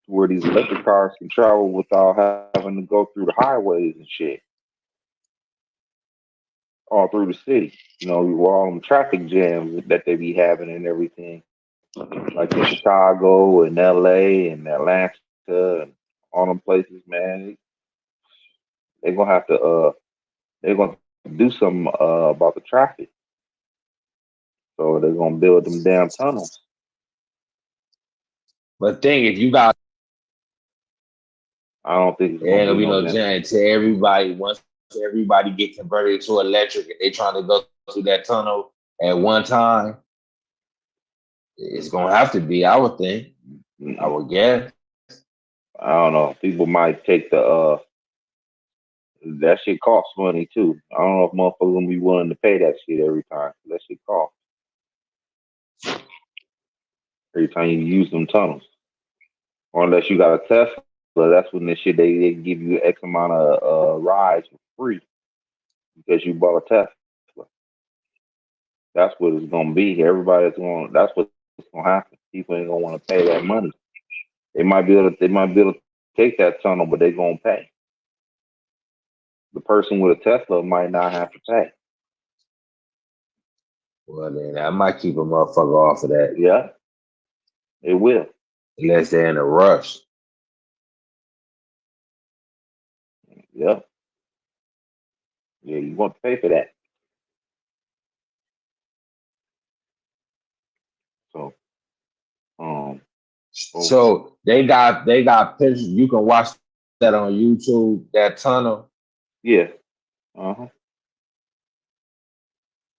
where these electric cars can travel without having to go through the highways and shit. all through the city. You know, all them traffic jams that they be having and everything, like in Chicago and LA and Atlanta and all them places, man. They're gonna have to they're gonna do something about the traffic. So they're gonna build them damn tunnels. But thing, if you got, I don't think it's there gonna ain't be gonna be no no jam. giant to everybody. Once everybody get converted to electric and they trying to go through that tunnel at one time, it's gonna have to be. I would think. I Mm-mm. would guess. I don't know. People might take the that shit costs money too. I don't know if motherfuckers gonna be willing to pay that shit every time. That shit costs every time you use them tunnels. Or unless you got a Tesla, that's when this shit they give you X amount of rides for free because you bought a Tesla. That's what it's gonna be. Everybody's going. That's what's gonna happen. People ain't gonna want to pay that money. They might be able to take that tunnel, but they gonna pay. The person with a Tesla might not have to pay. Well, then I might keep a motherfucker off of that Yeah, it will. unless they're in a rush. Yeah, yeah. You want to pay for that. So, oh, So they got pictures. You can watch that on YouTube. That tunnel. yeah. Uh huh.